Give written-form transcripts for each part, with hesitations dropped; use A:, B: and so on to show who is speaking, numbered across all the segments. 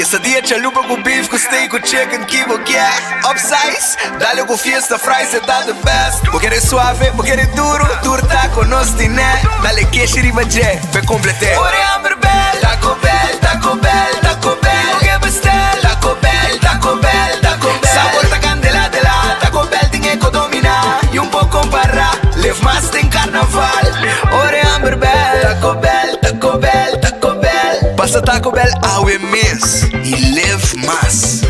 A: Quesadilla, chalupa com beef, com steak, com chicken, kibo, yeah. Upsize, dale com fiesta, fries, tá the best. Vou querer suave, vou querer duro, turta com nós tiné. Dale queijo e bajé, pe complete. Ore hambre bell, Taco Bell, Taco Bell, Taco Bell. Che bestel, Taco Bell, Taco Bell, Taco Bell. Sabor ta candela de la, Taco Bell tinha que dominar. E pouco para, live mais tem carnaval. Ore hambre bell, Taco Bell, Taco Bell, Taco Bell. Passa Taco Bell ao mês e live mais.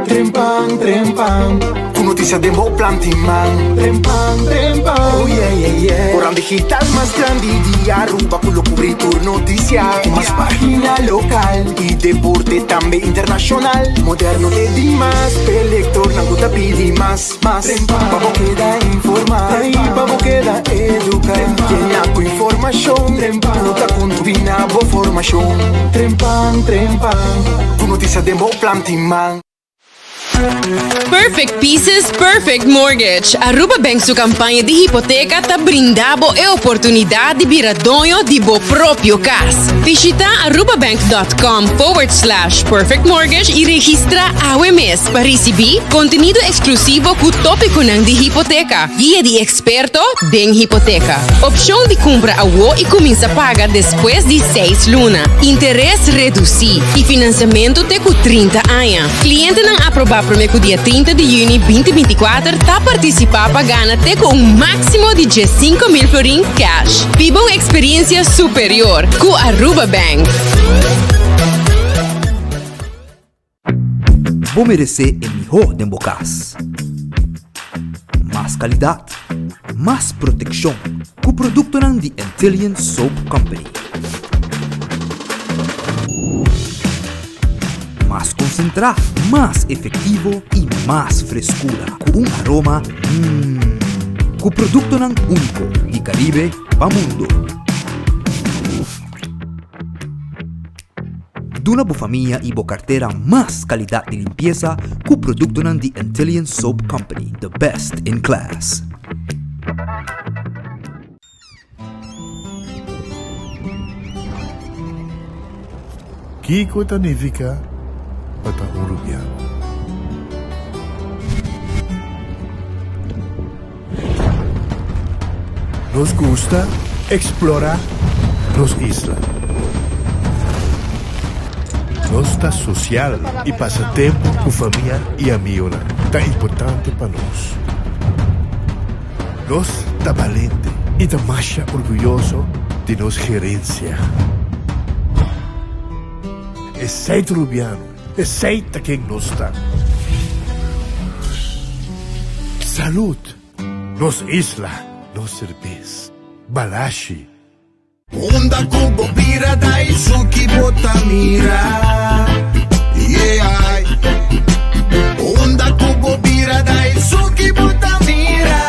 B: Trempang, trempang, com notícia de bom plantiman. Trempang, trempang, oh yeah, yeah, yeah. Corão digital mais grande de Aruba, com cobrir por notícia. Mais página local e deporte também internacional. Moderno é demais, eleitor não gusta pedir mais. Trempang, para queda informar, para queda educar. Llena com informação, trempang, não tá com dúvida, boa formação. Trempang, trempang, com notícia de bom plantiman.
C: Perfect Pieces, Perfect Mortgage. Aruba Bank su campanha de hipoteca ta brindabo e oportunidade de biradonho de bo próprio cas. Visita arubabank.com/perfect mortgage e registra AWMS para receber conteúdo exclusivo com tópico de hipoteca. Guia de experto den hipoteca. Opção de compra a WO e começa a pagar depois de 6 lunas. Interesse reduzido e financiamento te com 30 anos. Cliente não aprovar para o dia 30 de junho 2024 está participar para ganhar até com um máximo de 5 mil florin cash. Viva uma experiência superior com Aruba Bank.
D: Vou merecer o melhor de bocas. Mais qualidade, mais proteção com o produto de Intelligent Soap Company. Mais concentrado, mais efetivo e mais frescura, com aroma com produto único de Caribe para mundo. Duna boa família e boa carteira mais qualidade de limpeza com produto de Intelligent Soap Company, the best in class.
E: Kiko significa para Uruguaiano. Nos gusta explorar las islas. Nos está social y pasa tiempo con familia y amigos. Tan importante para nos. Nos está valiente y está más orgulloso de nos gerencia. Es ser uruguaiano. Es ser quien nos está. Salud. Nos isla. Nos cerveza. Balashi.
A: Onda kubo bira dai suki botamira. Yeah. Onda kubo bira dai suki botamira.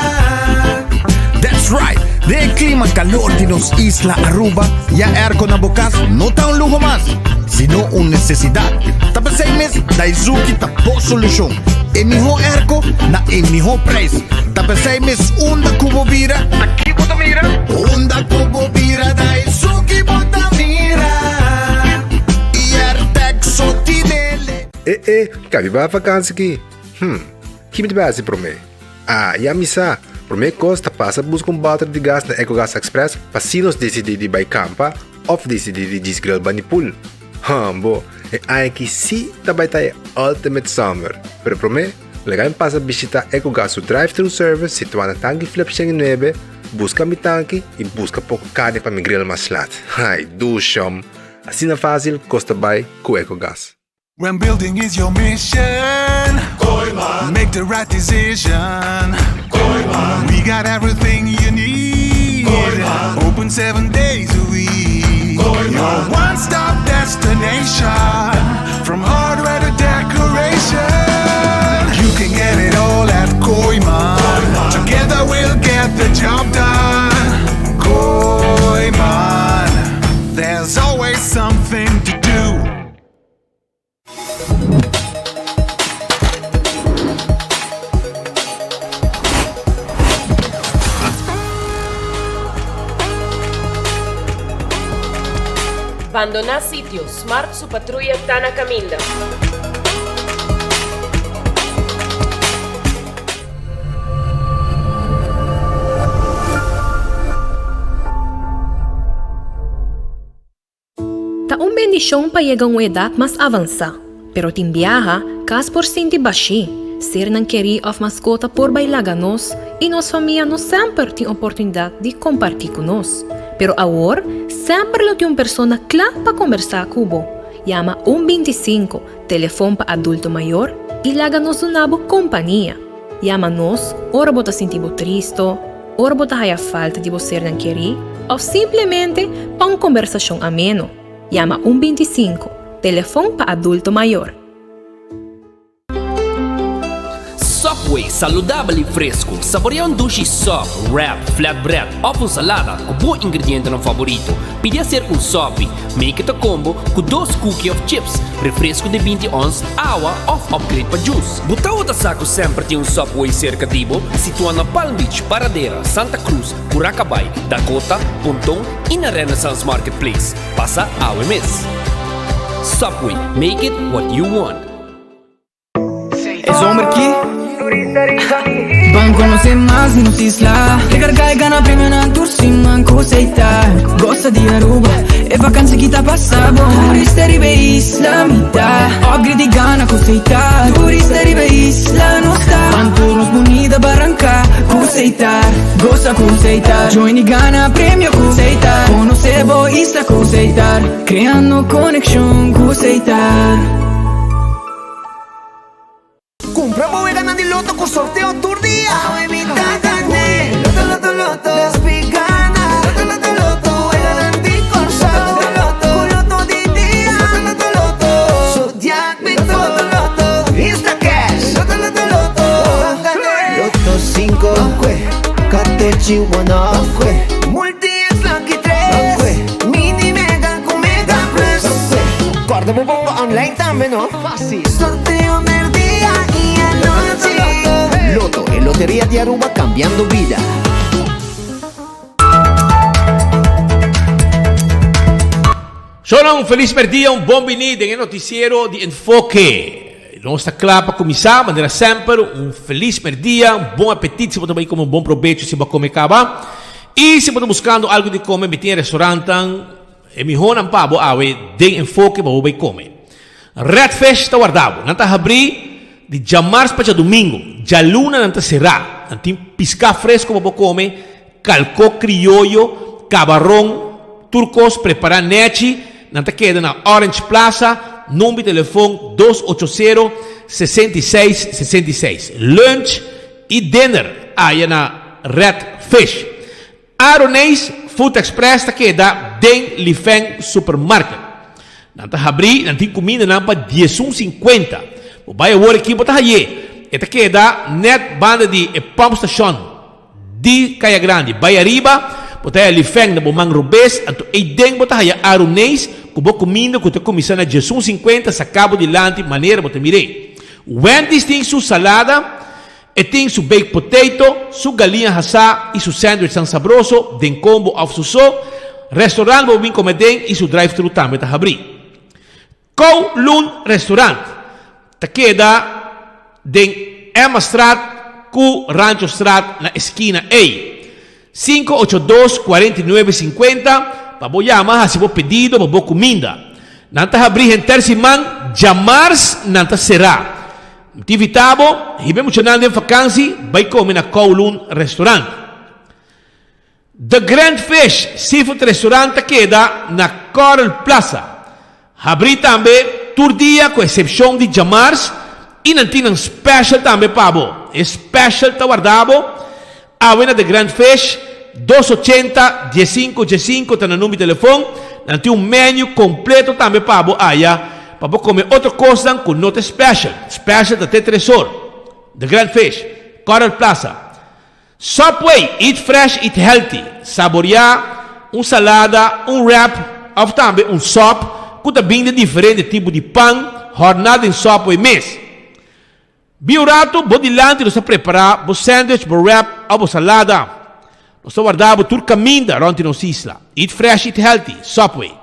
A: That's right. De clima calor de nos isla Aruba, ya airco na bocas no tá un lujo más, sino una necesidad. Tapa 6 meses da Izuki tapo solución. El mejor airco na el mejor precio. Tapa 6 meses onda kubo bira. Aqui botamira. Onda kubo bira da Izuki botamira. E Artexo tinele.
F: Cabe ba vacanza aqui? Que me base para mim? E a missa, para mim costa passa buscar battery de gás na EcoGas Express para se nós decidir de buy campa ou decidir de desgrill banipul. Bo, aí que sim também tá Ultimate Summer. Pero para mim, legal passa visitar EcoGas o drive-thru service situado na tanque Flip 9, busca mi tanque e busca pouco carne para me grill mais lat. Ai, do chão. Assim é fácil, costa buy com EcoGas.
G: When building is your mission, Koiman. Make the right decision. Koiman. We got everything you need. Koiman. Open 7 days a week. Koiman. Your one-stop destination. From hardware to decoration. You can get it all at Koiman. Together we'll get the job done. Koiman. There's always something to do.
C: Abandona sitio. Smart su patrulla Tana Caminda.
H: Taong bendisyon pa yegang edad mas avansa, pero timbiaha kas por sinti bashi, ser ng querer of mascota por bailaganos e nos família nos sempre tem oportunidade de compartilhar conosco. Pero agora, sempre lo tem uma persona clara para conversar cubo. Llama 125, telefone para adulto maior e laga-nos unabo companhia. Llama-nos, ora bota sentibo tristo, ora bota haya falta de você ng querer, ou simplesmente para uma conversação ameno. Llama 125, telefone para adulto maior.
I: Subway, saudável e fresco. Saboreia dushi soft, wrap, flatbread ou com salada com bom ingrediente no favorito. Pide a ser um sopi. Make it a combo com 2 cookies of chips, refresco de 20 ons, água ou upgrade para juice. Butaw da saco sempre tem Subway cerca de Ibo, situado na Palm Beach, Paradera, Santa Cruz, Curacabai, Dakota, Pontong e na Renaissance Marketplace. Passa a UMS. Subway, make it what you want.
J: É zomer aqui? Van conocer más nos isla Recargar gana premio na tursi manco seita Gosta di Aruba e vacanze kita passabo Turista ribe isla mita Ogri di gana co seita Turista ribe isla no sta Van turnos bonita barranca co seita Gosta co seita Join gana premio co seita Conocebo isla co seita Creando conexión co seita
A: Compra e ganando de loto con sorteo Turdía. Evita gané. Loto, loto, loto. Despigana. Loto, loto, loto. Ganando con sorteo loto. Loto di día. Loto, loto, loto. Zodiac Victor. Loto, loto. Insta Cash. Loto, loto, loto. Loto 5. Catechi 1. Multi X Lucky 3. Mini Mega con Mega Plus. Guarda un po' online también, ¿no? Fácil. Sorteo del día y anoche. Loto, en Lotería de Aruba cambiando vida.
K: Sono un feliz merdia, un buon venire nel noticiero di Enfoque. Non sta claro para começar, maneira sempre, um feliz merdia, um bom apetite, se você também come um bom proveito, se você comer cava. E se você buscando algo de comer, me tem restaurante, é melhor não pabo, de Enfoque, para você comer. Red Fish está guardado, não está abrir de jamars para domingo, já luna não está será, não tem pisca fresco para você comer, calco criollo, camarão, turcos, preparar nete, não está queda na Orange Plaza, número de telefone 280-6666. Lunch e dinner aí na Red Fish. Aronês Food Express está queda Den Lifeng Supermarket. Não está abrir, não tem comida não para 10,50. O bairro agora aqui para aí. Está queda net banda de pump station de Caia Grande, Baia Riba. Botaya Lifeng na Bomang Rubes, ato Eideng botaya Aronês, kubo comida, kuto comissão na 10,50, sa cabo de lante, maneira, bota mirei. Wendy's tem su salada, e tem su baked potato, su galinha assá e su sandwich tão sabroso, den combo of su so, restaurante bobin comedem e su drive-thru também tá abrir. Kowloon Restaurant, ta queda den Emma Straat, ku Rancho Straat, na esquina A. 582-4950 para vos llamar, si vos pedido, para vos comida. Nanta abrir en terciman, jamars nanta será. Te invitamos, y vemos chanando en vacancy, vai comer na Kowloon Restaurant. The Grand Fish Seafood Restaurant queda na Coral Plaza. Abrir também Turdía, com exceção de jamars, e não tem um special também para vos. Special tá guardado. Avena de Grand Fish 280-1515 está no número de telefone. Não tem menu completo também para você comer outra coisa com nota special até 3 horas. The Grand Fish, Coral Plaza. Subway, eat fresh, eat healthy. Saborear salada, wrap ou também sop com também de diferentes tipos de pão, jornada em Subway mês. Biorato, bodilante, nós preparar o sandwich, o wrap, ou salada. Nós guardamos tur caminda, ronti nos isla. Eat fresh, eat healthy, Subway.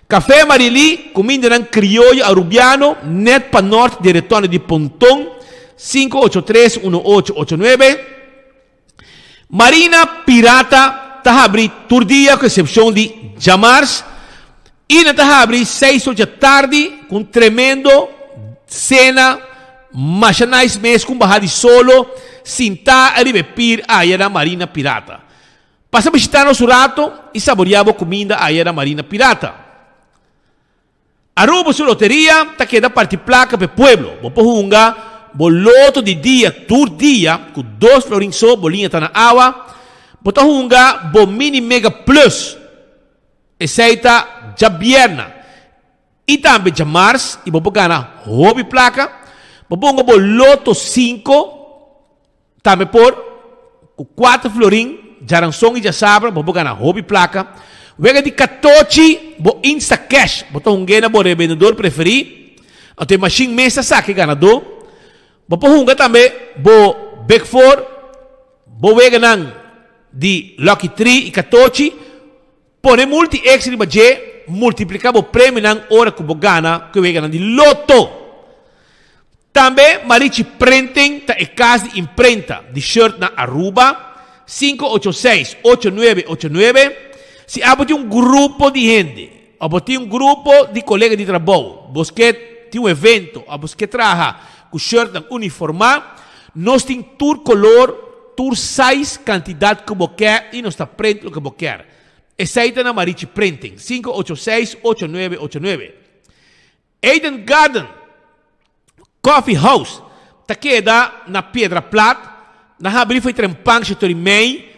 K: Café Marili, comida ng criollo arubiano, net pa north, direttone di Pontong, 583-1889. Marina Pirata, tahabri turdia, com exceção de Jamars. E na tahabri, 6 da tarde, com tremendo cena, machanais mês, com barra de solo, sinta aribepir a era Marina Pirata. Passa a visitar nosso rato e saboreava comida a era Marina Pirata. Aruba su loteria, ta queda parte placa pe pueblo. Bopo hunga, boloto de dia, tour dia, com 2 florins so, bolinha tá na água. Bota hunga, bo mini mega plus. Essaita jabierna. E também jamars, e bopo gana hobby placa. Bopo hunga boloto 5, também por, com 4 florins, jaranson e jasabra, bopo gana hobby placa. Wega de 14, bo Insta Cash, botou um gana bo revendedor preferido. Até machine mesa saque ganador. Bo hunga também bo Big Four, bo wega nang de Lucky 3 e 14. Pone multi extra baje, multiplicar bo prêmio nang hora que bo gana, que wega nang de loto. Também Marichi Printing, ta e casa de imprenta de shirt na Aruba, 586-8989. Se abate grupo de gente, abate grupo de colegas de trabalho, você tem evento, você trabalha com shirt uniformado, nós temos tour color, tour size, quantidade que você quer e nós está print o que você quer. Essa é na Marichi Printing, 586-8989. Eden Garden, Coffee House, está queda na Pedra Plata, na abrir foi trempang Chitorimei,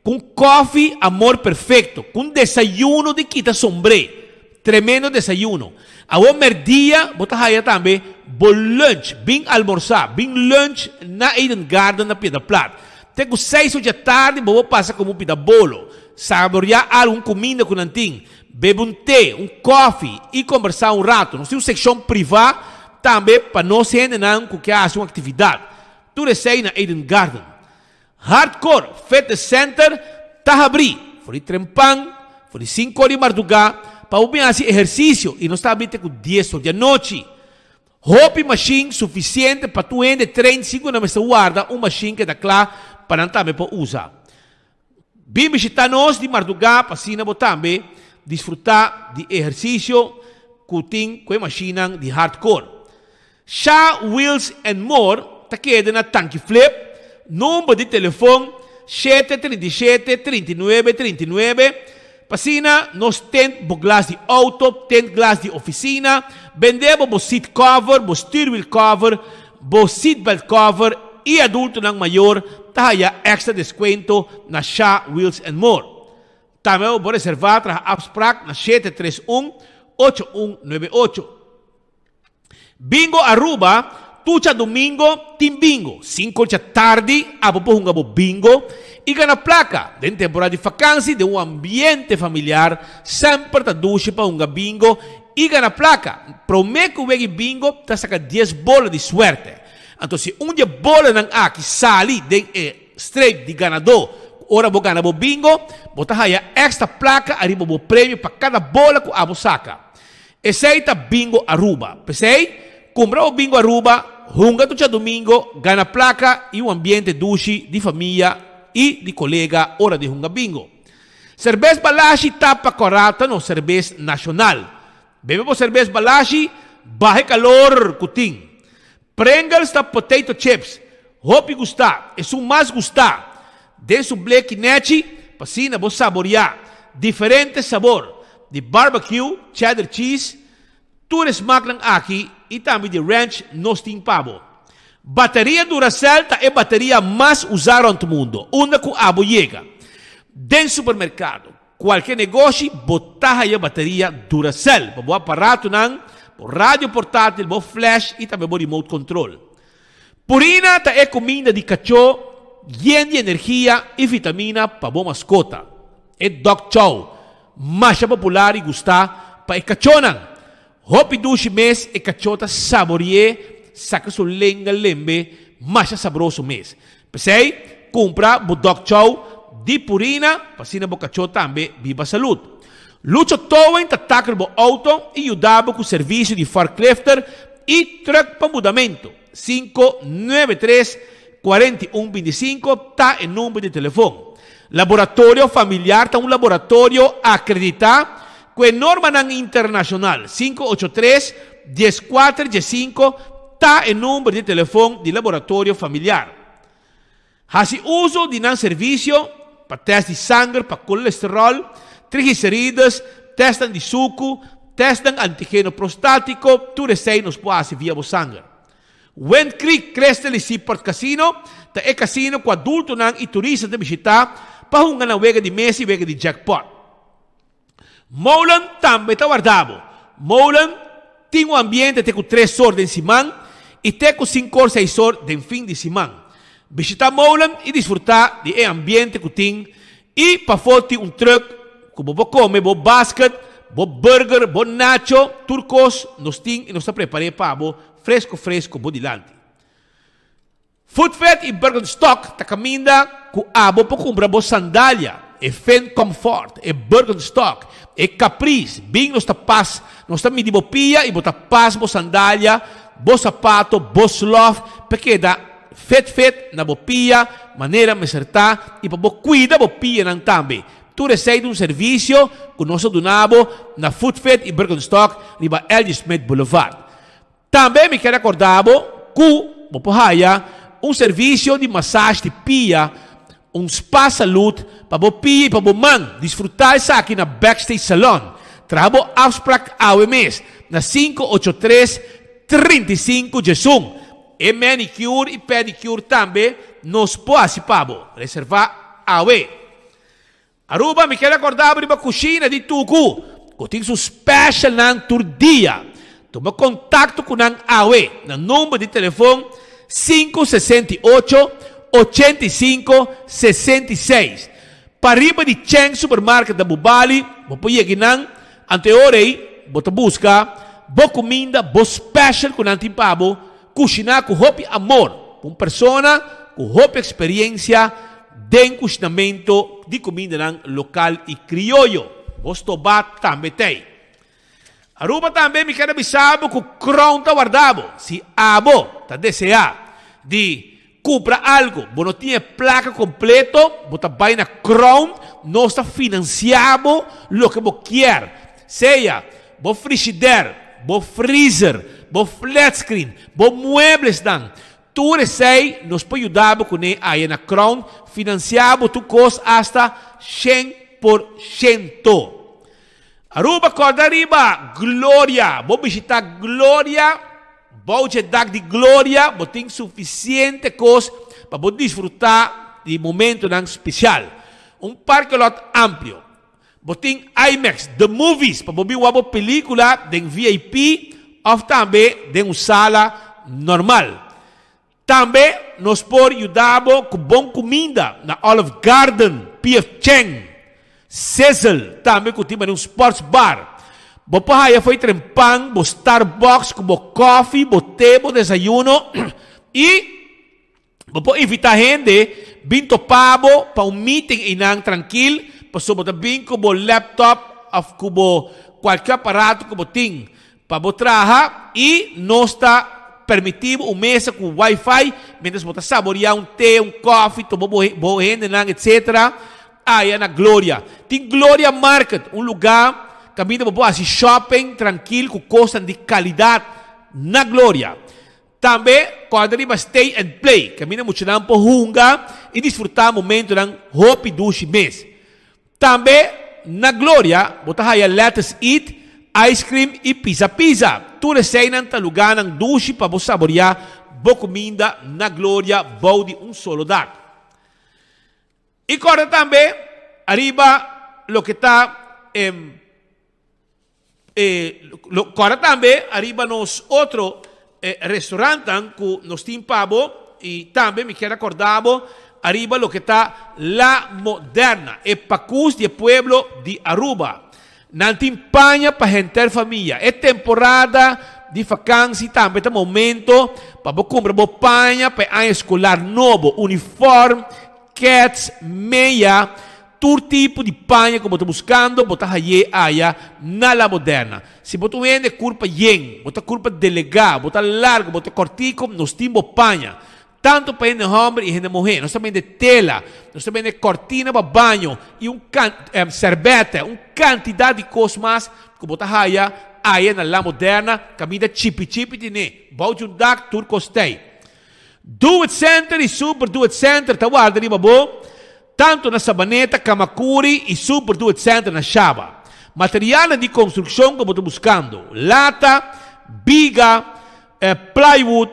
K: com coffee, amor perfeito, com desayuno de quita sombre, tremendo desayuno. A o merdia, bota aí também, bom lunch, bem almoçar, bem lunch na Eden Garden na Pedra Plata. Tem com 6 da tarde, vou passar como um pida bolo, saborear alguma comida com nantim, beber um té, um coffee e conversar um rato. Nós temos uma secção privada também para nós gente não que haja uma atividade. Tudo isso aí na Eden Garden. Hardcore Fitness Center Tahabri, foi trempang, foi 5 horas de madrugada, para o fazer exercício e não está bem com 10 horas da noite. Hope machine suficiente para tu ende 35 na mesa guarda, uma machine que dá claro para não também para usar. Vim visitar nós de madrugada para assim não também desfrutar de exercício com a machine de hardcore. Shaw Wheels and More, tá queda na tanque flip. Número de telefone 737-3939. Passina, nós temos glass de auto, temos glass de oficina. Vendemos o seat cover, o steering wheel cover, o seat belt cover e adulto ng maior. Tahaya extra descuento na Shaw Wheels and More. Também vou reservar para a Absprac na 731-8198. Bingo Aruba. Tucha domingo, team bingo. 5 da tarde, apopunga bo bingo. E na placa, dentro temporada de vacância, de um ambiente familiar, sempre tá duche para um bingo. E na placa, promete que o bingo tá saca 10 bolas de suerte. Então, se dia bola não há que sali de straight de ganador, ora bo gana bo bingo, bota aí extra placa, arriba bo prêmio para cada bola que abo saca. Esse aí tá bingo Aruba. Pensei? Comprar o bingo Aruba, hunga tucha domingo, gana placa e um ambiente duche de família e de colega hora de hunga bingo. Cerveza Balashi tapa corata no cerveza nacional. Bebemos cerveza Balashi, baje calor kuting. Pringles ta potato chips. Hopi gustar, é o mais gustar. De su black nechi, pasina vos saborear. Diferente sabor. De barbecue, cheddar cheese, tudo smaak ng aqui e também de ranch nos tem pavo. Bateria Duracell é a bateria mais usada no mundo. Onde que abo chega. Dentro do supermercado, qualquer negócio, botar a bateria Duracell. Para o aparato, por rádio portátil, por flash e também por remote control. Purina é comida de cachorro, llena de energia e vitamina para a mascota. É Dog Chow, mais popular e gostar para o cachorro. Hopi dushi mês e cachota saboreie, saca sua lenga lembe, mais saboroso mês. Pensei, compra o Dog Chow de Purina, para assim a cachota também viva saúde. Lucho Towen ataca o auto e ajudava com o serviço de forklifter e truck para mudamento. 593-4125 está em número de telefone. Laboratório familiar está um laboratório acreditado com a norma internacional. 583-1415 está em número de telefone de laboratório familiar. Faz uso de um serviço para teste de sangue, para colesterol, triglicéridos, testam de suco, testam antígeno prostático, tudo isso nos pode via o sangue. When Creek Crestel e Port Casino, é casino com adulto e turistas de visitar para uma wega de mês e wega de jackpot. Molan também está guardado. Molan tem um ambiente com 3 horas de semana e tem com 5 ou 6 horas de fim de semana. Visitar Molan e desfrutar de ambiente que tem e para foto um truck como vou comer, vou basket, vou burger, vou nacho, turcos, nós tem e nós está preparado para fresco, vou dilante. Foodfed e Birkenstock está caminhando com abo para comprar boa sandália, e Fen Comfort, e Birkenstock, e Caprice, bem nós está paz, nós está medindo pia e botar paz boa sandália, boa sapato, boa sloth, porque dá fet na boa pia, maneira me acertar e para boa cuida boa pia não também. Tu recebe serviço que nós donamos na Foodfed e Birkenstock, riba L.G. Smith Boulevard. Também me quero acordar que serviço de massagem de pia, spa saúde para o pia e para o man desfrutar isso aqui na Backstage Salon. Trabalho afspraak AWMS na 583-35 Jesum. E manicure e pedicure também nos pode reservar AWE. Aruba, me quero acordar para a cozinha de Tucu, que tem um special na dia. Toma contato com a AWE, no número de telefone 568-85-66. Para riba de Cheng Supermarket da Bubali, vou pôr aqui não, anteorei, vou buscar, boa comida, boa special com a timpabo, cozinhar com hope amor, uma pessoa com hope experiência, de cozinamento de comida local e criollo. Bostobat também tem. Aruba também me quer avisar que o Crown está guardado. Se abo está deseando de comprar algo, não tinha placa completa, você vai na Crown, não está financiado o que você quer. Seja, o frigideiro, o freezer, o flat screen, os muebles, tudo isso nos pode ajudar com aí na Crown, financiado tu custa hasta 100%. Aruba, corda arriba, Glória. Vou visitar Glória, vou dar de Glória, vou ter suficiente coisa para vou desfrutar de momento especial. Parque lot amplo. Vou ter IMAX, The Movies, para ver uma película de VIP ou também de uma sala normal. Também nos pode ajudar com boa comida na Olive Garden, P.F. Cheng, Cecil, também com um sports bar. Você foi trempang, bo Starbucks, bo coffee, bo té, bo desayuno. E você invitar gente, vir topado para meeting inang tranquilo, para você vir com o laptop, com qualquer aparato que você tem, para você trabalhar e não está permitido uma mesa com Wi-Fi, mientras você saborear té, coffee, tomar boa gente, etc. Aí na Glória. Tem Glória Market, lugar que a gente pode shopping tranquilo, com coisas de qualidade na Glória. Também, quando arriba Stay and Play, que a gente pode dar por hunga e desfrutar momento de hope duche mês. Também, na Glória, você vai let's eat, ice cream e pizza. Tudo isso aí num lugar ng duche para você saborear boa comida na Glória, boa de solo dado. E agora também, arriba, lo que está, agora também, arriba nos outro restaurante que nos tem pavo, e também me quero acordar, arriba lo que está La Moderna, e Pacus de Pueblo de Aruba. Não tem panha para gente família. É temporada de vacância também, é momento para comprar panha para ano escolar novo, uniforme, cats, meia, todo tipo de panha que você está buscando, você aí na La Moderna. Se você vende curva yen, você curva delegado, você largo, você cortico, nós temos panha. Tanto para gente homem e gente mulher. Nós também de tela, nós também de cortina para banho e servete, quantidade de coisas mais que você aí na La Moderna, camida chipi de ne. Bom juntar, tudo costei. Do It Center e Super Do It Center, tá guarda ali, babo. Tanto na Sabaneta, Kamakuri e Super Do It Center na Shaba. Material de construção que você está buscando. Lata, biga, plywood,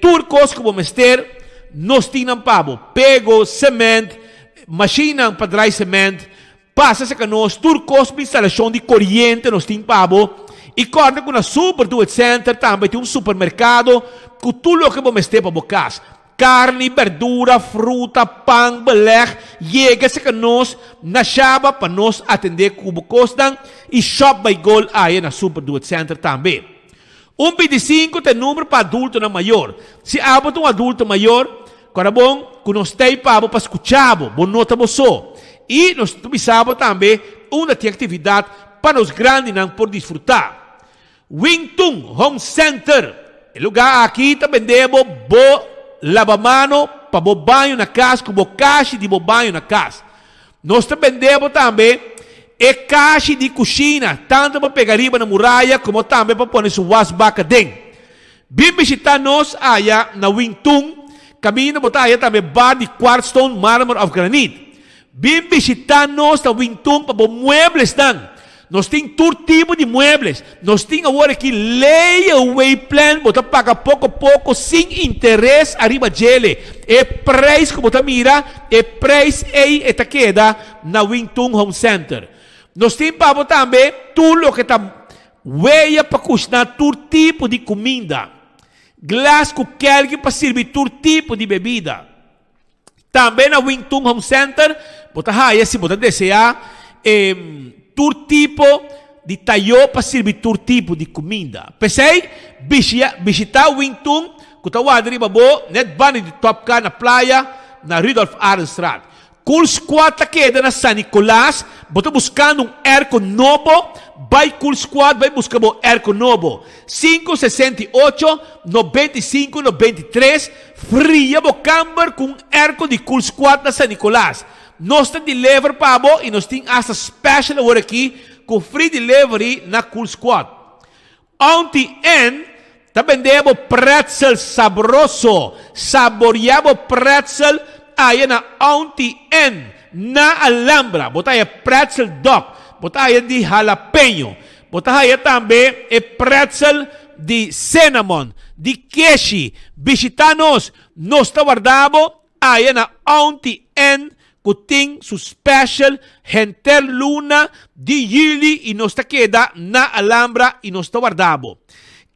K: turcos que você ter, nós temos pabo. Pego, cimento, máquina para dry cimento, passa-se que nós, turcos para instalação de corrente, nós temos pabo. E corda com a Super Do It Center também tem supermercado com tudo o que você ter para bocar. Carne, verdura, fruta, pão, beleg, chega-se que nós na Shaba para nós atender como costam e Shop by Gold aí na Super Do It Center também. 25 tem número para adulto na maior. Se abota um adulto maior, cara bom, que nós tem para escuchar, bom nota você. E nós precisamos também uma atividade para os grandes não por desfrutar. Wingtung Home Center, o lugar aqui também vendemos lavamano para bo banho na casa, com caixa de bo banho na casa. Nós também vendemos também caixa de cozinha, tanto para pegar riba na muralha, como também para pôr seu wasback dentro. Vem visitar nós aí na Wingtung, caminho botar aí também bar de quartzstone, mármore of granite. Vem visitar nós na Wingtung para bo muebles dan. Nós temos todo tipo de muebles. Nós temos agora aqui layaway plan. Você paga pouco a pouco, sem interesse, arriba dele. É preço que você mira, é preço aí, está queda na Wingtung Home Center. Nós temos para também tudo o que está veia para cozinhar todo tipo de comida. Glass com quelque para servir todo tipo de bebida. Também na Wingtung Home Center, se você desejar, todo tipo de talho para servir todo tipo de comida. Pensei, visitar o Wingtung, que está lá de net bani de Top Car na praia, na Rudolf Arenstraat. Cool Squad está queda na San Nicolás, você buscando airco novo, vai Cool Squad, vai buscar airco novo. 568 95 93, fria bo camber com airco de Cool Squad na San Nicolás. Nós temos delivery para você e nós temos essa special agora aqui com free delivery na Cool Squad. Ontem, também vendemos pretzel saboroso. Saboreamos pretzel aí na Ontem, na Alhambra. Botar aí pretzel dog. Botar aí de jalapeno. Botar aí também pretzel de cinnamon, de queijo. Visitar-nos. Nós guardamos aí na Ontem, que tem su special Genter Luna de Yili e nós está queda na Alhambra e nós está guardado.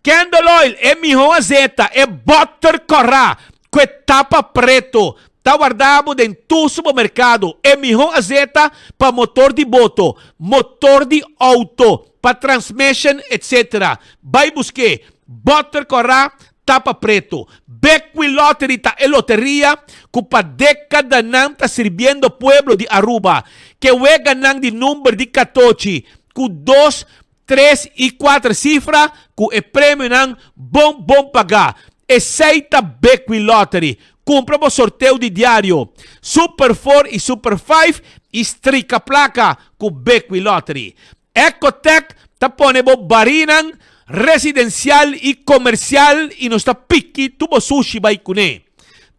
K: Candle Oil é mijo azeta, é butter corra, que tapa preto, está guardado dentro do supermercado, é mijo azeta para motor de moto, motor de auto, para transmission, etc. Vai buscar butter corra, tapa preto. Beckwith Lottery é loteria que para década não está sirviendo pueblo de Aruba. Que vai ganando de número de 14 com 2, 3 e 4 cifras que é prêmio não bom pagar. Aceita Beckwith Lottery. Compra o sorteio de diário. Super 4 e Super 5 estrica placa com Beckwith Lottery. Ecotech está ponendo barinan residencial e comercial e nos está pique tubo sushi vai cune.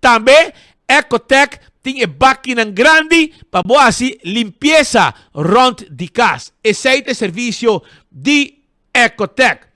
K: Também Ecotech tem máquina grande para boa limpeza rond de casa. Esse é o serviço de Ecotech.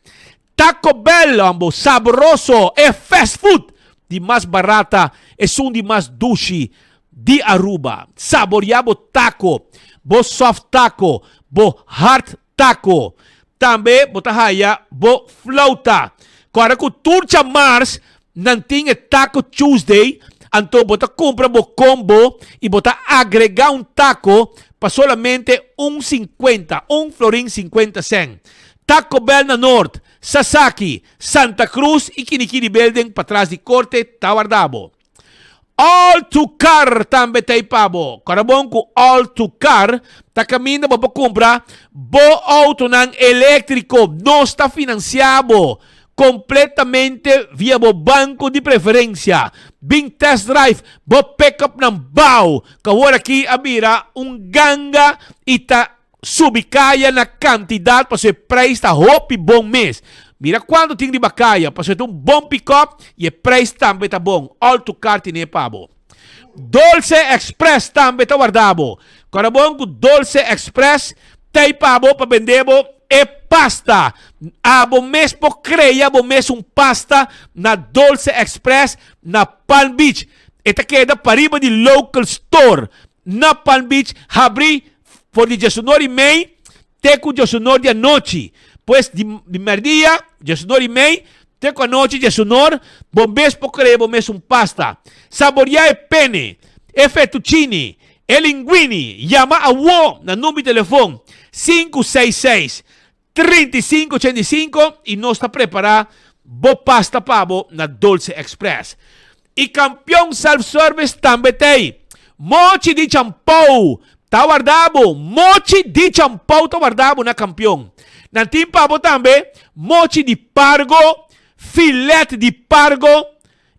K: Taco Bell, saboroso, é fast food de mais barata, é um de mais dulce de Aruba. Saboreamos taco, bo soft taco, bo hard taco. Também botar raia, bo flauta. Agora com Turcha Mars, não tem Taco Tuesday, então botar compra bo combo e botar agregar um taco para solamente 1,50, florin 50 cent. Taco Bell na Norte, Sasaki, Santa Cruz e Kinikini Building para trás de corte, tá guardado. All to car também tem pabo. Karabon com all to car, tá caminho para comprar bo auto nan elétrico, não está financiado completamente via bo banco de preferência. Bing test drive, bo pick-up ng BAW. Kawala aqui abira ganga ita subicaya na quantidade para ser preço tá hopi bom mês. Mira quando tem de bacaya, para ser bom pick-up e preço também tá bom. All to car tem pabo. Dolce Express também tá guardado. Karabon com Dolce Express tem pabo para vender e pasta. Abo mesmo creia abo mesmo pasta na Dolce Express na Palm Beach. Ita queda pariba de local store na Palm Beach. Abri por de 19 e meio até com 19 de noite. Pues de merdia, 19 e meio até com a noite 19. Bom mesmo creia abo mesmo pasta. Saborear e pene, e fettuccine, e linguine. Llama a WO na número de telefone 566-3585 e nós está preparado bo pasta pabo na Dolce Express. E campeão self-service também tem. Mochi de champou, tá guardado. Mochi de champou tá guardado na campeão. Na team pabo também, mochi de pargo, filete de pargo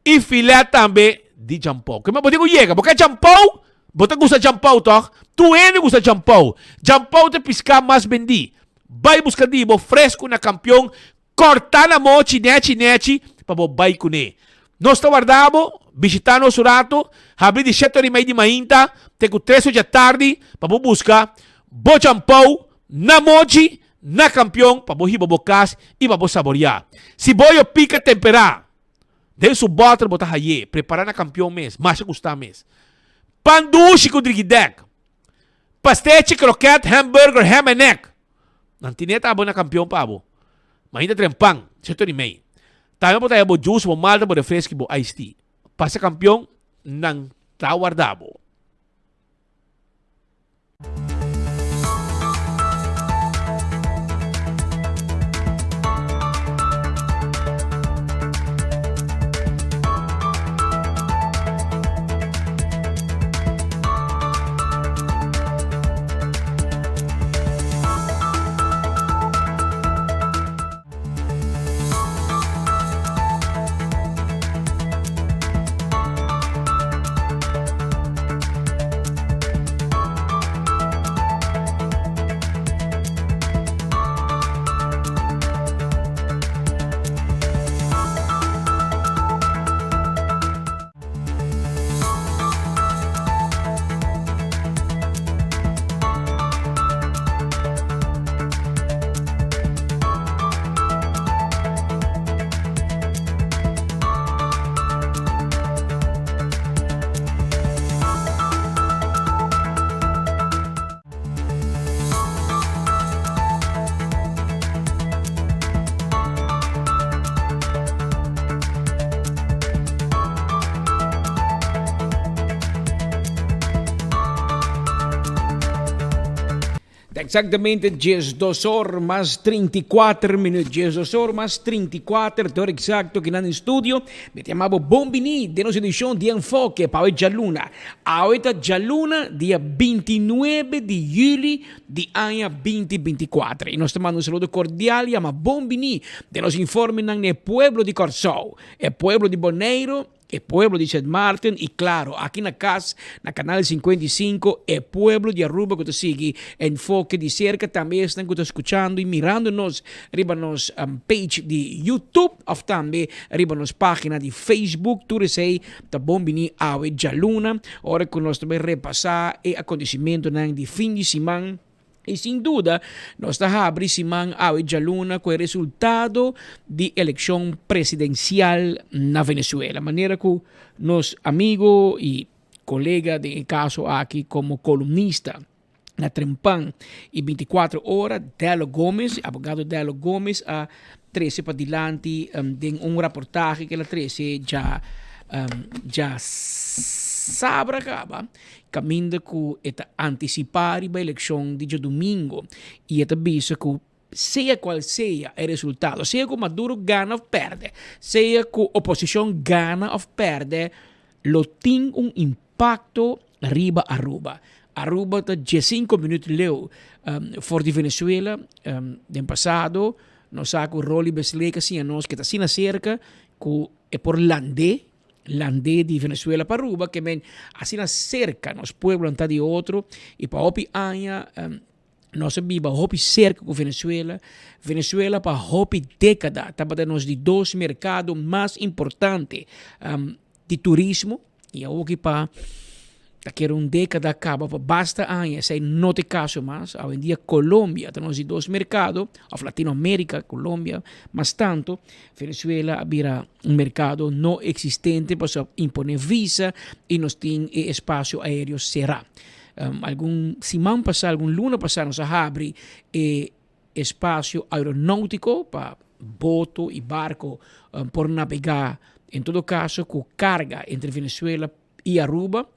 K: e filete também de champou. Como eu digo, chega, porque champou, você gusta champou, toh? Tu ainda gusta champou. Champou te piscar mais vendi. Vai buscar dibo fresco na campeão, cortar na mochi, nete, para bo vai com ele. Nós está guardado, visitar nosso rato, abrir de 7h30 de manhã, até com 3 da tarde, para buscar bo champou, na mochi, na campeão, para bo hibo bocas e para bo saborear. Se boio pica temperar, dê su bottle botar aí, preparar na campeão mês, mais gostar mês. Pandushi com driguidec, pastete, croquete, hamburger, ham and egg. Nantineta abo na campeão pabo. Mainda trempang, 7h30. Tayo po tayo bo juice, bo malta, bo refresco, bo iced tea. Pasa campeão ng Tawardabo.
L: Exactamente 2 horas mais 34 minutos. 2 horas mais 34, hora exacto que no estúdio. Me chamava Bombini, de nossa edição de Enfoque para hoje Jaluna. Ahorita Jaluna, dia 29 de julho de ano 2024. E nós tomamos um saludo cordial e ama Bombini, de nos informe no pueblo de Corsou, el pueblo de Boneiro, el pueblo de St. Martin y claro, aquí na casa, na canal 55, el pueblo de Aruba que te sigue enfoque de cerca, también están que te escuchando y mirándonos arriba nos page de YouTube, of también arriba nos página de Facebook, tú resei, ta bombini awe jaluna, ahora que nos também repasar el acontecimiento de fin de semana. E sem dúvida, nós estamos abrindo semana a Jaluna com o resultado de eleição presidencial na Venezuela. Maneira que nosso amigo e colega, de caso aqui como colunista na Trempan e 24 horas, Delo Gomes, abogado Delo Gomes, a 13 para diante de reportaje que a 13 já sabe acaba caminho que está antecipar a eleição de domingo e está visto que seja qual seja o resultado, seja que Maduro ganha ou perde, seja que a oposição ganha ou perde, lo tem un impacto arriba Aruba. Aruba está 15 minutos leu for de Venezuela del pasado. Nós saco roli besleca assim a nós que está assim na cerca que é por landé de Venezuela para Aruba que men assim na cerca nos pueblo está de outro e para opi anha nós viva hopi cerca com Venezuela para hopi década está para nós de dois mercados mais importantes de turismo e aqui para que década acaba, basta anos, se não tem caso mais. Hoje em dia, Colômbia, temos dois mercados, of Latinoamérica, Colômbia, mas tanto, Venezuela vira mercado não existente para imponer visa e nós tem espaço aéreo será. Semana passada, luna passada, nós abre espaço aeronáutico para boto e barco por navegar, em todo caso, com carga entre Venezuela e Aruba.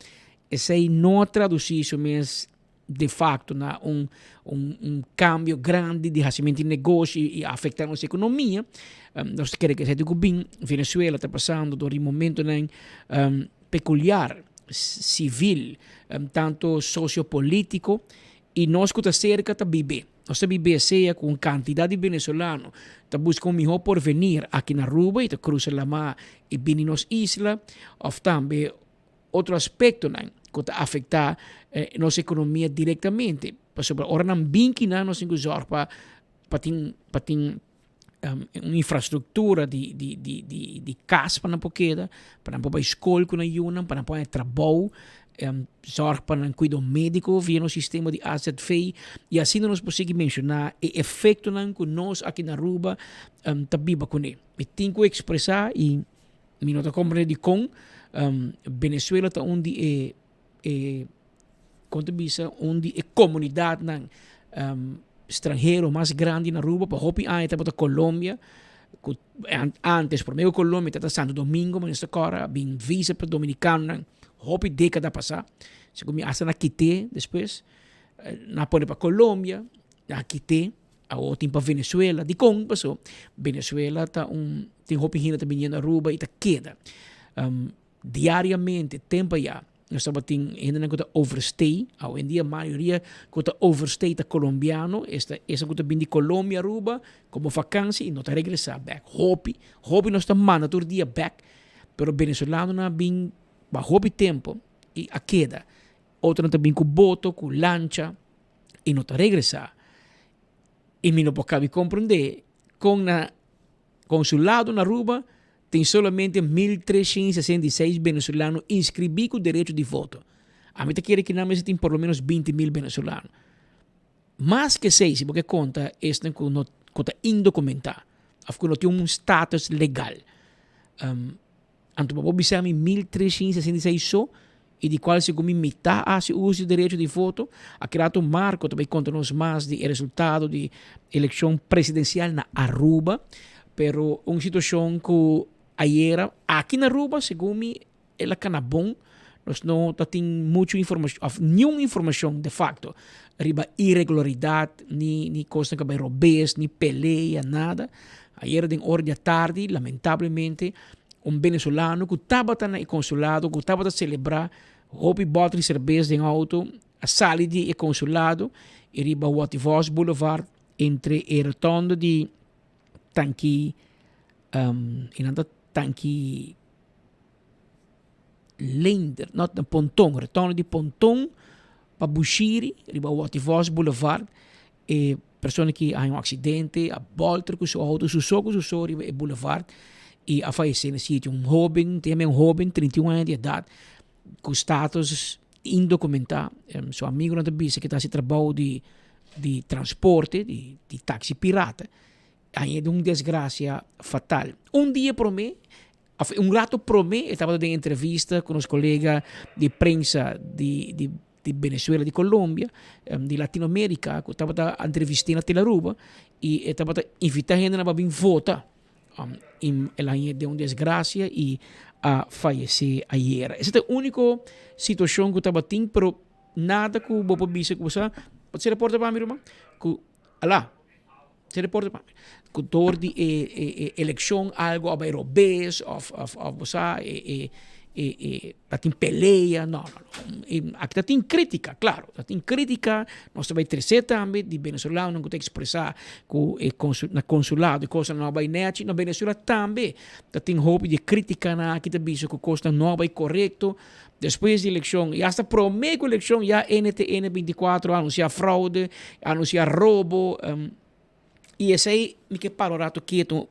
L: Esse aí não traduzir isso mesmo de facto na cambio grande de recebimento de negócio e afetar a nossa economia. Nós queremos que seja bem. Venezuela está passando por um momento peculiar, civil, tanto sociopolítico, e nós que está cerca está viver. Nós viver seja com quantidade de venezolanos, está buscando um melhor porvenir aqui na Aruba e está cruzando a mar e vir nas islas, ou também outro aspecto que está afetar nossa economia diretamente. Ora não bem que nós temos para ter uma infraestrutura de casa para poqueda, para não escola com a Yuna, para não trabalho, zorg para cuidado médico via no sistema de AZV e assim nós conseguimos mencionar o efeito que nós aqui na Aruba está viva com ele. Eu tenho que expressar e me nota compreender com Venezuela está onde onde a comunidade estrangeiro mais grande na Aruba, para hopi está para Colômbia, antes por meio Colômbia está Santo Domingo, mas agora bem visa para dominicano, hopi década passar, segundo hasta na Quité depois, na pone para Colômbia, na Quité, a outra para Venezuela, de como passou, Venezuela está tem hopi hina também na Aruba e está queda. Diariamente, tempo já, nós estamos ainda com overstay, hoje em dia a maioria com overstay está colombiano, essa que vem de Colômbia, Aruba, como vacância e não está regressar back. Hopi nós estamos mandando todo dia back, pero venezolano não vem para hopi tempo e a queda. Outro não está bem com boto, com lancha e não está regressar. E me não pode compreender, com na consulado na Aruba, tem somente 1.366 venezolanos inscritos com direito de voto. A mim quer que não tem por lo menos 20.000 venezolanos. Mais que 6, porque conta este conta indocumentado. Porque não tem um status legal. Então, vamos ver 1.366 só, e de qual segundo metade hace uso do direito de voto, a criado um marco também conta-nos mais de resultado de eleição presidencial na Aruba, pero uma situação que ayer aqui na Aruba, segundo mim, ela é bom, nós não temos muita informação, nenhuma informação de facto, riba irregularidade, nem coisa que vai robês, nem peleia, nada. Ayer, em hora da tarde, lamentavelmente, venezolano que estava no consulado, que estava a celebrar, houve bottle de cerveja em auto, a saída do consulado, e riba Wativos Boulevard, entre a rotonda de Tanque, Tanque Lender, not de Pontão, retorno de Pontão para Bushiri, riba Wativos Boulevard, e pessoa que há acidente, a volta com seu auto, sussurro, riba Boulevard, e a falecer no sítio jovem, também jovem, 31 anos de idade, com status indocumentado, seu amigo não tem que está se trabalho de transporte, de táxi pirata. Aí é uma desgraça fatal. Dia para mim, rato para mim, estava em entrevista com os colegas de prensa de Venezuela, de Colômbia, de Latinoamérica, que estava entrevistando na Aruba, e estava invitando a gente a vir votar. Ela deu uma desgraça e a falecer ayer. Essa é a única situação que eu estava tendo, mas nada que o Bobo disse que você pode se reportar para mim, irmão? Se reporta para mim. Que dor de eleição, algo a robês, você tem pelea, não. Aqui tem crítica, claro. Tem crítica, nós também trazer também de venezuelano, não tem que expressar na consulado, coisa não vai net, na Venezuela também. Tem roupa de crítica na aqui também, que coisa não vai correto. Depois da eleição, e até promete a eleição, já NTN 24 anuncia fraude, anuncia roubo, e esse aí, me que para o rato quieto,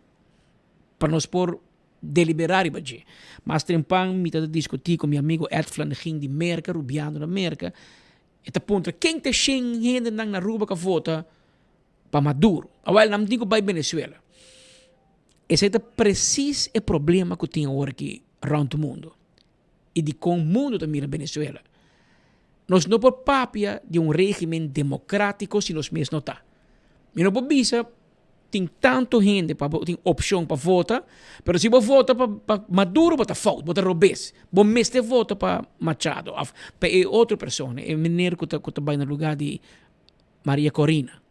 L: para nós por deliberar e mas trempang me tá discutir com meu amigo Ed Flanagan de Merca, Rubiano da Merca, e tá ponto quem te xing gente na rua que vota para Maduro. Agora não digo para Venezuela. Esse é preciso o problema que tem agora aqui around o mundo. E de como o mundo também mira Venezuela. Nós não podemos papia de regime democrático se nós mesmos não tá. E não podemos tem tanto gente tem opção para votar, mas se você vota para Maduro, você falta, você robês. Você mesmo vota para Machado, para outra pessoa, é mineiro que está no lugar de Maria Corina.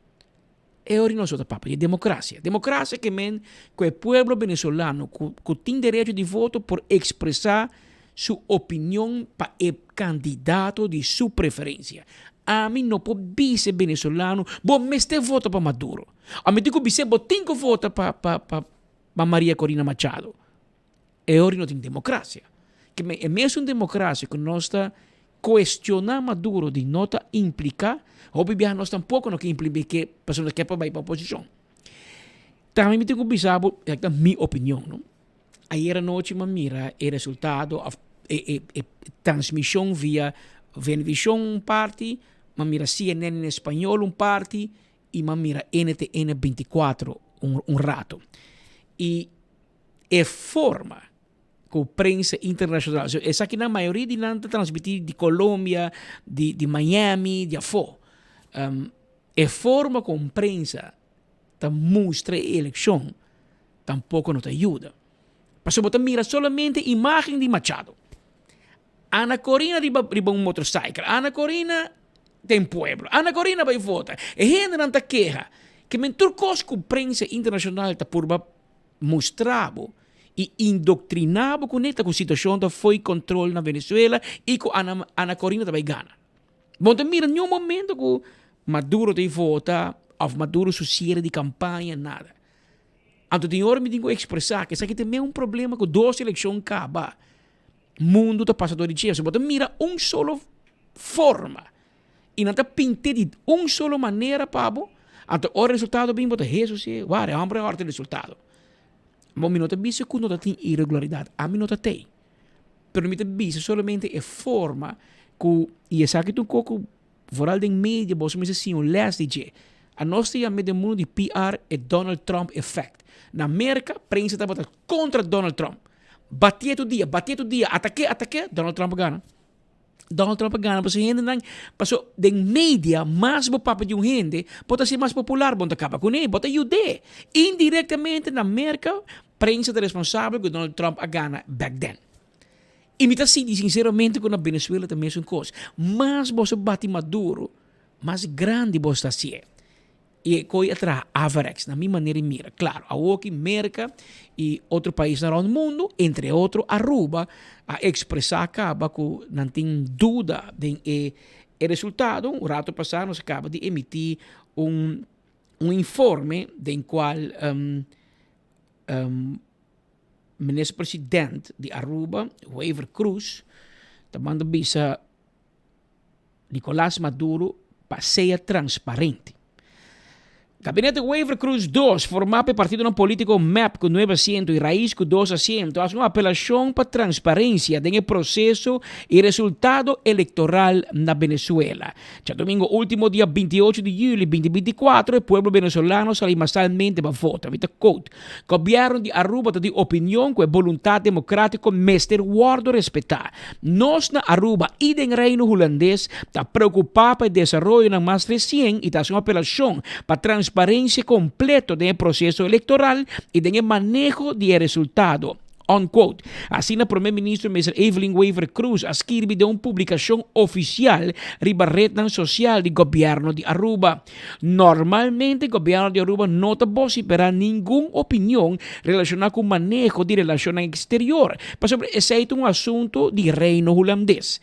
L: É hora nós outros papo de democracia. Democracia que o povo venezolano que tem direito de voto por expressar sua opinião para o candidato de sua preferência. A mim não pode ser venezolano, vou mesmo votar para Maduro. A mim digo que você tem que votar para Maria Corina Machado. É hora não tem democracia. Que é mesmo uma democracia que nós está questionar Maduro de não implicar, ou bem nós tampouco não que implica que a pessoa quer para a oposição. Também me digo que é a minha opinião, não? Ayer noite me mira o resultado, a transmissão via Venevisión parte, me mira CNN em espanhol parte e me mira NTN 24 rato. E é forma que a prensa internacional, essa aqui na maioria de nada transmitir de Colômbia, de Miami, de afo. É forma que a prensa mostra a eleição, tampouco não te ajuda. Mas você mira solamente a imagem de Machado. Ana Corina riba um motorcycle. Ana Corina tem pueblo. Ana Corina vai votar. E gente não está queja. Que mentor coisa que a prensa internacional está por mostrar e indoctrinar com a situação da foi controle na Venezuela e que Ana Corina também ganha. Bom, mira, em um momento que Maduro tem vota, ou Maduro sucede de campanha, nada. Então, tem hora me tenho que expressar que isso aqui também é um problema que duas eleições acabam. O mundo está passando de dia. Você mira solo forma. E não está pintado de solo maneira para então o resultado bem bota Jesus é hambre hora do resultado. Mas me não está visto que não tem irregularidade. A mim não tem. Pero me está visto solamente a forma que e essa aqui tu coco voral de mídia você me assim um last de a nós temos meio mundo de PR e Donald Trump effect. Na América, a prensa está botando contra Donald Trump. Batia todo dia, ataque, Donald Trump ganha. Donald Trump ganha, porque a gente não passou de mídia, mais o papo de um gente, pode ser mais popular, pode acabar com ele, pode ajudar. Indiretamente, na América, a prensa é responsável que Donald Trump ganha back then. E me está sinceramente que na Venezuela também é uma coisa. Mas você bate Maduro, mais grande você está. E coi atrás Avarex, na minha maneira de mira. Claro, a Woki, Merca e outro país no mundo, entre outros, Aruba, a expressar acaba que não tem dúvida de o resultado. O rato passado, nós acaba de emitir um informe em qual ministro-presidente de Aruba, Waver Cruz, também bisa Nicolás Maduro passeia transparente. Gabinete Waver Cruz 2, formado por partido não político MAP com 9 assentos e Raiz com 2 assentos, faz uma apelação para transparência no processo e resultado eleitoral na Venezuela. Já domingo último, dia 28 de julho de 2024, o povo venezolano saiu massalmente para votar. Vita quote, governo de Aruba tem opinião com a vontade democrática Mr. Guardo respeitar. Nós na Aruba e no Reino Holandês está preocupado para o desenvolvimento mais recente e está uma apelação para transparência completa do processo eleitoral e do manejo do resultado. unquote. Assim, o primeiro-ministro, Mr. Evelyn Weaver Cruz, escreve de uma publicação oficial riba rede social do governo de Aruba. Normalmente, o governo de Aruba não está vociferar nenhuma opinião relacionada com o manejo de relações exteriores, mas sobre esse é um assunto de reino holandês.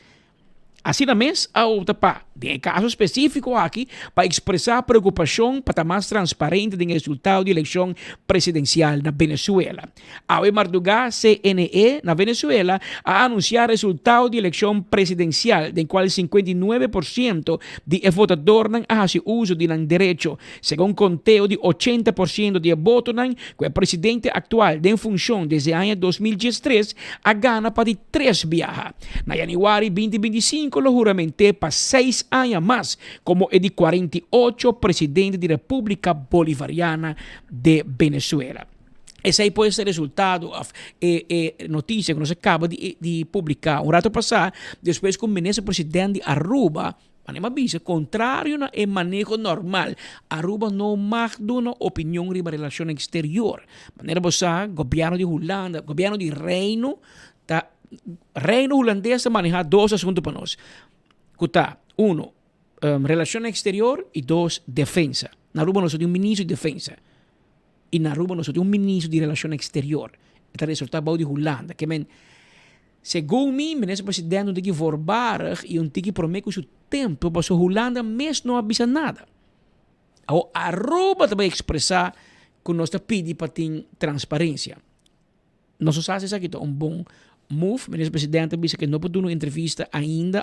L: Assim mesmo, a outra parte, em caso específico aqui, para expressar preocupação para estar mais transparente do resultado da eleição presidencial na Venezuela. A madrugada, CNE na Venezuela a anunciar o resultado da eleição presidencial, do qual 59% de votadores fazem uso de direito, segundo conteo de 80% de votos que o presidente atual, em função desde o ano 2013, a gana para de 3 viajes. Na januário 2025, lo juramenté para 6 años más como el de 48 presidente de República Bolivariana de Venezuela. Esse aí pode ser resultado notícia que nós acaba de publicar um rato passado, depois que o ministro presidente de Aruba, contrário ao manejo normal, Aruba não mais dá uma opinião sobre a relação exterior. Maneira boa, governo de Holanda, governo de Reino holandês maneja 2 assuntos para nós. Kuta, 1, relação exterior e 2, defesa. Na Aruba nós temos um ministro de defesa. E na Aruba nós temos um ministro de relação exterior. Este é o resultado de Holanda. Que, segundo mim, o ministro presidente não tem que voorbarig e não tem que prometer o seu tempo, mas a Holanda mesmo não avisa nada. A Aruba também expressar que nós pedimos para ter transparência. Nós sabemos que é um bom move, o ministro presidente disse que não pode dar uma entrevista ainda,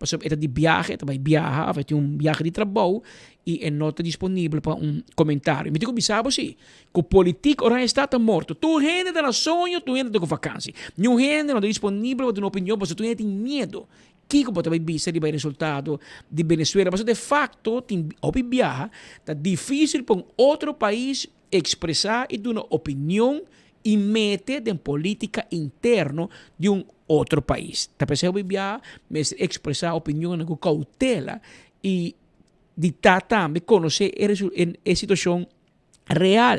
L: mas ele de viagem, vai viajar, vai ter viagem de trabalho e não está disponível para comentário. Me digo, sabe sim, que o político ora está morto. Tu gente está no sonho, tu gente está com vacância. Nenhum gente não está disponível para ter uma opinião, porque tu gente tem medo. Que pode ver se vai resultado de Venezuela, mas de facto, ao viajar, está difícil para outro país expressar e dar uma opinião e mete em política interna de outro país. Tá pensando viajar, mas expressar opinião com cautela e de também conhecer a situação real.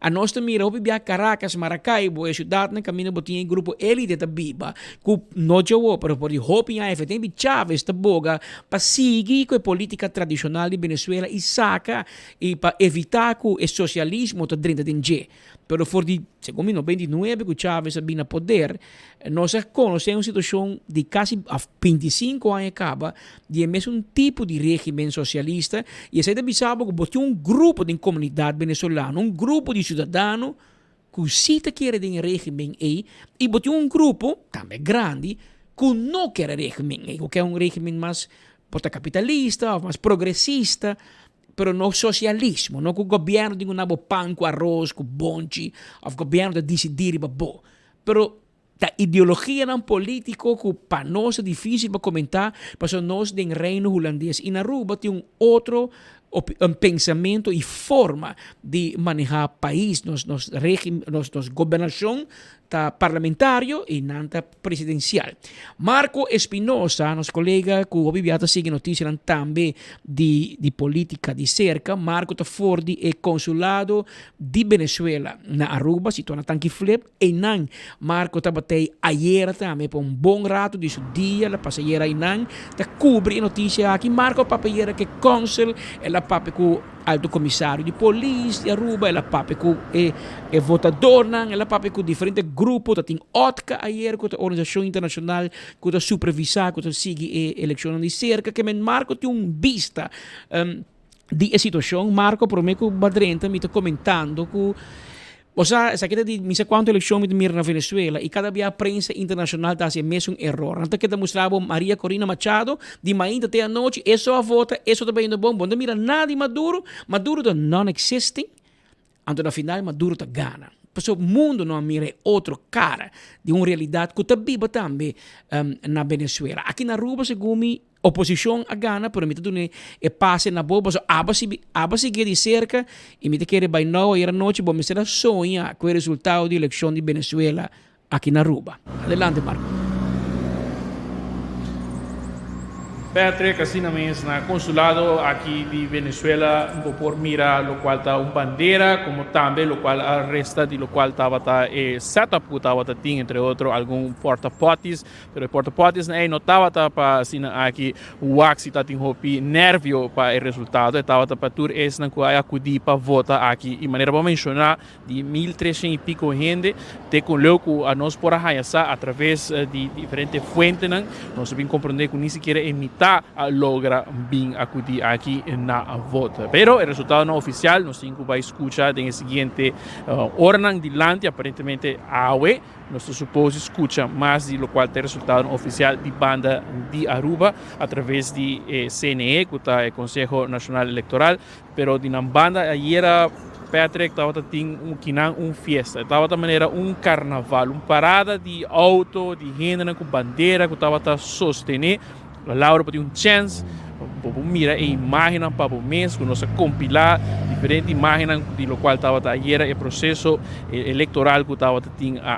L: A nós também viajar Caracas, Maracaibo, a cidade na caminho botinha em grupo elite da Biba, que não jogou para poder hoping a tem Chávez da boga para seguir com a política tradicional de Venezuela e saca e para evitar que o socialismo está dentro de G. Pero for de, segundo 1999, que Chávez vinha a poder, nós conhecemos uma situação de quase 25 anos acaba de mesmo tipo de regime socialista e esse é sabe que botou um grupo de comunidade venezuelana, um grupo de cidadãos que cita quer de regime e botou um grupo também grande que não quer regime, que é um regime mais capitalista, mais progressista, pero no socialismo, não que o governo tenha um pão com arroz, com bonche, o governo de decidir bom. Pero a ideologia não político que para nós é difícil para comentar, mas nós do reino holandês e na Aruba tem outro pensamento e forma de manejar país, nos governação tá parlamentario e nanta presidencial. Marco Espinosa, nosso colega que o Bibiata sigue notícias também de política de cerca. Marco está fora do consulado de Venezuela na Aruba, situado na Tanquiflep. E não, Marco está batendo ayer também por bom rato de seu dia, la passageira e não, está cobre notícia aqui. Marco papayeira que consul, ela pape com alto comissário de polícia de Aruba, ela pape com votador, ela pape com diferentes grupos, tem OTCA ayer, com a organização internacional, que está supervisar, que está seguir a eleição de cerca, que Marco tem vista de situação. Marco, promete que o Badrenta me está comentando que o sea, essa queda de misa quanto eleição me mira na Venezuela e cada vez a prensa internacional está fazendo mesmo erro. Antes que mostrava Maria Corina Machado de manhã até a noite, isso a vota, isso também é bom. Quando mira nada de Maduro está não existe. Antes na final Maduro está gana. Porque o mundo não mira outro cara de uma realidade que está viva também na Venezuela. Aqui na Aruba, segundo mim, oposição a gana, pero mita dune e passe na boa, so aba seguir de cerca e mita querer vai não ir a noite, bom, será sonha com o resultado da eleição de Venezuela aqui na Aruba. Adelante, Marco.
M: Patrick, assim na mesma consulado aqui de Venezuela, por mira, lo qual está uma bandeira, como também lo qual arresta, de lo qual estava setup que estava tinha, entre outros, algum porta-potes, pero porta-potes não estava para assim aqui o axi está tem hopi nervio para o resultado, estava para tur es não que acudir para votar aqui, e maneira para mencionar de 1.300 e pico gente, te com louco a nós por arraiar através de diferentes fuentes, nós sabemos compreender que nem sequer imitar logra bien acudir aquí na vota. Pero el resultado no oficial, nos va a escuchar en el siguiente orden delante, aparentemente AWE, nos supone escucha más de lo cual el resultado oficial de banda de Aruba a través de CNE, que está el Consejo Nacional Electoral, pero de la banda ayer Patrick estava tendo fiesta, estava de maneira carnaval, parada de auto, de gente com bandeira que estava sostendo. Laura pode chance, mira a imagem para o mês, que nós compilar diferentes imagens de lo qual estava ayer o processo eleitoral que estava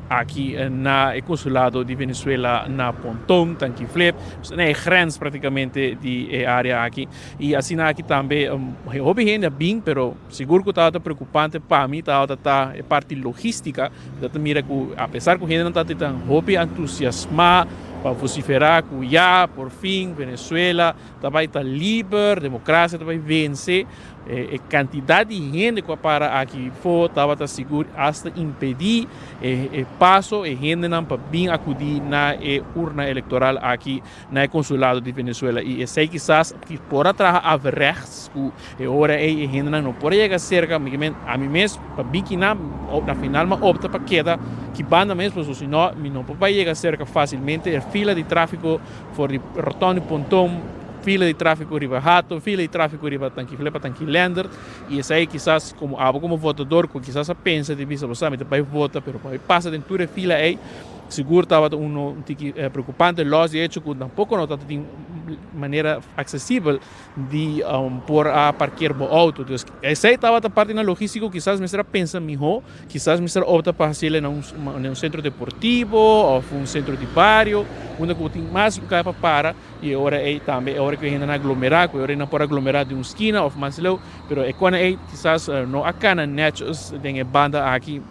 M: aqui na consulado de Venezuela na Pontón, Tanquiflep, na grens praticamente de área aqui. E assim aqui também, houve gente bem, pero seguro que estava preocupante para mim, estava a parte logística, mira que apesar que a gente não está tão entusiasmada para vociferar que já, por fim, Venezuela vai estar livre, democracia vai vencer, a quantidade de gente que para aqui fora estava seguro hasta impedir o passo e gente não para bem acudir na urna eleitoral aqui no consulado de Venezuela. E sei quizás que por atrás haverás que agora a gente não pode chegar cerca, a mim mesmo, para bem que na final opta para queda, que banda mesmo, porque senão não pode chegar cerca facilmente, a fila de tráfego for de Rotondo Pontón, fila de tráfego riba Hato, fila de tráfego riba Tanquiflepa, Tanquilander, e isso aí quizás como votador, que quizás pensa de vista, você vai votar, pero para passar dentro da fila aí, seguro estava preocupante, los de hecho que tampouco não está de maneira acessível de por a parquear o auto. Então, essa estava a parte na logística, quizás me será pensa melhor, quizás me será opta para fazer em um centro deportivo ou um centro de barrio, onde tem mais lugar para e agora é também a hora que a gente não aglomerar, que agora não pode aglomerar de uma esquina ou mais low, pero é quando é quizás não acá na nechos tem banda aqui,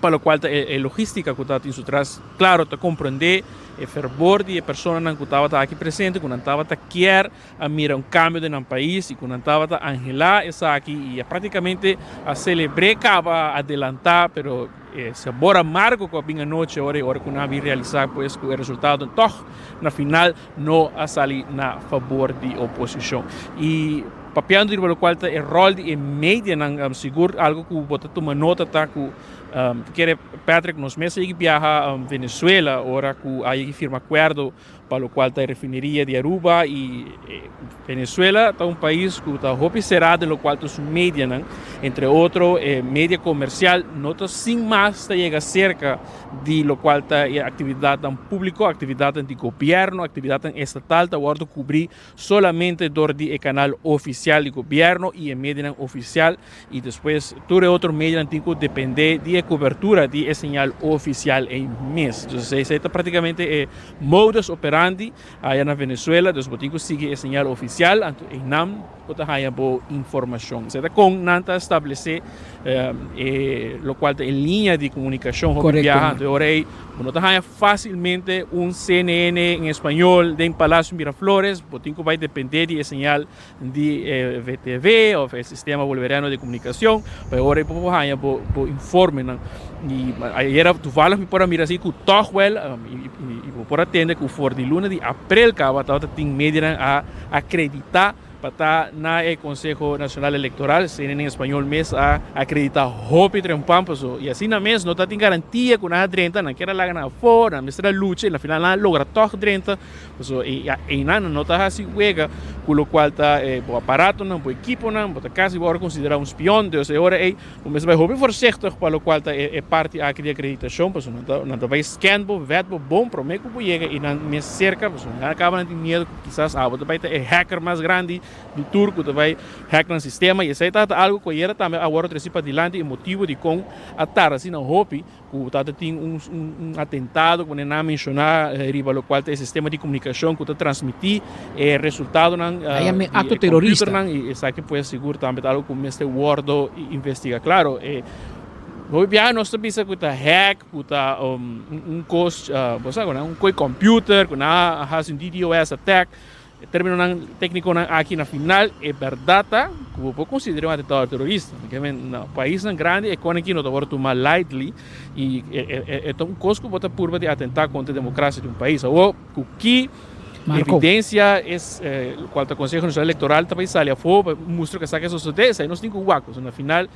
M: para o qual a logística que está em seu trás, claro, te compreender o fervor de pessoas que estavam aqui presente, que não estavam quer a mirar cambio no país e que não estavam a angelar essa aqui e praticamente a celebrar, acaba adelantar, pero sabor amargo que vinha noite hora que não havia realizar, pois que o resultado toch na final não a sair na favor de oposição. E papiando pelo qual o rol de mídia não seguro algo que botar uma nota tá que quer Patrick nos meses que viaja a Venezuela ora que aí firma acordo para o qual a refineria de Aruba e Venezuela está um país que está cerrado, no qual os mídia, entre outros, mídia comercial, não está sem mais chega cerca de lo qual está atividade pública, atividade de governo, atividade estatal, está a cobrir solamente do canal oficial de governo e a mídia oficial e depois todo outro mídia tem que depender de cobertura de señal oficial em mês. Então, esse é praticamente modus operandi aí na Venezuela, dos boticos sigue a señal oficial, em NAM, para ter boa informação. Você com nanta estabelecer lo qual em linha de comunicação com viajante, agora aí, não tá facilmente CNN em espanhol em Palácio Miraflores, botico vai depender de señal de VTV ou Sistema Bolivariano de Comunicação, agora aí por informe, e aí tu falas para mirar assim que o Tochwell e por atender que o for de luna de abril que a tem média a acreditar para estar na Consejo Nacional Eleitoral, CNN em espanhol mesmo, a acreditar hope trempampos, e assim na mesmo não tem garantia que na 30, não quer lá na fora, na mesma luta, e na final não logra toque 30, e não está assim juega, com o qual está o aparato, o equipo, o casa, agora considerar um espião, então agora é o mesmo vai hope voorzichtig, para o qual está parte aqui de acreditação, não vai scan, vet, bom, prometo que chega, e não me cerca, não acaba de ter medo, quizás vai ter hacker mais grande, do turco também hack no sistema e isso aí tá algo que era também agora trazer para diante e motivo de com atar assim na hopi que tá tem atentado que nem mencionar riba lo qual tem sistema de comunicação que tá transmitir resultado na
L: ato terrorista
M: e isso aqui pode seguro também algo como este Wordo investiga claro hoy bia nós também se kuta hack kuta cost bosa kuna computer kuna has un DDoS attack termino ng técnico aqui na final é verdade que vou considerar um atentado terrorista porque no país tão grande é quando aqui não dá tomar lightly e é tão costo que purba de atentar contra a democracia de um país ou que evidência é qual o Conselho Nacional Eleitoral também sai a fora mostra que sabe que isso acontece aí nós temos guacos na final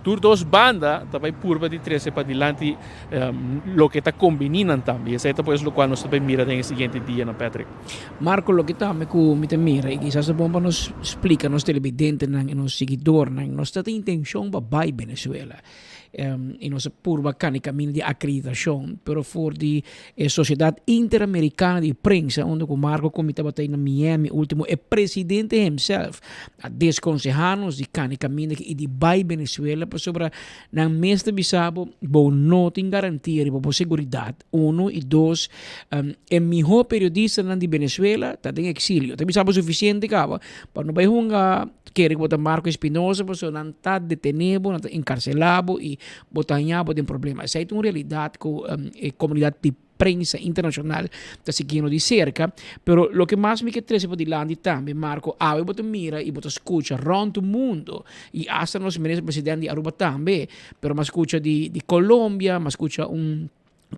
M: tur dos bandas também purba de 13 para diante lo que está combinando também esse é depois o qual nós também mira no seguinte dia na Patrick
L: Marco lo que também que me mira e quizás bom para nos explica nos televidentes e nos seguidores nós temos intenção para Venezuela e nossa purba cani caminho de acreditação, pero for de Sociedade Interamericana de Prensa, onde o Marco comita batei na Miami, último, é presidente himself, a desconsejar-nos de cani caminho de vai Venezuela, para sobre na mesma bisabo, bo não tem garantia de segurança, 1 e 2, é melhor periodista de Venezuela, está em exílio, tem bisabo suficiente, para não vai hungar quer botar Marco Espinosa, porque não está detenido, não está encarcelado e botar em tem problema. Essa é uma realidade que a comunidade de prensa internacional está seguindo de cerca, pero lo que mais me interessa para dilante também, Marco, eu boto mira e boto escuta around o mundo e hasta nos merece presidente de Aruba também, pero mas escuta de Colômbia, mas escuta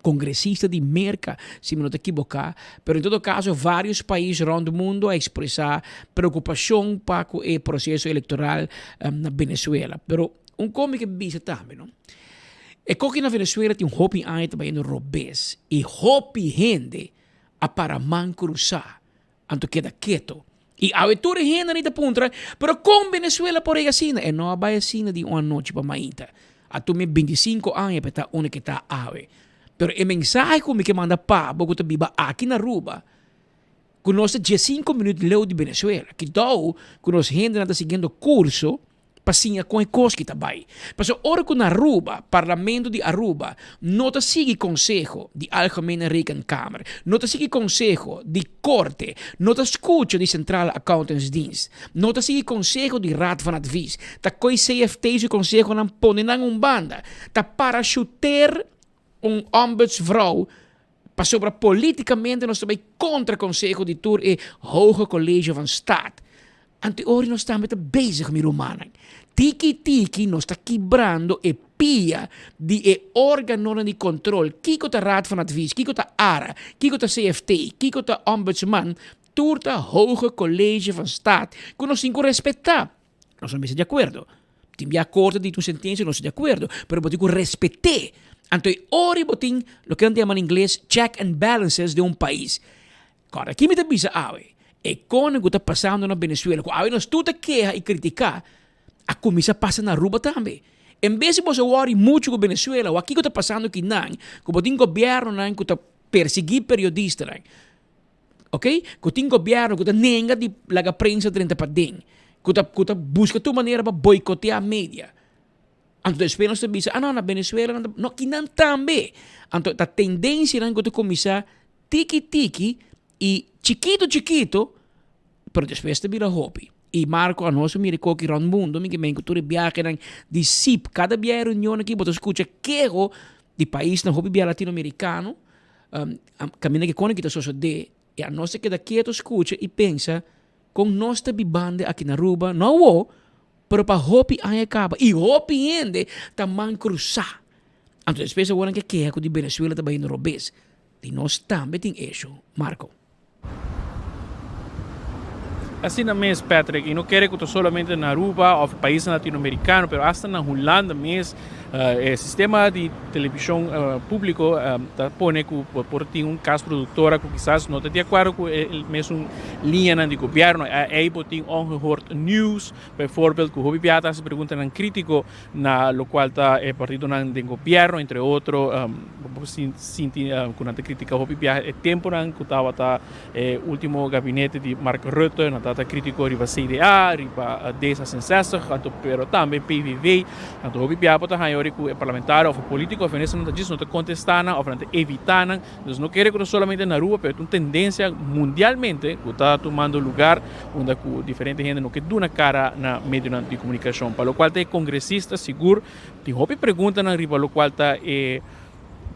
L: congressista de Merca, se me não te equivocar, pero em todo caso, vários países ao do mundo a expressar preocupação para o processo eleitoral na Venezuela. Pero como que bisa também, não? É que na Venezuela tem hopi aí também no robês e hopi gente a para man cruzar, anto queda quieto. E a aventura gente não te puntra, pero com Venezuela por aí assim, é não vai assim de uma noite para mainta. A tu me 25 anos para estar onde que está ave. Pero o mensagem que manda para Bogotá viva aqui na Aruba, que nós 15 minutos leu de Venezuela, que então, que nós gente está seguindo curso, passinha com a coisa que está bem. Mas hora que na Aruba, Parlamento de Aruba, não está seguindo conselho de Algemene Rekenkamer, não está seguindo conselho de Corte, não está escuta de Central Accountantsdienst, não está seguindo conselho de Raad van Advies, está com CFT e conselho não põe em banda, está parachuter ombudsvrouw para sobre politicamente nós também contra o Conselho de Tour e Hoge College van Staat. Anteori nós estamos bezig met Romanen. Tiki nós está quebrando e pia de órgão de controle. Kiko ta Raad van Advies, kiko ta ARA, kiko ta CFT, kiko ta Ombudsman, Tour ta Hoge College van Staat, que nós temos que respeitar. Nós somos de acordo. Tem de acordo de tua sentença, nós de acordo, pero temos que respeitar. Então, ori botin lo que chamam em inglês check and balances de um país. Agora, aqui me avisa, é quando o que está passando na Venezuela, quando nós tudo queja e criticar, a comissão passa na Aruba também. Em vez de você ori muito com a Venezuela, o aqui que está passando aqui não, que botin governo não que está perseguir periodistas, ok? Que tem governo que está nega de laga prensa 30 para dentro, que está busca tua maneira para boicotear a mídia. Então, depois nós bisa, na Venezuela, não, que não também. Então, a tendência é que começar tiki-tiki e chiquito, pero depois vira hobby. E Marco, a nós, mire que no mundo, que me encontrei viagem de SIP, cada viagem reunião aqui, você escuta quero de país na hobby latino-americano, caminha que quando que está sucede, e a nós que daqui escuta e pensa, com nós tá bibande aqui na Aruba, não pero para hopi aí acaba e hopi ende também cruzar. Então depois agora que é que de Venezuela também no robês, e nós também tem isso, Marco.
M: Assim mesmo, Patrick, e não quero que solamente na Aruba ou países latino-americanos, mas até na Holanda mesmo, El sistema de televisión público pone que por ti un caso productora que quizás no esté de acuerdo con el mesmo linha de gobierno, aí tem ongehoord nieuws, bijvoorbeeld que hobby piata se preguntan en crítico na lo cual está el partido de gobierno, entre otros, con una crítica hobby piata el tiempo que estaba último gabinete de Mark Rutte, na data crítico riba CDA, riba D66, pero também PVV, na hobby piata tá hayori que parlamentar ou político, of não tá disso, não tá contestando, ou não tá evitando, então não quer que solamente na rua, pero tem tendência mundialmente que está tomando lugar onde diferente gente não quer dar uma cara na meio de comunicação, para o qual tem congressista seguro, tem hobby pergunta na riba, lo qual está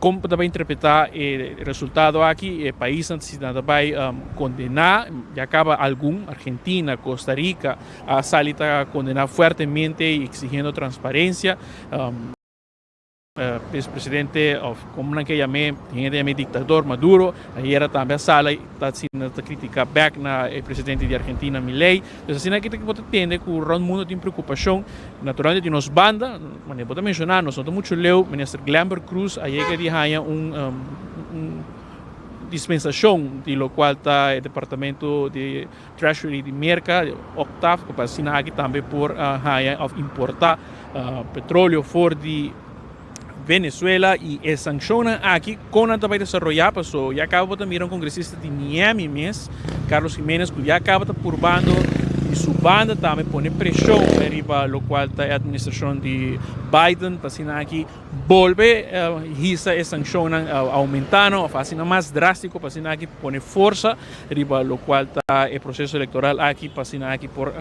M: como vai interpretar o resultado aqui, o país se vai condenar, já acaba algum, Argentina, Costa Rica, a salir a condenar fuertemente exigindo transparência. Ex-presidente, como não que chamei ditador Maduro, aí era também a sala, está sendo crítica back na presidente de Argentina, Milei. Então, assim, aqui tem que entender que o mundo tem preocupação, naturalmente, de nos banda, mas eu vou mencionar, nós somos muito leu, o ministro Glamber Cruz, aí é que tinha dispensação, de lo qual está o departamento de Treasury de Merca, octavo, que assina aqui também por importar petróleo fora de Venezuela y sanciona aquí con la va a desarrollar, pasó, ya acaba de mirar un congresista de Miami, Carlos Jiménez, que ya acaba de purbando y su banda también pone presión arriba, lo cual está la administración de Biden, para aquí vuelve esa sanción aumentando, haciendo más drástico, para aquí pone fuerza arriba, lo cual está el proceso electoral aquí, para aquí por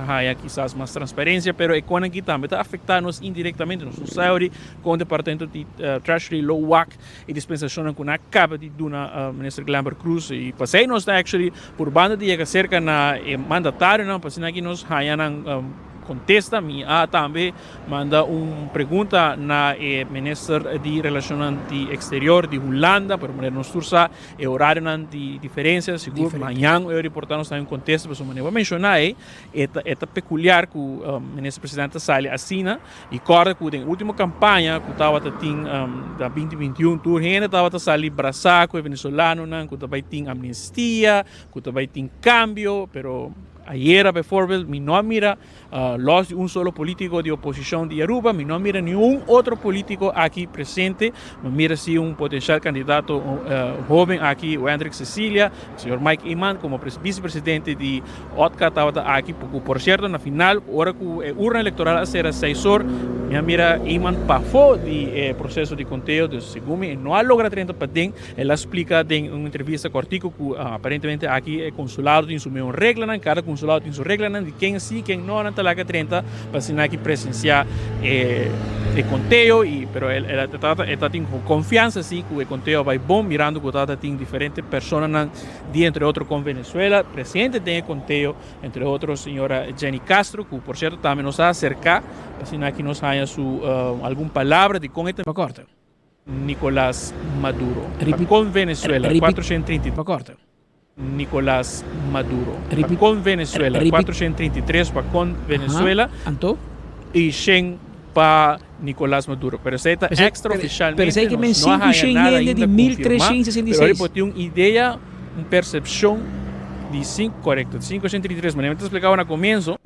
M: quizás más transparencia, pero con aquí también está afectándonos indirectamente, nos sabe con el departamento de Treasury, lo WAC y dispensación con una capa de una ministra Glamber Cruz y pasé nos está actually por banda de llegar cerca na mandatario, no, para aquí nos hayan contesta, também manda uma pergunta na ministra de Relações Exterior de Holanda, para nos tursa o horário de diferença, seguro, amanhã eu reportamos também um contexto, mas eu vou mencionar esta peculiar que o ministro-presidente Saleh assina e corda que na última campanha que estava da 2021, tu gente estava sali braçaco venezolano, que também tem amnistia, que também tem cambio, pero ayer, por ejemplo, mi no mira un solo político de oposición de Aruba, mi no mira ni un otro político aquí presente, me mira si un potencial candidato joven aquí, o Hendrik Cecilia, el señor Mike Iman, como vicepresidente de OTCA, estaba aquí, por cierto, en la final, ahora que urna electoral a ser 6 horas, mira, Iman pasó de proceso de conteo de Segumi, no ha logrado 30 patén, él explica en una entrevista cortica que aparentemente aquí el consulado tiene su mejor regla, cada consulado tiene su regla de quién sí, quién no, en talaga 30, para aquí presenciar el conteo, pero él tiene confianza, sí, que el conteo va bom, mirando que tiene diferentes personas, entre otros con Venezuela, presidente de conteo, entre otros, señora Jenny Castro, que por cierto también nos ha acercado, para aquí nos haya alguna palabra de con este
L: corte.
M: Nicolás Maduro, con Venezuela, 430.
L: Corte.
M: Nicolás Maduro, con Venezuela, 433 para con Venezuela, y Shen para Nicolás Maduro. Pero está extraoficialmente,
L: pero sei que men
M: no hay nada
L: de
M: ainda
L: 1366.
M: Pero ele tem uma ideia, uma percepção de 5, correcto, 533, mas eu te explicava no começo,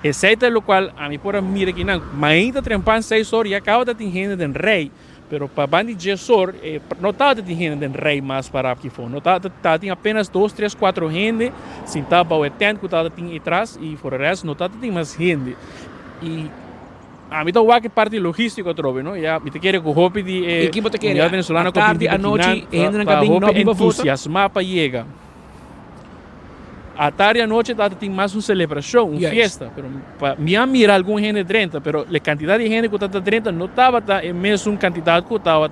M: exceto o qual, a mim por mira aqui não, mas ainda trempan 6 horas e acaba de atingir den rei, pero para bandi gestor não estava atingindo den rei mais para aqui fora, não estava tinha apenas 2, 3, 4 gente, sentava o etento que estava tinha atrás e fora o resto não estava tinha mais gente. E a mim está que parte logística trove, não? Já me te quer que o hope de
L: equipo te quer
M: venezolana
L: com tarde a noite ainda na cabine não
M: entusiasmar para chegar. A tarde a noite tem mais uma celebração, uma festa, pero me mira algum gente 30, pero a quantidade de gente que está 30 não estava é mesmo um candidato que estava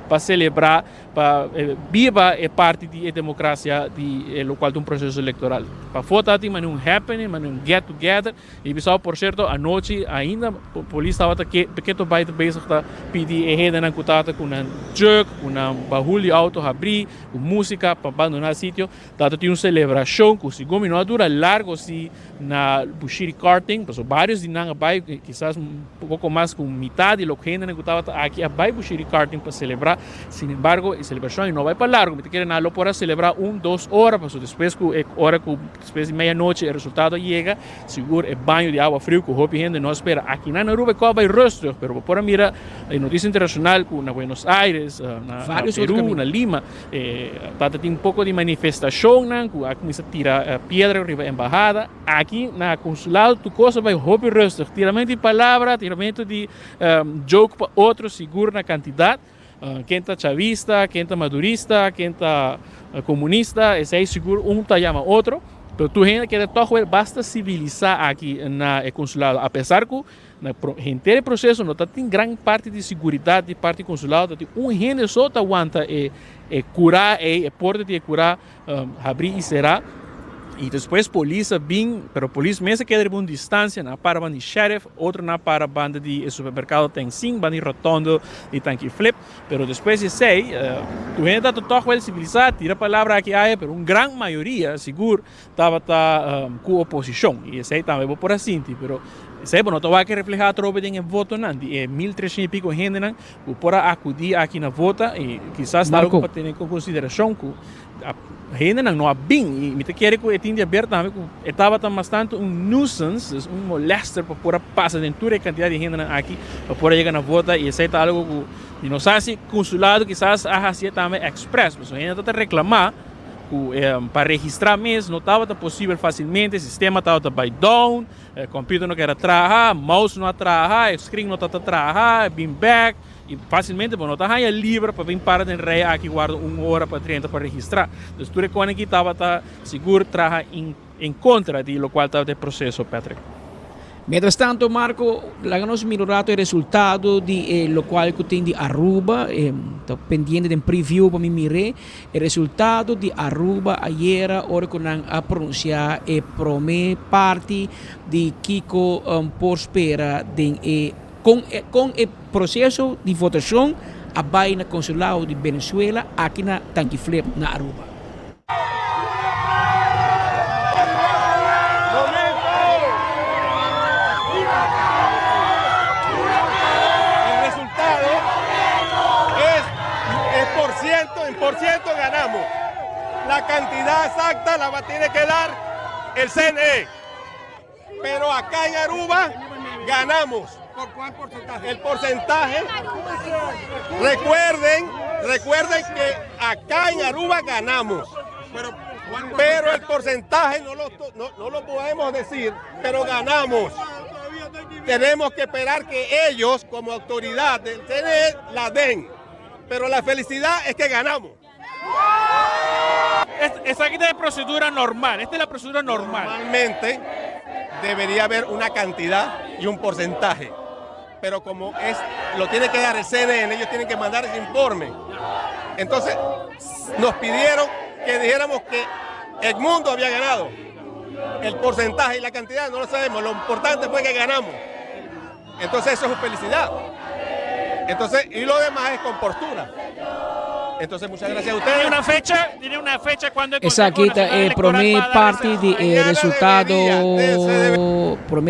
M: para celebrar, para viva é parte da democracia de lo qual um processo eleitoral. Para votar tem um happening, um get together, e pessoal por certo a noite ainda a polícia estava que vai bezig tá pedir gente na cutata com um jug, com um bahul de auto abrir, com música para abandonar o sítio, tá tem uma celebração manifestação que segundo não dura largo se na Bushiri Karting, então vários de nang vai quizás pouco mais com metade do que ainda estava aqui a vai Bushiri Karting para celebrar. Sin embargo, a celebração não vai para largo, me querem não para celebrar 2 horas, mas depois que hora que depois de meia-noite o resultado chega, seguro é banho de água frio que o gente não espera. Aqui na Aruba vai rostro, pero por mira a notícia internacional que na Buenos Aires, na Peru, na Lima, tem pouco de manifestação, que começa a tirar pedra arriba da embajada. Aqui na consulado tu coisa vai roubar rostro, tiramento de palavra, tiramento de joke para outro, seguro na quantidade. Quem está chavista, quem está madurista, quem está comunista, esse aí seguro tá chama outro. Pero tu gente que todo basta civilizar aqui na consulado, apesar que na gente do processo não tem grande parte de segurança de parte do consulado, tem gente só que aguanta curar, porta de curar, abrir e será. E depois polícia vem, pero polícia mesmo queda em distância, na para banda de sheriff, outro na para banda de supermercado tem sim, banda de rotondo e tanque flip, pero depois de sei, tu gente está todo civilizado, tira a palavra aqui aí, pero grande maioria, seguro, estava com oposição, e esse aí também vou por assim, pero sei, não vai que reflejar a tropa em voto, não, de 1.300 e pico gente, não, por acudir aqui na vota, e quizás algo para ter em consideração, que a gente não é bem, e me quer que eu tinha aberto também, que estava bastante nuisance, molester para pôr a passa dentro da quantidade de gente aqui, para pôr chegar na vota, e esse é algo que não sei se consulado quizás haja também express, mas a gente está a reclamar, para registrar mesmo, não estava possível facilmente, o sistema estava by down, o computador não quer trabalhar, mouse não trabalha, o screen não está trabalhando, beam back, e facilmente não está livre para vir para o rei aqui guarda 1 hora para 30 para registrar. Então, tudo aqui estava seguro trabalhar em contra de lo qual estava o processo, Patrick.
L: Mientras tanto, Marco, hagamos mirato il risultato di lo quale tem di Aruba, pendiente del preview per mi mire, il risultato di Aruba ieri ora con a pronunciare e prome parti di Kiko Porspera con il processo di votazione a baina consulado di Venezuela aqui na Tanquiflip na Aruba.
N: Por ciento ganamos. La cantidad exacta la va a tener que dar el CNE. Pero acá en Aruba ganamos. ¿Por cuál porcentaje? El porcentaje. Recuerden que acá en Aruba ganamos. Pero el porcentaje no lo podemos decir, pero ganamos. Tenemos que esperar que ellos, como autoridad del CNE, la den. Pero la felicidad es que ganamos.
M: Esta aquí es procedura normal, esta es la procedura normal.
N: Normalmente debería haber una cantidad y un porcentaje, pero como lo tiene que dar el CNN, ellos tienen que mandar ese informe. Entonces nos pidieron que dijéramos que Edmundo había ganado. El porcentaje y la cantidad no lo sabemos, lo importante fue que ganamos. Entonces eso es felicidad. Entonces, y lo demás es con postura. Entonces, muchas gracias a ustedes.
M: ¿Tiene una fecha cuando
L: Esatto, prome parte di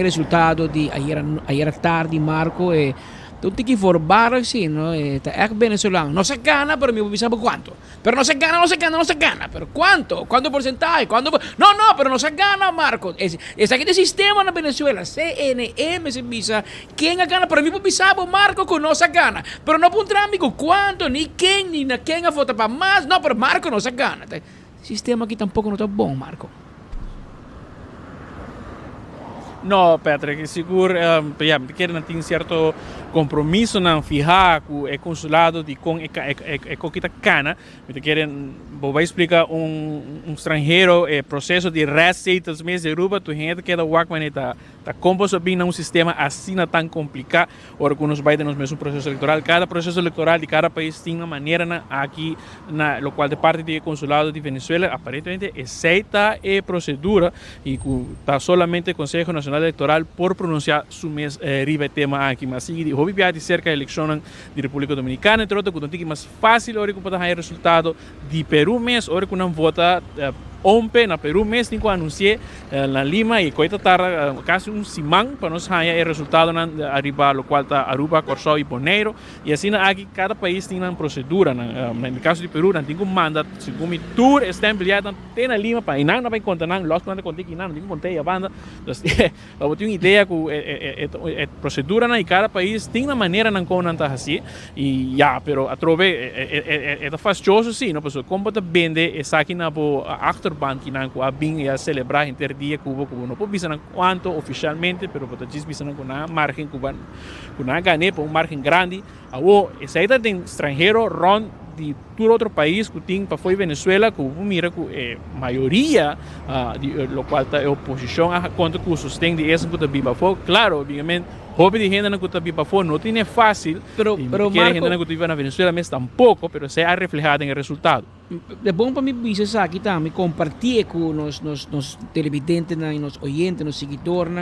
L: risultato di ieri tardi, Marco, tutti che formare sì, no? È venezolano. Non si gana, però mi pensavo quanto. Però non si gana. Però quanto? Quanto porcentaje? No, però non si gana, Marco. Esa que de sistema na Venezuela, CNM se visa, quem gana, però mi pensavo, Marco, que non si gana. Però non puntrami con quanto, ni quem a vota para mais. No, però Marco non si gana. Il sistema aqui tampoco non è buono, Marco.
M: No, Patrick, seguro, querem ter certo compromisso na fijar com o consulado de com kita cana, querem vou explicar estrangeiro processo de receitas mês de Aruba, tu gente que da Walkman tá composto bem num sistema assim não tão complicado, ora que nos vai ter nos mesmo processo eleitoral, cada processo eleitoral de cada país tem uma maneira aqui na lo qual de parte do consulado de Venezuela aparentemente aceita a procedura e tá solamente o Conselho Nacional Eleitoral por pronunciar su mes ribe tema aqui, mas sigue houve de cerca a eleição da República Dominicana, entre outras, que é mais fácil ora que pode ter resultado de Peru mês, ora que não vota Ompe na Peru mês tem que anunciar na Lima e coita tarra quase simão para nós ganhar o resultado na arriba lo qual tá Aruba, Corsó e Bonaire e assim aqui cada país tem uma procedura no caso de Peru tem um mandato segundo tour está empregado tem na Lima para não vai contar não logo quando contar que não tem que contar a banda então eu tenho uma ideia com procedura na e cada país tem uma maneira não como não tá assim e já pero a trove é fastidioso sim não pessoal como tá vende essa aqui na bo achterban que não a bem a celebrar interdia cubo não pode dizer quanto oficialmente pero pode dizer com uma margem cubana com uma ganhe para uma margem grande a saída de estrangeiro ron de todo outro país que tem para foi Venezuela que mira que maioria do qual tá a oposição a conta que o sustém de esse que tá biba foi claro obviamente hobby de gente que tá biba foi não tem é fácil pero quer gente que vive na Venezuela mas tampouco pero se é reflejado em resultado
L: é bom para mim dizer aqui também compartilhar com nos televidentes nos oyentes nos seguidores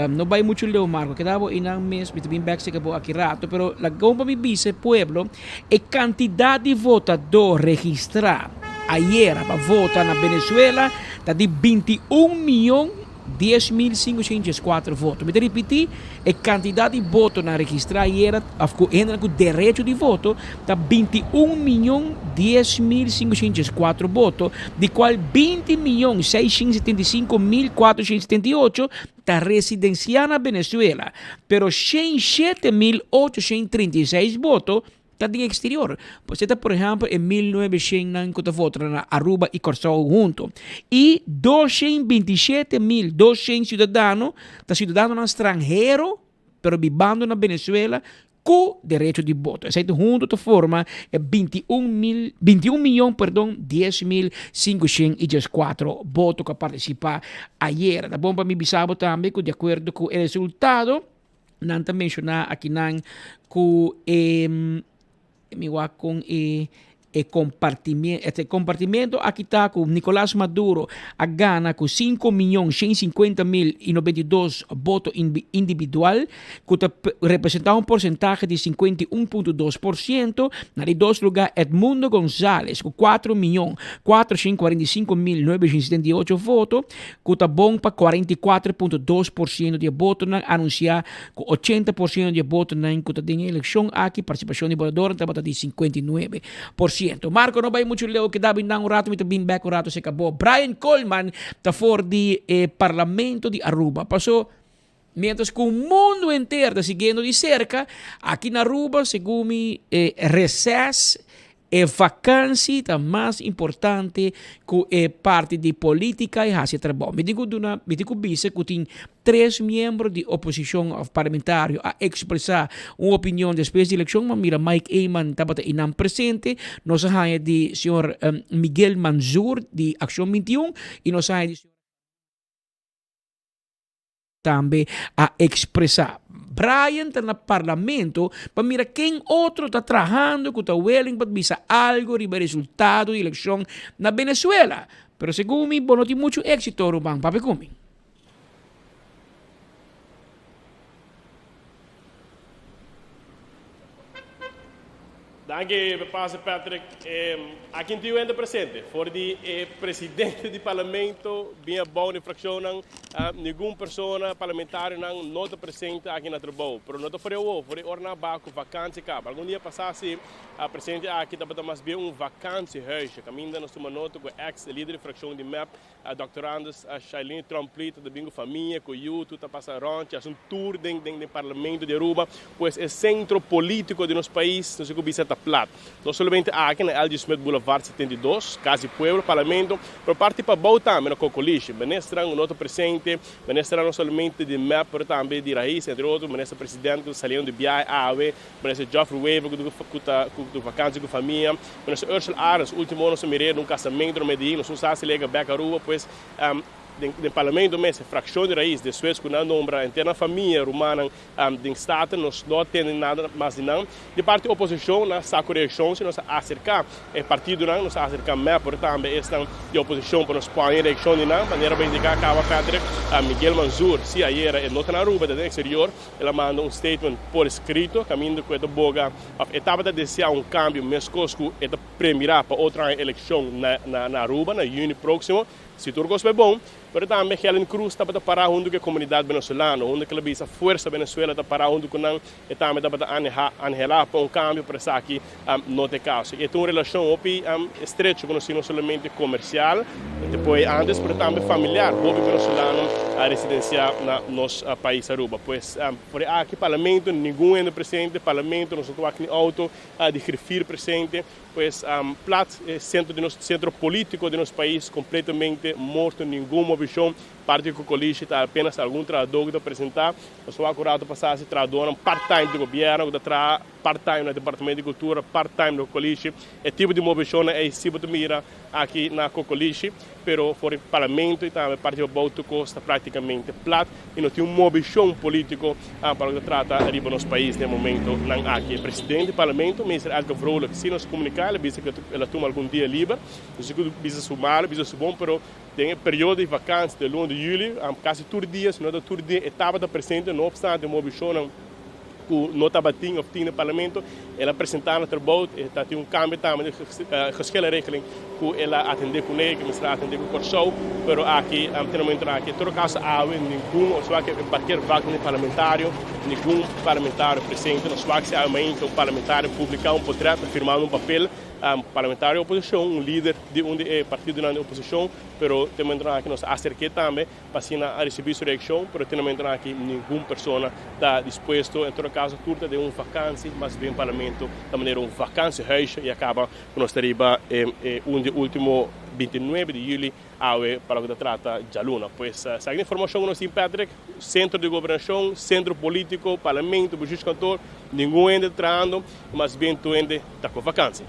L: não vai muito ler o Marco que dava em um mês também back se acabou aqui rato pero la bom para mim dizer pueblo é quantidade de votador registrado ayer para votar na Venezuela está de 21.10.504 votos. Me repetir, a quantidade de votos na registrar era com direito de voto, está 21.10.504 votos, de qual 20.675.478 está residenciando na Venezuela, pero 107.836 votos está em exterior. Você está, por exemplo, em 1900 votos na Aruba e Corsó junto. E 227.200 cidadãos, cidadãos estrangeiro, pero vivendo na Venezuela, com direito de voto. Essa junto de forma é 21.10.504 votos que participaram ayer. Tá bom para me bisabo também, que de acordo com o resultado, não está mencionar aqui não que com compartimento aqui está com Nicolás Maduro a Gana com 5.150.092 votos individual que representa um porcentagem de 51.2%. Na de dois lugar Edmundo González com 4.445.978 votos que está bom para 44.2% de votos na anunciar com 80% de votos na que tem eleição aqui participação de voador está de 59%. Marco não vai muito ler o que dá um rato, mas bem back o rato se acabou. Brian Coleman está fora do Parlamento de Aruba. Passou, mientras que o mundo inteiro está seguindo de cerca, aqui na Aruba, segundo recesso, vacância está mais importante que parte de política e hace trabalho. Me digo que tem 3 membros de oposição parlamentar a expressar uma opinião depois da eleição, mas mira, Mike Eyman estava inam presente, nós há de senhor Miguel Manzur de Ação 21 e nós há de também a expressar. Brian está no parlamento para mirar quem outro está trabalhando que está willing para ver algo de resultado da eleição na Venezuela. Pero segundo mim, não tem muito êxito, Rubang, papi kumi.
O: Danke, Pastor Patrick. Aqui em Tio presente, for de presidente do parlamento, bem bom de fração, nenhuma pessoa parlamentar não está presente aqui na trabalho. Pero não está for ornar baco vacância cá. Algum dia passasse a presidente aqui estava mais bem vacância hoje. Caminha nós tomamos nota com o ex-líder de fração de MEP, a Dr. Anders, a Shailene Tromplita, da Bingo Família, com o Yutu, está passando ronte, um tour dentro do parlamento de Aruba, pois é centro político de nosso país, não sei como está plat. Não somente aqui na Aldi Smith Boulevard 72, Casa Pueblo, Parlamento, por parte para Bautam, na Cocoliche, ministra um outro presente, ministra não somente de MEP, mas também de Raiz, entre outros, ministra presidente do Salão de BI, AAW, ministra Geoffrey Weber, do vacância com a família, ministra Ursula Aras, último ano, se mirei num casamento no Medellín, não sei se liga back a rua, pois do parlamento mesmo, fração de raiz, de Suécia, que não nombra interna família romana, de Estado, nós não temos nada mais de não. De parte da oposição, nós saco reação, se nós acercar, o partido não, nós acercar mais, portanto, esta de oposição para nós pôr em reação de não, maneira bem de cá, acaba a Miguel Manzur, se ayer ele não está na Aruba, do exterior, ele manda statement por escrito, caminho com a boga, a etapa de desejar cambio, mesmo que ele premiará para outra eleição na Aruba, na junho próximo, se tudo é bom, mas também Helen Cruz está para parar junto com a comunidade venezuelana, onde que a força Venezuela está para junto com nós, e também está para anhelar para cambio para isso aqui não tem caso. E é uma relação estreita, não somente comercial, depois antes, mas também familiar, o venezuelano a residenciar no nosso país Aruba. Pois, por aqui parlamento, ninguém é presente, parlamento, nós estamos aqui auto de referir presente, pois centro político de nosso país completamente morto, nenhuma visão, parte do colégio está apenas algum tradutor de apresentar, nós vamos acurado passar esse tradutor part-time do governo, part-time no departamento de cultura, part-time no colégio, é tipo de movição é esse tipo de mira aqui na colégio, pero for o parlamento e também parte do voto custa praticamente plat e não tem uma movição político para o trata arriba nos país no momento não aqui presidente do parlamento, ministro Alto Vrolijk, se nos comunicar, ele disse que ela toma algum dia livre, não sei que bisa sumar, bisa bom, pero tem período de vacância de 1 de julho, quase todo dia, se não é todo dia, etapa da presidente, não obstante a movição que não estava no parlamento, ela apresentava no trabalho, está tem cambio também de geschichte regeling, que ela atender com ele, que me será atender com o Corsou, mas aqui, aqui, todo caso, há nenhum, ou seja, qualquer vaga parlamentário, nenhum parlamentário presente, não seja, se há um parlamentário publicar portrait, firmar papel, parlamentário oposição, líder de partido na oposição, mas temos aqui nós acerquei também para receber sua reação, mas temos aqui nenhuma pessoa está disposto, em todo caso, turta de vacância, mas bem parlamento, da maneira vacância reis e acaba com nós arriba último 29 de julho para o que trata de Luna. Pois, essa informação nós temos, Patrick, centro de governação, centro político, parlamento, juiz cantor, ninguém ainda entrando, mas bem tu ainda está com vacância.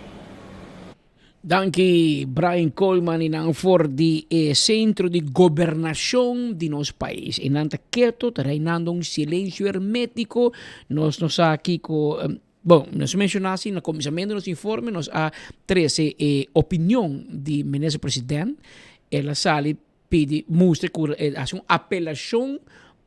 L: Danke Brian Coleman inang for di centro di gobernação de nosso país. Inanta quieto, reinando um silêncio hermético. Nós aqui com bom, nós mencionamos no começamento dos informes, nós há 13 opinião de ministro presidente. Ela sale pede mostra que é uma apelação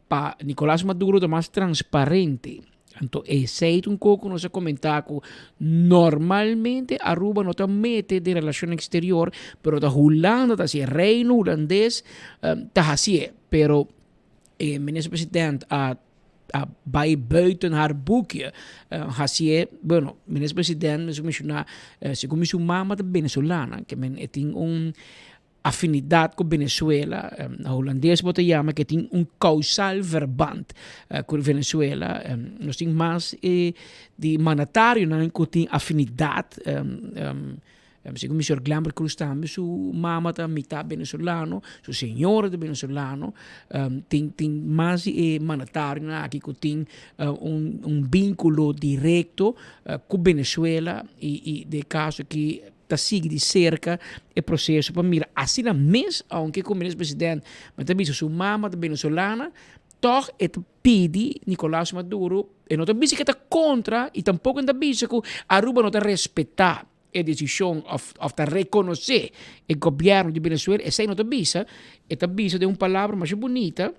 L: para Nicolás Maduro de mais transparente. Então, esse é um pouco nós comentar que normalmente Aruba não está mete de relação exterior, pero da Holanda, da se reino holandês, está assim, pero o ministro presidente vai buiten haar boekje. Assim, bueno, ministro presidente, mencionar, se começou mama da Venezuelana, que men tem afinidade com Venezuela, a holandês bota chama que tem causal verband com Venezuela. Nós temos mais de mandatário que tem afinidade. Segundo o Sr. Glamber Cruz também, sua mama da mitad venezolano, sua senhora de venezolano, tem mais mandatário aqui que tem vínculo direto com Venezuela e de caso que sigue de cerca o processo para mirar assim mesmo, aunque o ministro presidente mas também sua mama da venezolana toch het pede Nicolás Maduro e não também que está contra e tampouco não também que Aruba não está respeitar a decisão of está reconhecer o governo de Venezuela e sem não também de uma palavra mais bonita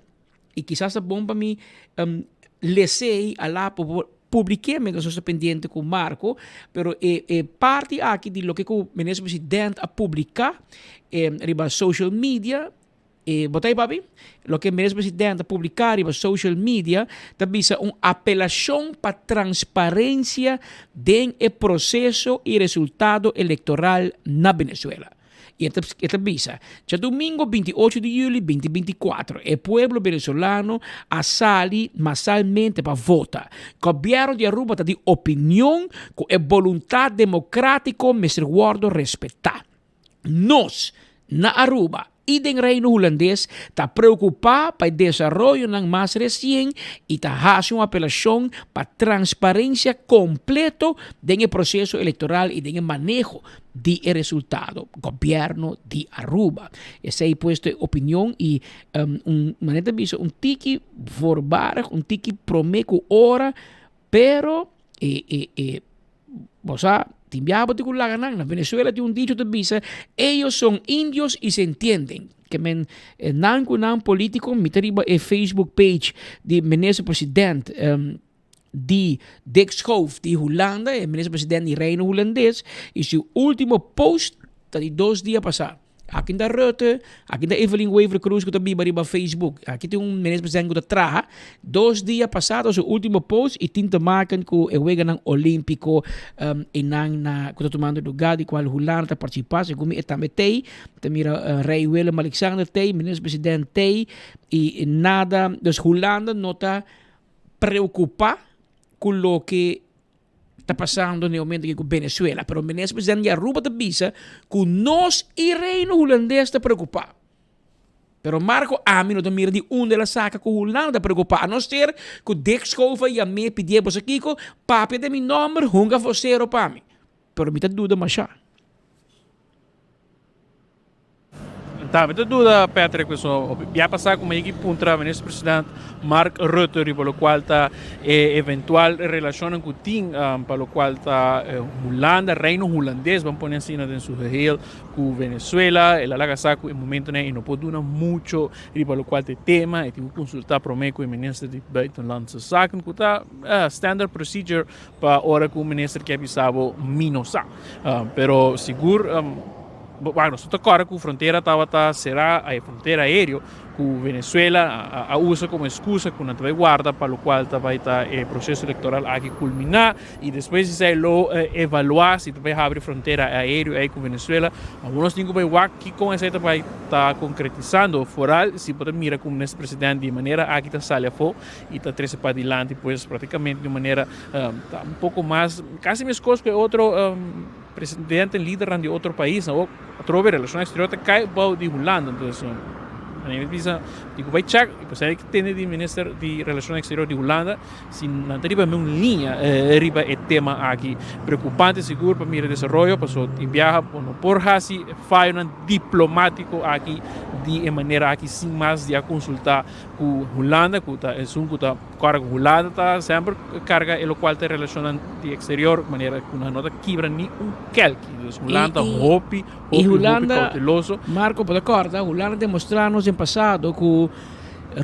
L: e quizás é bom para mim lesei a lá publiquei nós estamos pendientes com o Marco, pero parte aqui de lo que o ministro presidente a publicar riba social media, botei papi, lo que o ministro presidente a publicar riba social media, também é uma apelação para transparência do processo e resultado eleitoral na Venezuela. E esta visa, já domingo 28 de julho de 2024, o pueblo venezolano sale massalmente para votar. O governo de Aruba tem opinião com a vontade democrática, Mr. Guardo, respeitar. Nós, na Aruba, y del Reino Holandés está preocupado para el desarrollo más reciente y está haciendo una apelación para transparencia completo del proceso electoral y del manejo del resultado gobierno de Aruba. Esa es puesto opinión y un tiki voorbarig, un tiki promeco hora, pero o sea, en Venezuela tiene un dicho de visa, ellos son indios y se entienden. Que men nan político, mi teriba Facebook page de minister-president die Dick Schoof de Holanda, el minister-president del Reino Holandés, y su último post dat die 2 días pasados. Aqui da Rutte, aqui da Evelyn Waver Cruz, que também vai para Facebook. Aqui tem ministro-presidente que traga 2 días passados, o último post, e tem que maken com o Wegan Olímpico e na que está tomando lugar de qual Holanda está participando, como também tem, mira Rei Willem Alexander tem, ministro-presidente tem, e nada, dus Holanda não está preocupado com o que está passando no momento aqui com Venezuela, pero o ministro-presidente Aruba de visa que nós e Reino Holandês está preocupado. Pero Marco Amino de mira de onde ela saca com Holanda está preocupado. A não ser que o Dick Schoof e a me pedir para aqui com papi de meu número, hunga você para mim. Pero me está dúvida mais já.
M: Tá, met dúvida, Patrick, já passar com uma equipe contra o ministro-presidente Mark Rutte, pelo qual está eventual relação com o TIM, pelo qual está Holanda, Reino Holandês, vamos pôr assim em seu regel com Venezuela, ela lá está com o momento, né, e não pode dar muito, pelo qual tem tema, e tem que consultar primeiro com o ministro de Buitenlandse Zaken, que está standard procedure para a hora que o ministro quer avisar minosa, pero seguro. Bueno, sotto agora que a fronteira será a fronteira aérea que Venezuela usa como excusa que não vai guarda para o qual vai estar o processo eleitoral aqui culminar e depois se lo evaluar se vai abrir fronteira aérea aí com Venezuela. Alguns têm que ver que com essa vai estar concretizando foral se pode mirar como nesse presidente de maneira aqui está sale fo e está trece para adiante pois praticamente de maneira pouco mais quase mais coisa que outro presidente líder de outro país, ou outra relação exterior cai para de Holanda, então a nível visa digo vai check e pues aí que tem de ministro de relações exteriores de Holanda se não tem uma linha riba é tema aqui preocupante seguro para mira desenvolvimento passou em viaja por hasi falho diplomático aqui de maneira aqui sem mais de consultar com Holanda que tá é um que tá carga Holanda tá sempre carga e o qual tem relação de exterior maneira que não nota quebra nem kelki Holanda hopi cauteloso
L: Marco por acorda Holanda demonstrarnos em passado que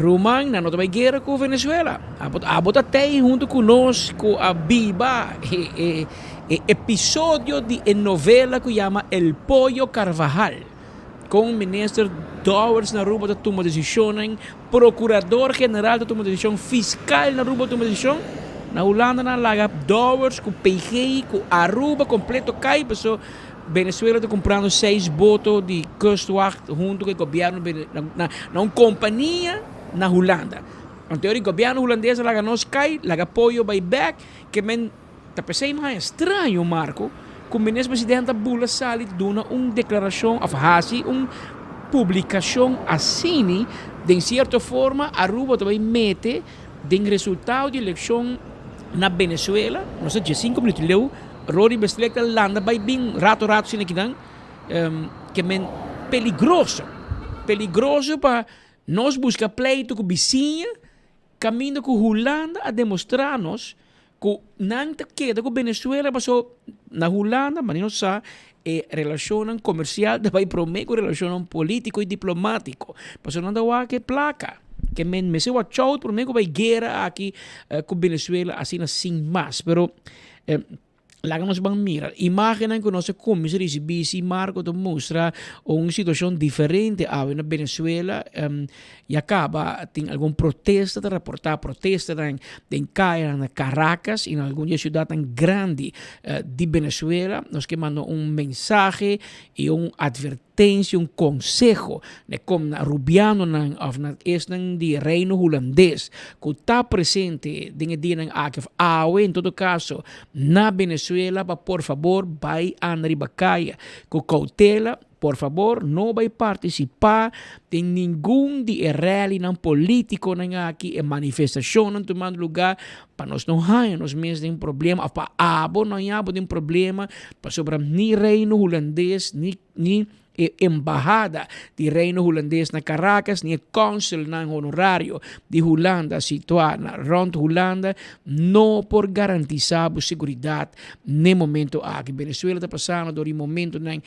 L: Roman não vai guerra com Venezuela. A bota tem junto conosco a Biba episódio de novela que chama El Pollo Carvajal com o ministro Dowers na Aruba toma decisão, procurador general toma decisão, fiscal na Aruba toma decisão. Na Holanda na laga Dowers com PG com Aruba completo cai pessoa Venezuela está comprando 6 botos de kustwacht junto com o governo na companhia na Holanda. Em teoria, o governo holandês laga nos cai, laga apoio by back, que men tá pensei mais estranho, Marco, que o ministro-presidente Bula Sali dona uma declaração, uma publicação assim, de certa forma, Aruba também mete de resultado de eleição na Venezuela, não sei, 5 minutos leu, Rory Beslekta landa bij bing rato sin aqui dan que men peligroso para nós buscar pleito com vizinha caminho com Holanda a demonstrar-nos que não queda com Venezuela passou na Holanda mas não sabe relação comercial vai prometer com relação político e diplomático passou não dá que placa que men me se watchou prometer vai guerra aqui com Venezuela assim mais pero Lagamos bang mira, imaginan que nossa comissão recebesse Marco de mostra uma situação diferente na Venezuela e acaba tem algum protesto de reportar protesta em Cairo, na Caracas em alguma cidade tão grande de Venezuela, nós que mandam mensagem e advertência, consejo de como Rubiano de Reino Holandês que está presente em todo caso na Venezuela para por favor vai a Ribacaia com cautela por favor, no vai participar de ningún de rally ng político na aqui e manifestação não tomando lugar para nós não haja nós mesmos tem problema para abo não há tem problema para sobre ni reino holandês ni embajada de reino holandês na Caracas ni consul ng honorário de Holanda situada rond Holanda no por garantizar a seguridade no momento aqui Venezuela está passando por um momento ng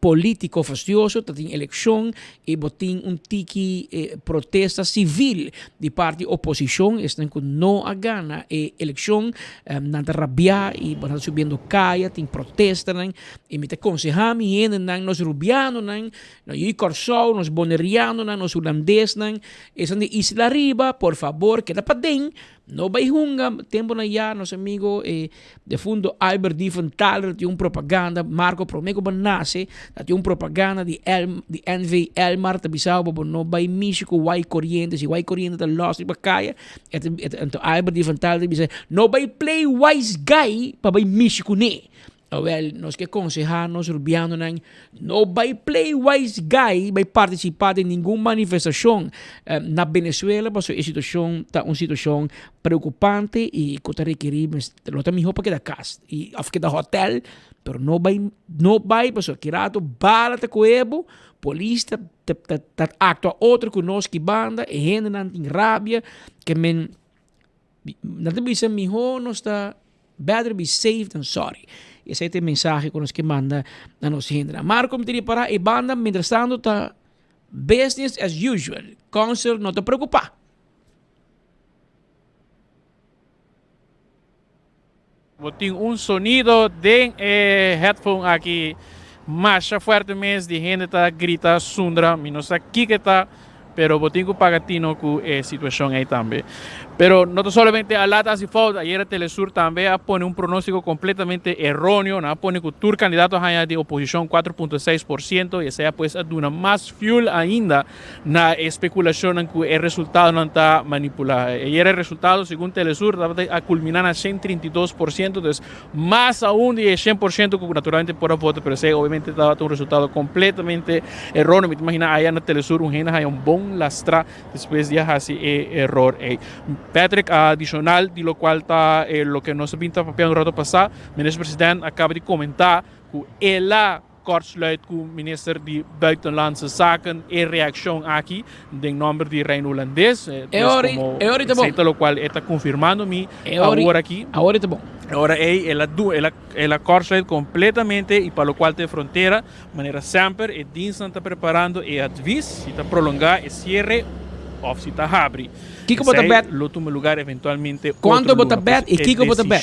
L: político fastidioso, tem eleição e botin tiki protesta civil de parte oposição, estão com não a gana e eleição nada rabia e estão subindo caia, tem protesta e me te aconsejami e nos rubiano nos icorsol, nos boneriano nos holandês estão de Isla Riba, por favor, queda para dentro. No vai hunga, tempo na ya, nosso amigo de fundo Albert Di Ventaler tem propaganda, Marco Promeco Banase, tem propaganda de NV Elmar, Tabisao, no vai México, Wai Corrientes, e Wai Corrientes da Lost e Bacaya, então Albert Di Ventaler diz, no vai play wise guy para vai México ne. Well, nós que aconselhamos rubiano não vai play wise guy, vai participar de nenhuma manifestação na Venezuela, porque a situação está uma situação preocupante e que está requerindo, lo está melhor para que da casa e que da hotel, pero não vai, porque kirato bala te coebo, polícia tá actua outro conosco que banda e gente não tem rabia, que men não te bisa melhor não está better be safe than sorry. Esse é o mensagem que nós que manda na nossa gente. Marco, me para e banda, mientras tanto, tá business as usual. Council, não te preocupar.
M: Tem sonido de headphone aqui mais fuertemente de gente tá grita sundra, menos aqui que tá, pero botinho pagatino com a situação aí também. Pero no solamente a latas y falta, ayer Telesur también pone un pronóstico completamente erróneo, ¿no? Pone que tur candidatos de oposición 4.6% y esa pues duna más fuel ainda na especulación en que el resultado no está manipulado. Ayer el resultado, según Telesur, a culminar a 132%, entonces más aún de 100% que naturalmente por voto, pero ese obviamente estaba un resultado completamente erróneo. Me imagino allá en Telesur un buen lastra después de así error. Patrick, adicional de lo cual está lo que nos pinta papel un rato pasado, el ministro presidente acaba de comentar que ela kortsluit com o minister de Buitenlandse Zaken en reacción aquí del nombre de Reino Holandés. Como lo cual está confirmando mi ahora aquí.
L: Ahora está bom.
M: Ahora ela kortsluit completamente y para lo cual de frontera, de manera sempre, el dienst está preparando el advies, si está prolongar el cierre of si está abre.
L: Kiko bota bet.
M: Lo toma lugar eventualmente.
L: Quanto bota bet e Kiko bota bet.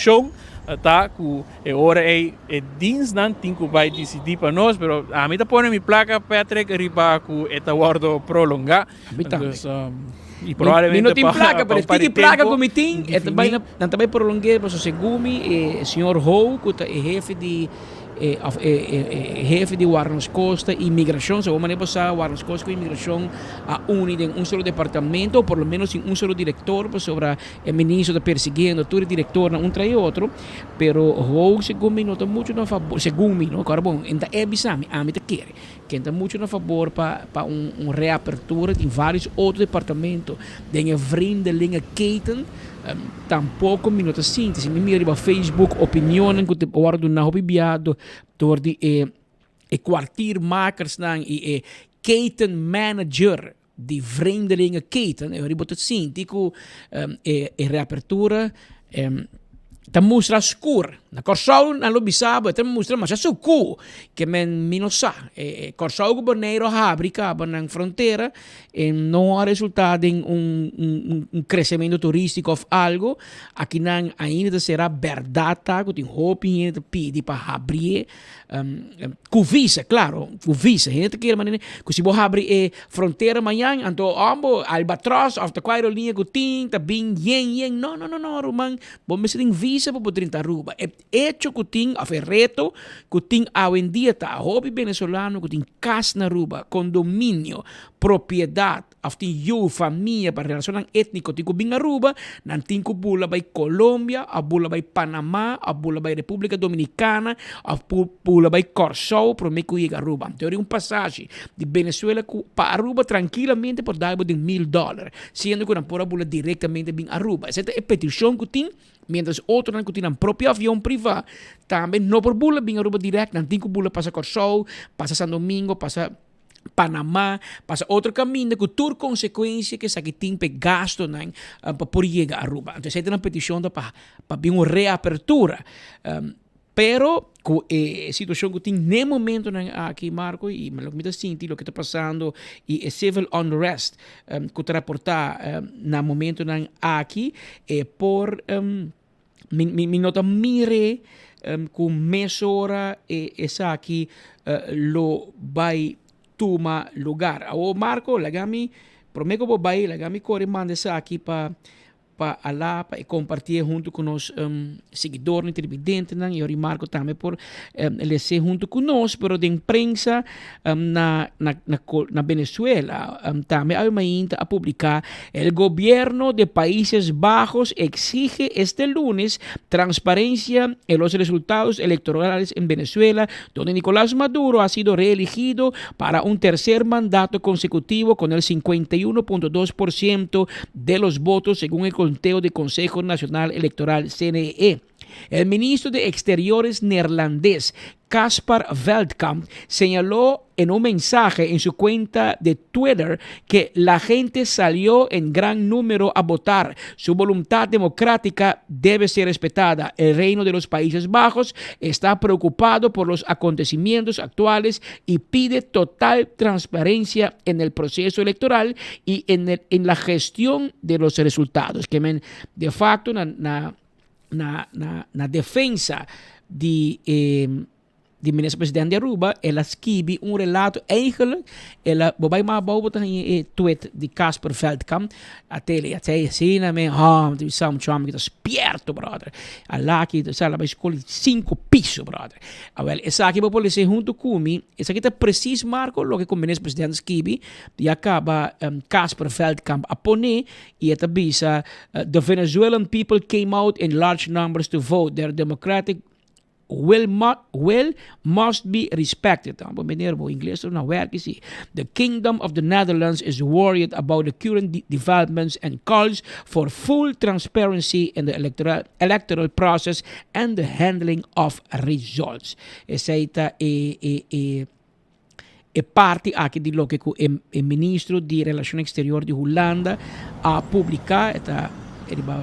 M: Tá com agora é dienst dan tinko vai decidir para nós, pero a mim tá pondo minha placa Patrick riba com eta guardo prolongar. E provavelmente
L: não tem placa, mas tem placa como tem, não também prolongar para o Segumi, o senhor Ho, que é jefe de Warnos Costa Imigração, se vamos a Warnos Costa Imigração a unir em solo departamento, ou por lo menos em solo diretor, sobre o ministro está perseguindo, todo diretor, um trai outro, pero o Segumi não está muito a favor, Segumi, não, agora bom, então é bisami, a mim te quer, que está muito a favor para reapertura em vários outros departamentos, tem a vriend de linha Keiten, tampouco minutos sim, se me mira para Facebook, opinião que te guardo na hobibiado, door die kwartiermakers e keten manager die vreemdelingen keten, eu riboto sim, dico reapertura ta mostra scur na Corsau na lobisabo ta mostra mas su cu que men minosa Corsau governeiro abrica na fronteira não há resultado em crescimento turístico ou algo aqui não ainda será verdade que tem hoping ainda pedir para abrir com visa claro com visa ainda que maneira que se vou abrir fronteira amanhã então ambo albatroz of the quairo linha que tem tá bem yen não romang bom me tem visa para poder tentar ruba hecho que tem a reto que tem hoje em dia tá hobby venezolano que tem casa na Aruba, condomínio, propriedade, tem eu família para relacionar étnico tem que bem Aruba, não tem que bula by Colômbia, a bula by Panamá, a bula by República Dominicana, a bula by Corsou, para mim que chega Aruba. Então passagem de Venezuela para Aruba tranquilamente por dar de $1,000, sendo que não pode bula diretamente bem Aruba. Essa é a petição que tem. Mientras outros não têm próprio avião privado, também não por bula bem Aruba direto, não tem que bula passa Corsou, passa São Domingo, passa Panamá, passa outro caminho que por consequência que aqui tem gasto para por chegar a Aruba. Então, essa é uma petição para ver uma reapertura. Pero a situação que tem no momento aqui, Marco, e me lo que me sinto, o que está passando, e civil unrest que está reportar no momento aqui, por me nota mire com mesura essa aqui lo vai tomar lugar. O Marco, lagami, prometo que vai, lagami corre manda essa aqui para lá para compartilhar junto com os seguidores televidentes e eu remarco também por ser junto conosco, pero de imprensa na Venezuela também há uma inta a publicar el gobierno de Países Bajos exige este lunes transparencia en los resultados electorales en Venezuela, donde Nicolás Maduro ha sido reelegido para un tercer mandato consecutivo con el 51.2% de los votos según el conteo del Consejo Nacional Electoral CNE. El ministro de Exteriores neerlandés Caspar Veldkamp señaló en un mensaje en su cuenta de Twitter que la gente salió en gran número a votar. Su voluntad democrática debe ser respetada. El Reino de los Países Bajos está preocupado por los acontecimientos actuales y pide total transparencia en el proceso electoral y en la gestión de los resultados. Que de facto na defensa de minister-president de Aruba, ela escreve relato eigenlijk, ela vai maar boven in tweet de Caspar Veldkamp, até assim, de Sam Cham que tá esperto, brother. Lá que ela vai escolher 5 pisos, brother. Well, essa aqui pode ser junto comigo, essa aqui tá preciso marco lo que o minister-president escreve, e acaba Caspar Veldkamp a poner e esta bisa the Venezuelan people came out in large numbers to vote. Their democratic will must be respected. The Kingdom of the Netherlands is worried about the current developments and calls for full transparency in the electoral process and the handling of results. Essa é parte aqui de lo que o ministro de Relações Exteriores de Holanda a publicar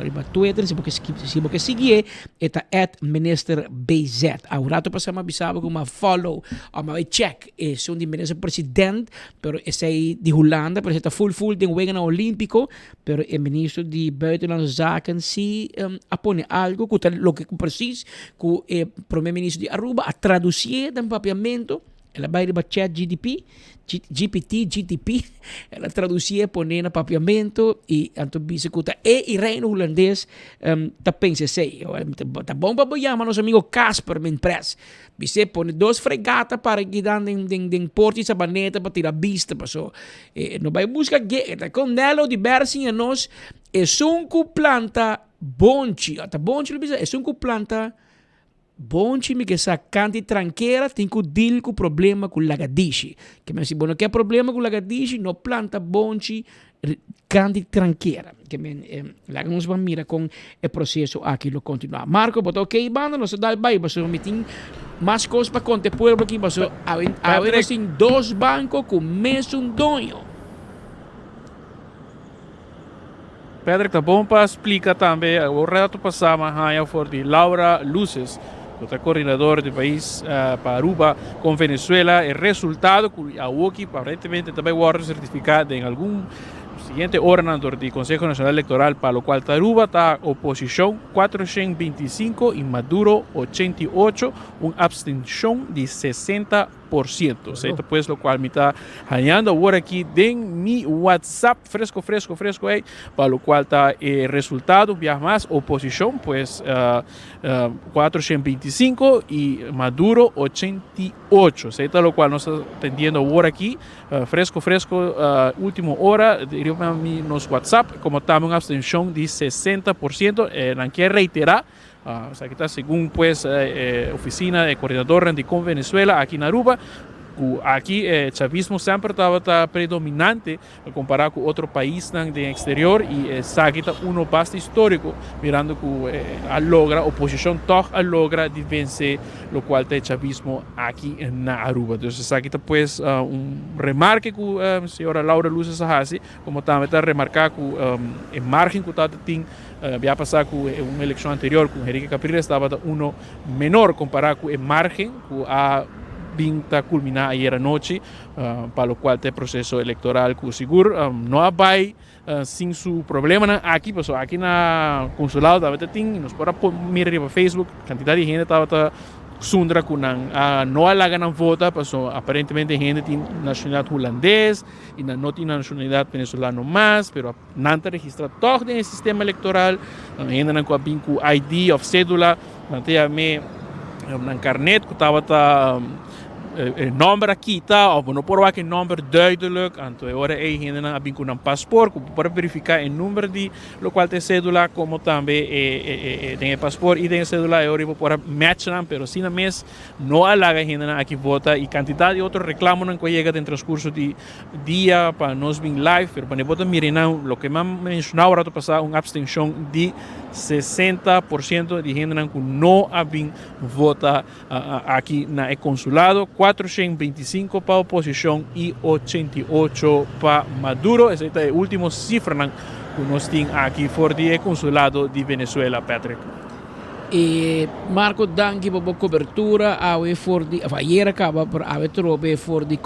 L: riba Twitter, se você seguir, é minister BZ. A rato passamos bisaba com uma follow, uma check, são de minister presidente, pero esse aí de Holanda, pero está full de wegen olímpico, pero o ministro de Buitenlandse Zaken se apone algo, que lo que precis, que o primeiro-ministro de Aruba a traduzir do papiamento, ela vai riba chat GTP, ela traduzia, põe no papiamento e então biscuta e reino holandês tá pensa sei, tá bom para chamar nosso amigo Casper Menpress. Você põe 2 fregatas para que dan den porti sabaneta para tirar vista, passou. Não vai buscar guerra com nelo diversi a nós é sunco planta bonchi, tá bonchi é sunco planta bonchi mi que sa canti tranqueira tem que deal com problema com lagadishi. Que me se bueno que problema com lagadishi no planta bonchi canti tranqueira. Que me lá nos vamos mira com o processo aqui lo continuar. Marco botou ok banda nós dá vai você meeting mais coisas para contar pueblo aqui você a assim 2 bancos com mesmo dono.
M: Pedro, tá bom para explicar também o relato passado aí for de Laura Luces, outra coordenadora do país para Aruba com Venezuela. O resultado que a UOKI aparentemente também vai certificado em algum seguinte órgão do Consejo Nacional Electoral, para o qual Aruba está oposição 425 e Maduro 88, uma abstenção de 60%. 60%. Aceita pues lo cual me está hallando ahora aquí en mi WhatsApp fresco ahí, para lo cual está resultado, viaja más, oposición pues 425 y Maduro 88. Aceita lo cual nos está atendiendo ahora aquí, fresco, última hora, diríamos a mí nos WhatsApp, como estamos en abstención de 60%, no quiero reiterar. O sea, que está según pues oficina de coordinador con Venezuela aquí en Aruba. Aquí el chavismo siempre estaba predominante comparado con otro país de exterior y aquí está uno bastante histórico mirando que logra oposición logra de vencer lo cual el chavismo aquí en Aruba. Entonces aquí está pues un remarque que señora Laura Luz Sahasi como también está remarcado que el margen que está había pasado con una elección anterior con Enrique Capriles estaba uno menor comparado con el margen que ha vinta culminar ayer anoche, para lo cual el proceso electoral que seguro no hay sin su problema aquí, pues aquí en el consulado también y nos podrá mirar en Facebook, cantidad de gente estaba Sundra kunan no ganan vota, pues aparentemente gente tiene nacionalidad holandés y no tiene nacionalidad venezolana más, pero nanta registra todo en el sistema electoral, gente no tiene ID of cédula, mantéame un carnet que estaba el nombre aquí está, o no por que el nombre duidelijk, entonces ahora hay gente que tiene un pasaporte para verificar el número de lo cual te cédula, como también en el pasaporte y en cédula, ahora para matchar, pero sin la mes no halaga gente aquí vota y cantidad de otros reclamos que llega en el transcurso de día para nos bien live, pero para votar miren lo que me han mencionado ahora pasado una abstención de 60% de gente que no habían votado aquí en el consulado, 425 para oposición y 88 para Maduro. Esa es la última cifra que nos tiene aquí por el consulado de Venezuela, Patrick.
L: Marco, danke por cobertura. Ayer acaba por haber trobe for the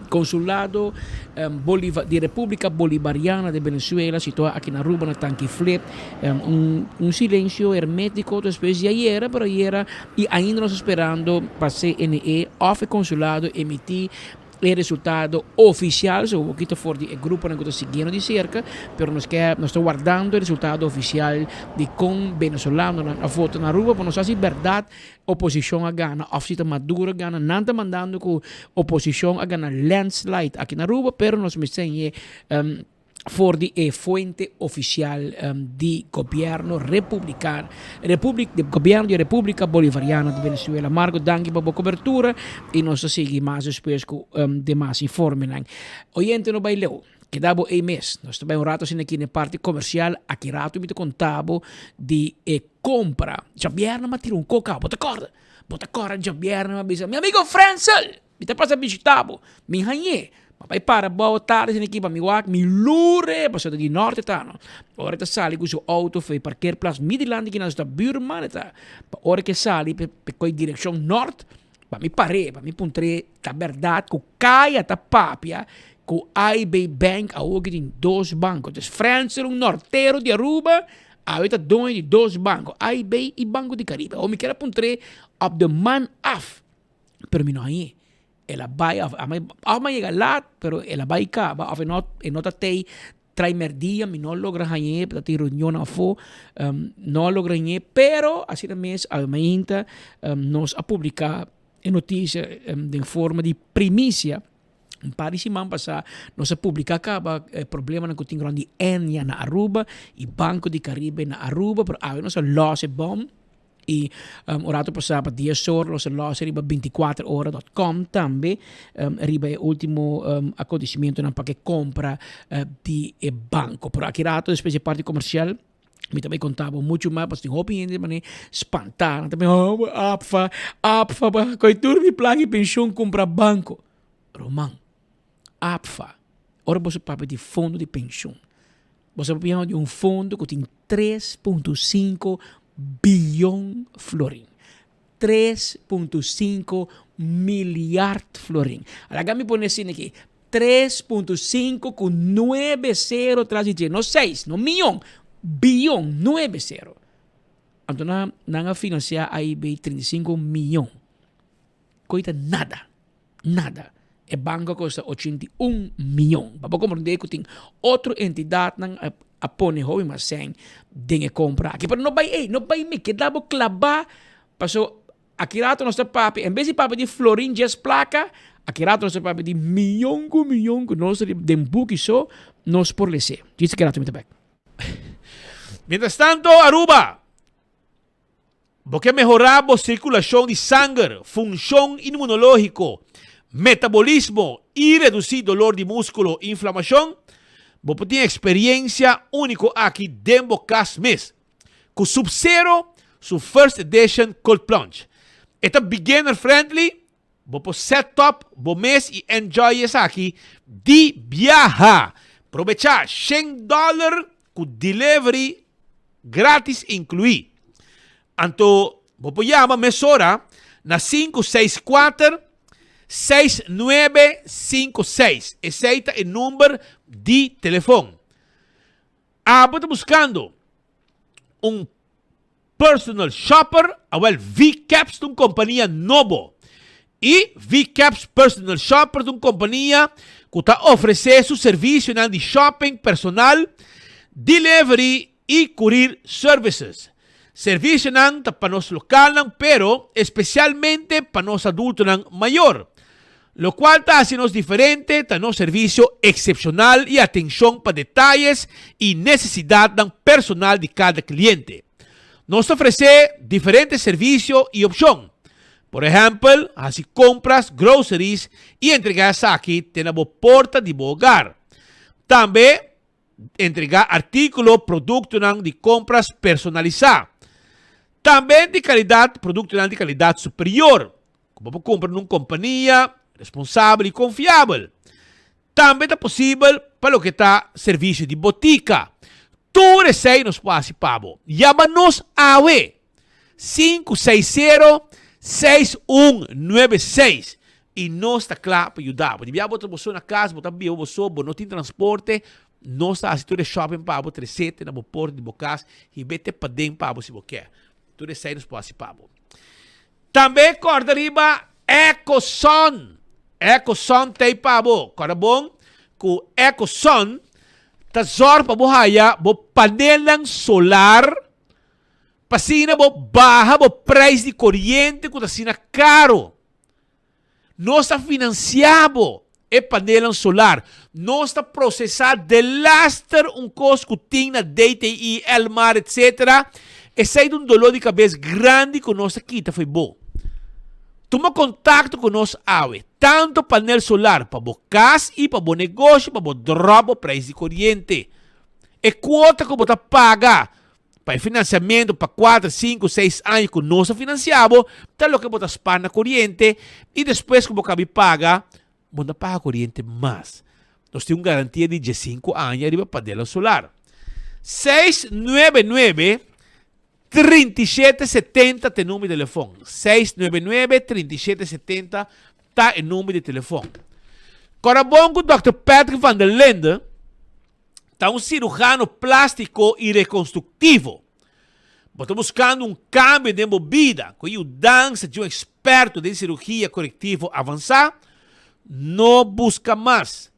L: consulado de República Bolivariana de Venezuela, situado aquí en Aruba, en Tanquiflip. Un silencio hermético después de ayer, pero ayer y ainda nos esperando para CNE, off consulado emitir el resultado oficial, un poquito fuera del grupo que está siguiendo de cerca, pero nos está guardando el resultado oficial de con venezolano a voto en Aruba, pero no sé si verdad oposición a gana, o si Maduro gana, nada mandando que oposición a gana landslide aquí en Aruba, pero nos me enseñe for the fuente oficial de gobierno republicano, gobierno de República Bolivariana de Venezuela. Marco, danke por la cobertura y nos sigue más después de más informes. Oyente no bailó. Quedamos un mes. Nós também um rato assim aqui na parte comercial. Aqui rato me contava de compra. Já vieram me tirar coca. Bota corda, já vieram me dizer, meu amigo Francel, me tá passando visitabo, me ranhei. Papai para boa tarde assim aqui para me wak, me lure, passando de norte tá não. Hora que sali com seu auto foi parkeerplaats Midland aqui na nossa buurman tá. Hora que sali pe coi direção norte, para me parei, para me puntre, tá verdade, com caia tá papia. Com IB Bank, a hoje tem dois bancos. Então, França, norteiro de Aruba, a outra dono de dois bancos, IB e Banco de Caribe. Eu me quero apontar op de man af. Pero me não aí. Ela vai, a chegar lá, pero ela vai cá, of en nota tei, primer dia, me não logra aí, para ter reunião a fo, não logra aí, pero, assim mesmo, a mainta, nos a publicar em notícia, de forma de primícia. Um par de semanas passadas, nós publicamos problema que tem de Enya na Aruba e Banco de Caribe na Aruba, pero aí nós losse bom e orato passado para 10 horas, nós losse riba 24horas.com também, riba o último acontecimento na que compra de banco. Por aqui rato, depois de parte comercial, me também contava muito mais, mas tem opinião de espantar, também, APFA, coitura de plaga e pensão compra banco. Romão. APFA, ora você paga de fundo de pensão. Você paga de fundo que tem 3,5 bilhão florim. 3,5 miliard florim. Agora me põe assim aqui. 3,5 com 90 atrás de não 6, não milhão. Bilhão, 90. Então, não financiar aí 35 milhões. cuesta nada. Nada. El banco cuesta 81 milhões. Para compreender que tem outra entidade não apone hobby mas sem dinhe compra. Aqui pero não vai me que dá clavar. Passou aqui rato nosso papi, em vez de papi de florin just placa, aqui rato nosso papi de milhão nosso de book só nos por lese. Diz que rato me back.
K: Mientras tanto, Aruba, porque mejorar a circulação de sangue, função inmunológico, metabolismo e reduzir dolor de músculo e inflamação, você tem experiência única aqui dentro do mês. Com Sub-Zero, su First Edition Cold Plunge. Esta beginner friendly, você setup, você mês e enjoy essa aqui de viajar. Aprovechar $100 com delivery grátis incluir. Anto, você chama mesora na 564-6956. Esse é o número de telefone. Você está buscando personal shopper, VCaps de uma companhia nova. E VCaps Personal Shopper de uma companhia que está oferecendo seu serviço de shopping personal, delivery e courier services. Serviço não para nós local, pero especialmente para nós adultos maior. Lo cual está haciendo diferente, está un servicio excepcional y atención para detalles y necesidad personal de cada cliente. Nos ofrece diferentes servicios y opciones. Por ejemplo, así compras, groceries y entregas aquí en la puerta de tu hogar. También entregar artículos, productos de compras personalizados. También de calidad, productos de calidad superior. Como comprar en una compañía responsável e confiável. Também é possível para o que está serviço de botica. Tu receita nos pode pabo. Chama-nos a 560-6196 e nós está claro para ajudar. Porque já botar você na casa, botar bio você, não tem transporte, nós está assistendo shopping para você, receita na porta de bocas e bete para dentro para você se você quer. Tu receita nos pode pabo. Também corda riba EcoSun. EcoSun tem pabo. Kora bom, com EcoSun, tá zor pa buhaya, bo panelang solar, pasina bo baja, bo preço de corrente, que tá sina caro. Nós está financiado e panelang solar. Nós está processado de laster costo que tem na DTI, Elmar, etc. E sai de dolor de cabeça grande que nós aqui foi bom. Toma contato conosco, tanto painel solar para o casa e para o negócio, para o drop o preço de corrente. E quota que você paga para financiamento para 4, 5, 6 anos que nós financiamos, tal que você paga na corrente e depois que você paga, você paga a corrente mais. Nós temos garantia de 5 anos para o painel solar. 699-3770 tem número de telefone. 699-3770 tá em número de telefone. Agora, bom, o Dr. Patrick van der Lende tá cirurgião plástico e reconstrutivo. Está buscando cambio de vida. Com o dança de experto de cirurgia corretiva avançada, não busca mais.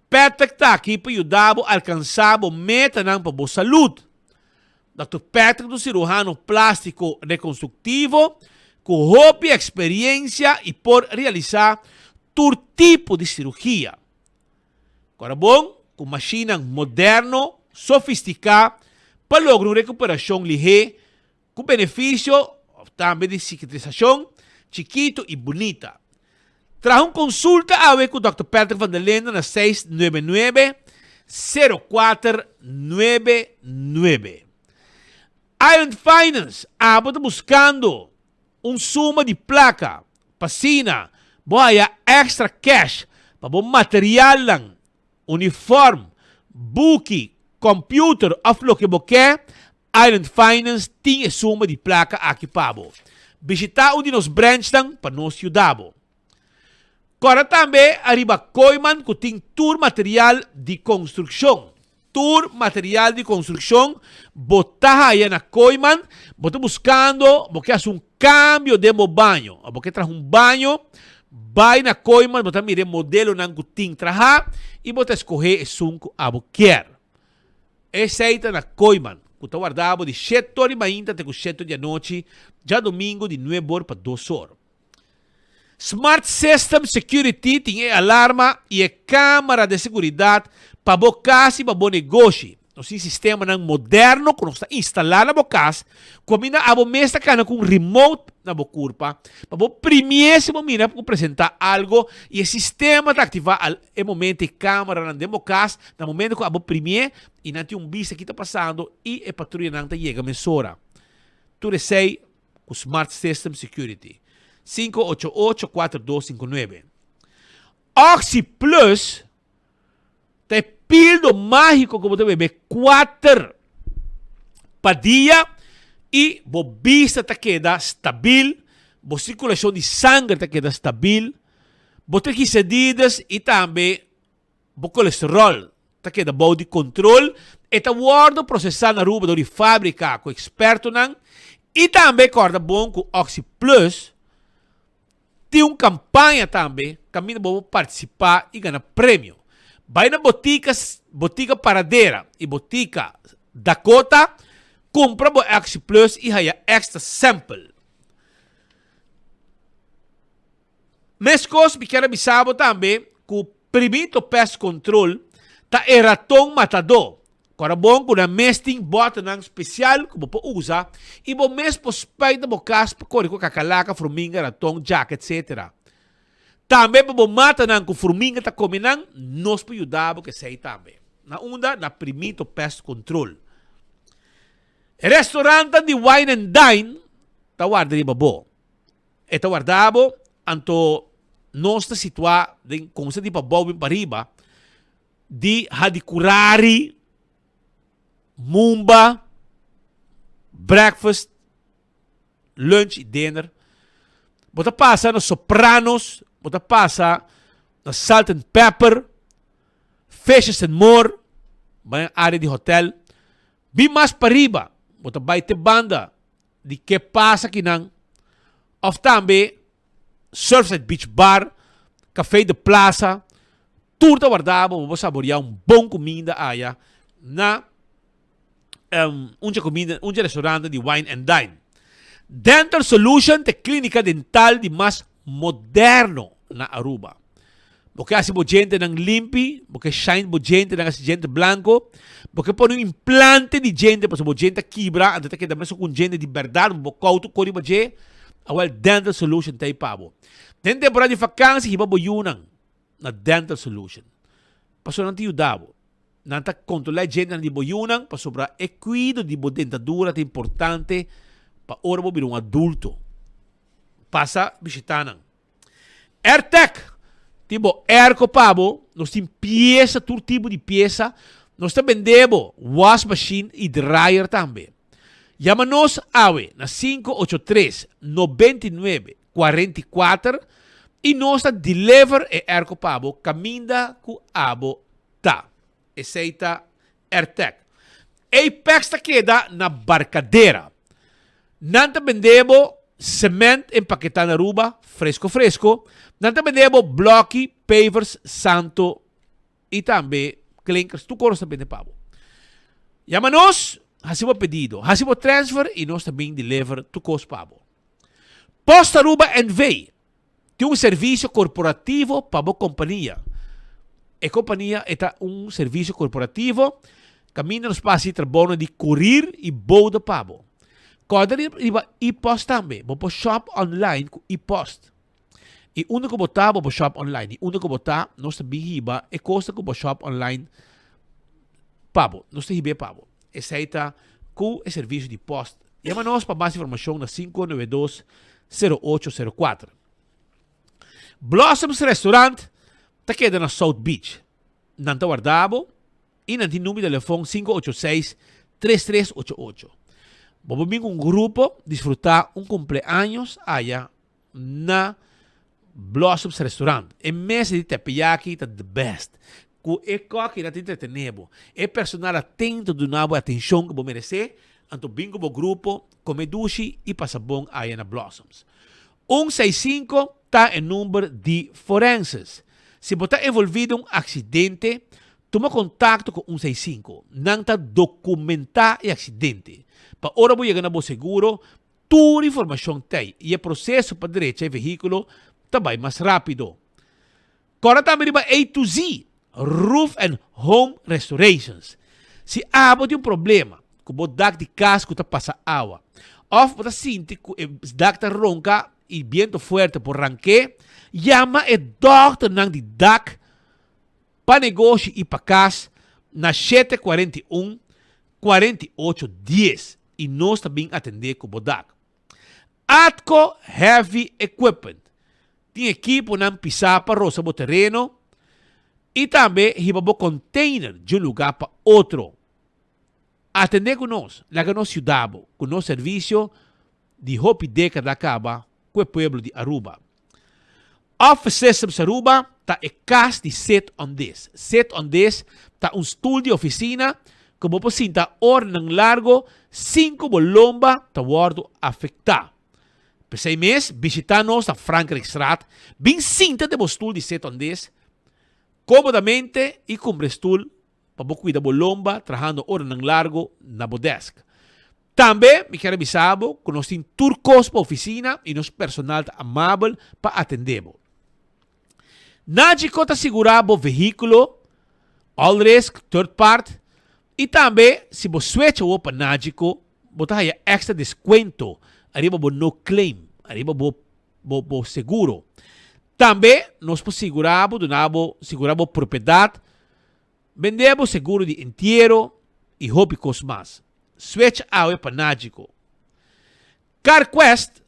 K: Patrick está aqui para ajudar a alcançar a meta para a saúde. Dr. Patrick, do cirurgião plástico reconstrutivo, com roupa, experiência e por realizar todo tipo de cirurgia. Agora, bom, com máquina moderna, sofisticada, para lograr uma recuperação ligeira, com benefício também de cicatrização, chiquito e bonita. Traz consulta com o Dr. Patrick van der Lende na 699-0499. Island Finance, está buscando suma de placa, pasina, boia extra cash, para bom material lang, uniforme, buki, computer, of lo que você Island Finance tem suma de placa aqui para visitar um de nos branches para nos ajudar. Agora também arriba Koiman que tem tour material de construção. Tour material de construção, botar aí na Koiman, botar buscando, porque é cambio de banho. Porque traz banho, vai na coima, você mire modelo ng guting traha, e você escolher o sunco abo quer. Essa na coima. Kuta guardavo de 7h30 até 7 da noite, já domingo de 9 horas para 2 horas. Smart System Security tem alarma e câmera de segurança para a casa e para o negócio. Nosso sistema moderno, que está instalado na casa, combina a mesa com remote na curva, para o primeiro momento para apresentar algo e o sistema está ativado no momento de câmera na casa, no momento que o primeiro e não tem bicho que está passando e a patrulha não chega a mesura. Tu recebe o Smart System Security. 588-4259. Oxy Plus tem pildo mágico como você bebe 4 para dia e a vista está queda stabil, a circulação de sangue está queda stabil, a triglicerídeos e também o colesterol está queda bom de controle e está guardo processado na rua de fábrica com experto e também corda bom com Oxy Plus. Tem uma campanha também, caminho para participar e ganhar prêmio. Vai na botica Paradeira e botica Dakota, compra o Oxy Plus e ganha extra sample. Mescos, me quero avisar também que o primeiro pest control tá ratão matador. Agora bom, com a mesting bota especial que você usa e você mesmo pospeita a casa para correr com cacalaca, formiga, ratão, jack, etc. Também para você matar com formiga está comendo, nós podemos ajudar porque sei também. Na onda, na primeiro pest control. Restaurante de Wine and Dine está guardado babo. Está guardado, anto nós está situado com esse tipo de bobo para riba de hadikurari, Mumba, breakfast, lunch e dinner. Você passa nos Sopranos, você passa na Salt and Pepper, Fishes and More, vai área de hotel. Bem mais para riba, você vai ter banda de que passa aqui não. Of também, Surfside Beach Bar, Café de Plaza, tudo guardado, você saborear bom comida aí na un restaurante de Wine and Dine. Dental Solution te clínica dental de mais moderno na Aruba. Porque assim bo gente ng limpi, porque shine bo gente ng gente blanco, porque põe um implante de gente, porque bo gente quebra, até que também com gente de verdade, bo cauto cori bo je, awal Dental Solution te pabo. Den temporada de vacancy hiba bo yunang na Dental Solution. Paso nang tiyo dabo. Nanta controlar gente na boyunang para sobra cuido de dentadura é importante para ora vir um adulto. Passa visitando. AirTech, tipo Airco Pabo, nós temos peça, todo tipo de peça. Nós também vendemos wash machine e dryer também. Chama-nos awe na 583-9944 e nós deliver e Airco Pabo caminda com abo tá. Aceita AirTech. Apex ta queda na barcadeira. Nanta vendemos cement empaquetado na Aruba, fresco. Nanta vendemos bloque, pavers, santo e também clinkers. Tu coros também de pavo. Chama-nos, hacemos pedido, hacemos transfer e nós também deliver tu cos pavo. Posta Aruba NV tem um serviço corporativo para a companhia. A companhia é um serviço corporativo caminha nos passos de trabalho de courier e bom de pavo. Quando e-post também, vou shop online com e-post. E único botar vou shop online, e único botar nós também hiba e custa com shop online pavo, nós também hiba pavo. Aceita com o serviço de post. Chama-nos para mais informação na 592-0804. Blossoms Restaurant está queda na South Beach. Nanta guardabo e nanti número de telefone 586-3388. Vamos vir com um grupo disfrutar um cumpleaños allá na Blossoms Restaurant. Em mês de teppanyaki está the best. que é coque na tinte tenebo. É personal atento do nabo atenção que vou merecer. Anto bingo bo grupo, come dushi e passa bom aí na Blossoms. 165 está em número de forenses. Se você está envolvido em um acidente, toma contato com 165. Não está documentar o acidente. Para hora você chegar no seguro, toda a informação tem. E o processo para direito do veículo também mais rápido. Agora também vai A to Z, Roof and Home Restorations. Se você tem um problema, que o dak de casco está passando água, ou você sente que o dak está ronca e viento forte por ranque, chama o doctor de dak para negócio e para casa na 741 4810 e nós também atender com o dak. Atco Heavy Equipment. Tem equipo não pisar para roça o terreno e também riba o container de um lugar para outro. Atender com nós, lá que nós ajudamos com o nosso serviço de hopi década acaba com o pueblo de Aruba. Office Systems Aruba está em casa de Set on This. Set on This está um estúdio de oficina que você sinta hora largo 5 bolomba está guardo afetar. Por 6 meses, visitar-nos na Frankrijkstraat, bem cinta de estúdio de Set on This, comodamente e com estúdio para você cuidar bolomba, trabalhando hora largo na bodesk. Também, me quero avisar que nós temos turcos para a oficina e nosso personal amável para atender. Nagico está segurado o veículo, all risk, third part, e também, se você switch para Nagico, você tem extra desconto, arriba o no claim, arriba o seguro. Também, nós seguramos propriedade, vendemos seguro de inteiro e hobbycos mais. Switch out para Nagico. CarQuest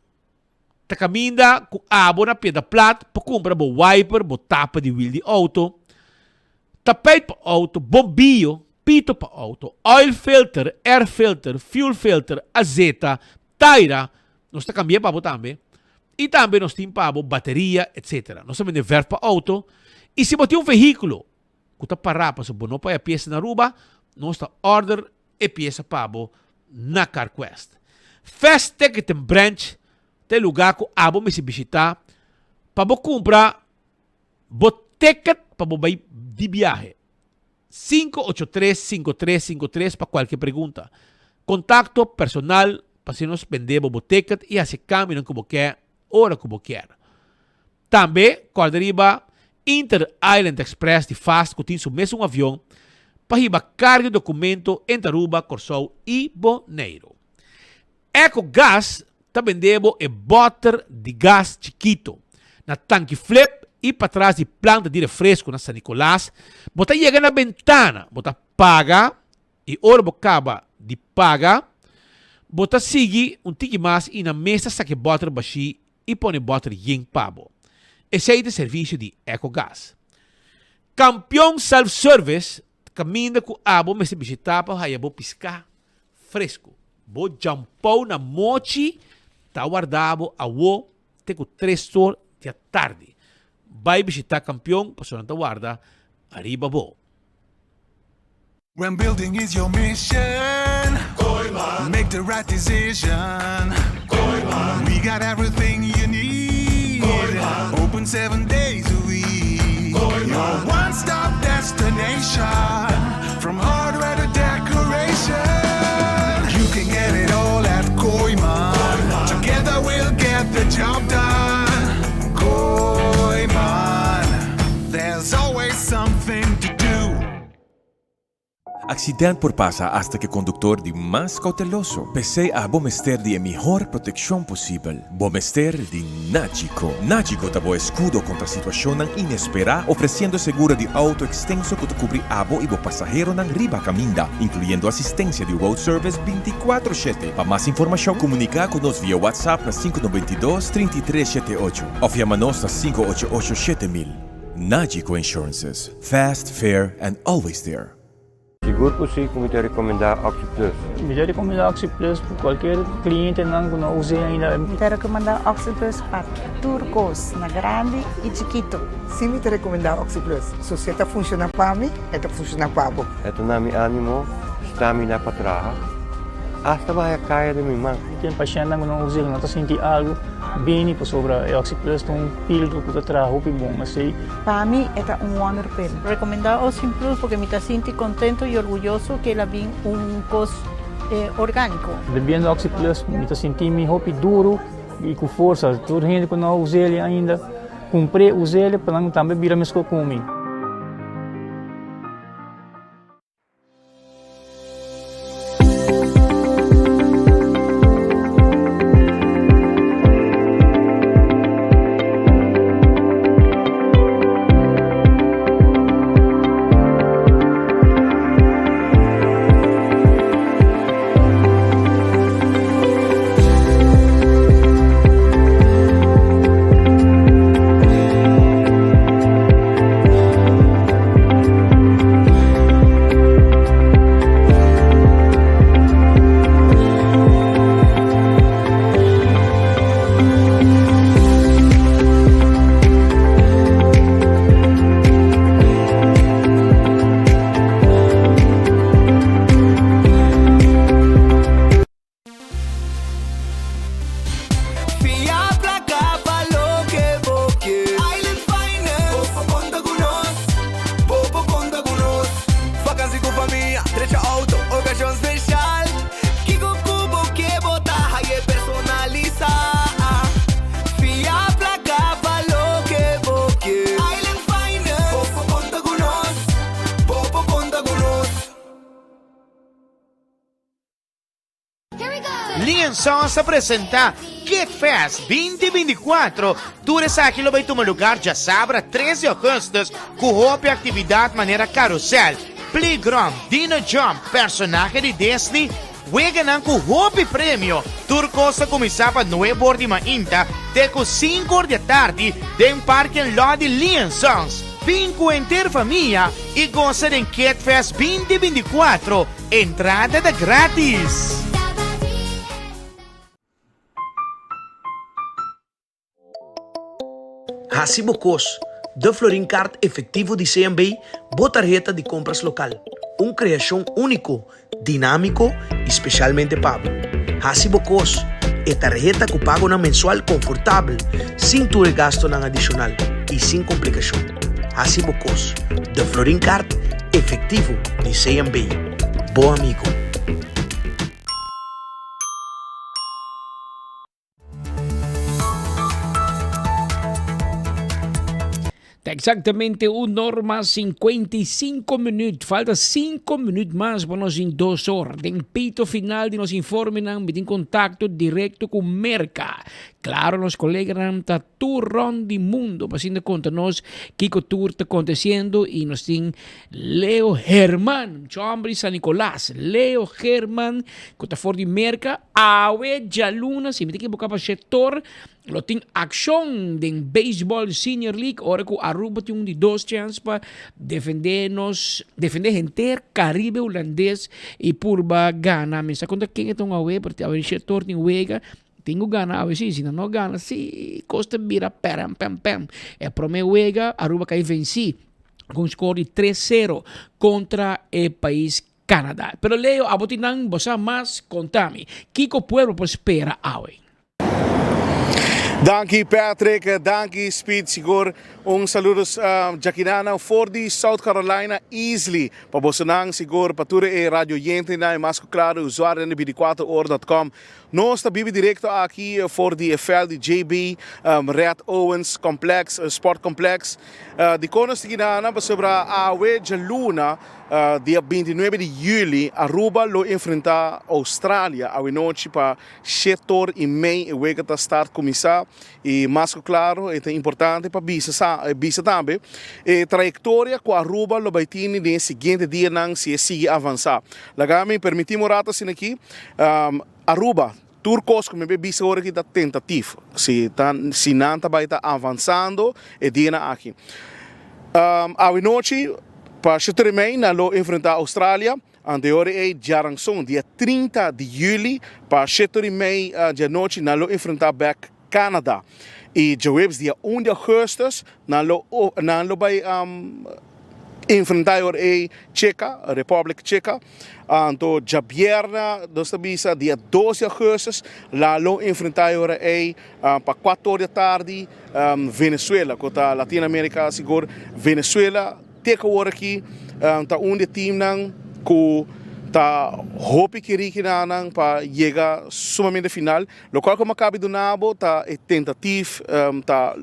K: está caminhando com abo na pedra plata para comprar o wiper, o tapa de wheel de auto, tapete para auto, bombillo, pito para auto, oil filter, air filter, fuel filter, azeta, taira, nós está cambiando para também. E também nós temos para bateria, etc. Nós também vendemos para auto. E se você tem um veículo que está parado para não para a peça na Aruba, nós está order e peça para na CarQuest. Fast Ticket Branch tem lugar que abo me se visitar para comprar o ticket para ir de viagem. 583-5353 para qualquer pergunta. Contato personal para se nos vender o ticket e assim caminham como quer, hora como quer. Também, quando arriba Inter Island Express de fast que tem o mesmo avião para ir carga de documento em Aruba, Corsou e Bonaire. EcoGas está vendendo um bote de gás chiquito na tanque flip e para trás de planta de refresco na San Nicolás. Você chega na ventana, você paga e hora você acaba de pagar, você segue tique mais e na mesa saque bote baixo e põe bote em pabo. Esse é o serviço de EcoGas. Campeão Self-Service caminha com abo me se visitar para ir piscar fresco. Bo jampou na mochi, tá guardado a wo, tem com 3 horas da tarde. Vai visitar campeão, para não guarda, arriba bo.
G: When building is your mission, make the right decision. We got everything you need. Open 7 days a week. Your one-stop destination, from hardware to decoration. You can get it all at Koiman. Together we'll get the job done. Koiman, there's always something to do.
P: Accidente por pasa hasta que conductor de más cauteloso. Pese a Bomester de mejor protección posible. Bomester de Nagico. Nagico dá escudo contra situación inesperada, ofreciendo seguro de auto extenso que te cubre abo y bo pasajero nan riba caminda, incluyendo asistencia de road service 24/7. Para más información, comunica con nos vía WhatsApp na 592-3378 o llamanos na 588-7000. Nagico Insurances. Fast, fair, and always there.
Q: Seguro por si como te recomendar Oxy Plus.
R: Me recomendar Oxy Plus para qualquer cliente que não use ainda.
S: Me recomendar Oxy Plus para turcos, na grande e chiquito.
T: Sim, me recomendar Oxy Plus. Se você está funcionando para mim, está funcionando para você.
Q: Ito na mi ânimo, stamina para trabalhar. Hasta vai a kaya de minha mãe.
R: Tem paciente que não usa, não está sentindo algo bem para sobre Oxy Plus, um pílula que está trabalhando bom, mas sei.
S: Para mim é wonder pill. Recomendar Oxy Plus porque me está sentindo contento e orgulhoso que ela vem coisa orgânico.
R: Bebendo Oxy Plus, me está sentindo me roupa duro e com força. Toda gente que não usa ele ainda, comprei, usei ele para não também virar mesmo comigo.
U: Lienzón se presenta Kid Fest 2024. Tour essa aquilo vai tomar lugar já sábado 13 de agosto com roupa atividade maneira carrossel, playground, dino jump, personagem de Disney. Weganan com roupa e prêmio. Tour costa começava 9 horas de manhã até 5 horas da tarde em parque em lot de Lienzons. Vem com a inteira família e gosta de Kid Fest 2024. Entrada da grátis.
V: Hacibocos, de Florin Card efetivo de CMB, botarjeta de compras local. Uma criação único, dinâmico e especialmente pago. Hacibocos é tarjeta que paga na mensual confortável, sem ter gasto na adicional e sem complicação. Hacibocos, de Florin Card efetivo de CMB. Bom amigo.
L: Exactamente 1h55 minutos. Falta 5 minutos mais para nós em 2 horas. Em pito final de nos informe não em contato direto com Merca. Claro, nos colegas está turrón de mundo para sin conta nós que o tour está acontecendo e nós tem Leo Herman, Chambri San Nicolás. Leo Herman, que está fora de Merca. Awe Jaluna, se me tem que bocar para o setor. Lo tem ação de Baseball Senior League, ora que Aruba tem de 2 chances para defender gente Caribe holandês e purba Ghana. Me está conta quem é tão awe, porque a setor tem Wega. Tenho gana, a veces, se não gana, se costa vira pam. É para mim, Wega, Aruba cai venci com score de 3-0 contra o país Canadá. Pero Leo, a botinang, bosa mais, contame, Kiko Pueblo prospera awe.
W: Dankie Patrick, dankie Speed Sigur. Saludos Jakinana for the South Carolina easily. Pabosonang Sigur pature e Radio Yente na mas claro usuário na 24horas.com. Nós está bibi directo aqui for the FL de JB Red Owens Complex Sport Complex. De conos Jakinana sobre a Awe Jaluna dia 29 de julho Aruba lo enfrenta Austrália a noite para setor e meio e que start começar e mais claro é importante para bisa também e trajetória com Aruba lo vai ter no seguinte dia não se sigue avançar. Lagame permitimos rata sin aqui Aruba Turcos como bisa hora que está tentativo se não vai estar avançando e dia aqui. A noite Para Chetermei, na lo enfrentar a Austrália, anterior é jarang song, dia 30 de julho, para Chetermei, dia noite, na lo enfrentar back Canadá. E Jawebs, dia 1 de agosto, na lo vai enfrentar a Checa, a República Checa. Então, já vierna, nós bisa dia 12 de agosto, lá lo enfrentar para 4 horas da tarde, Venezuela, que a Latinoamérica, seguro, Venezuela, teka hora aqui, tá onde time nang ku tá hope que riki nang para chegar sumamente final, lo qual como cabe do nabo tá tentativo, tá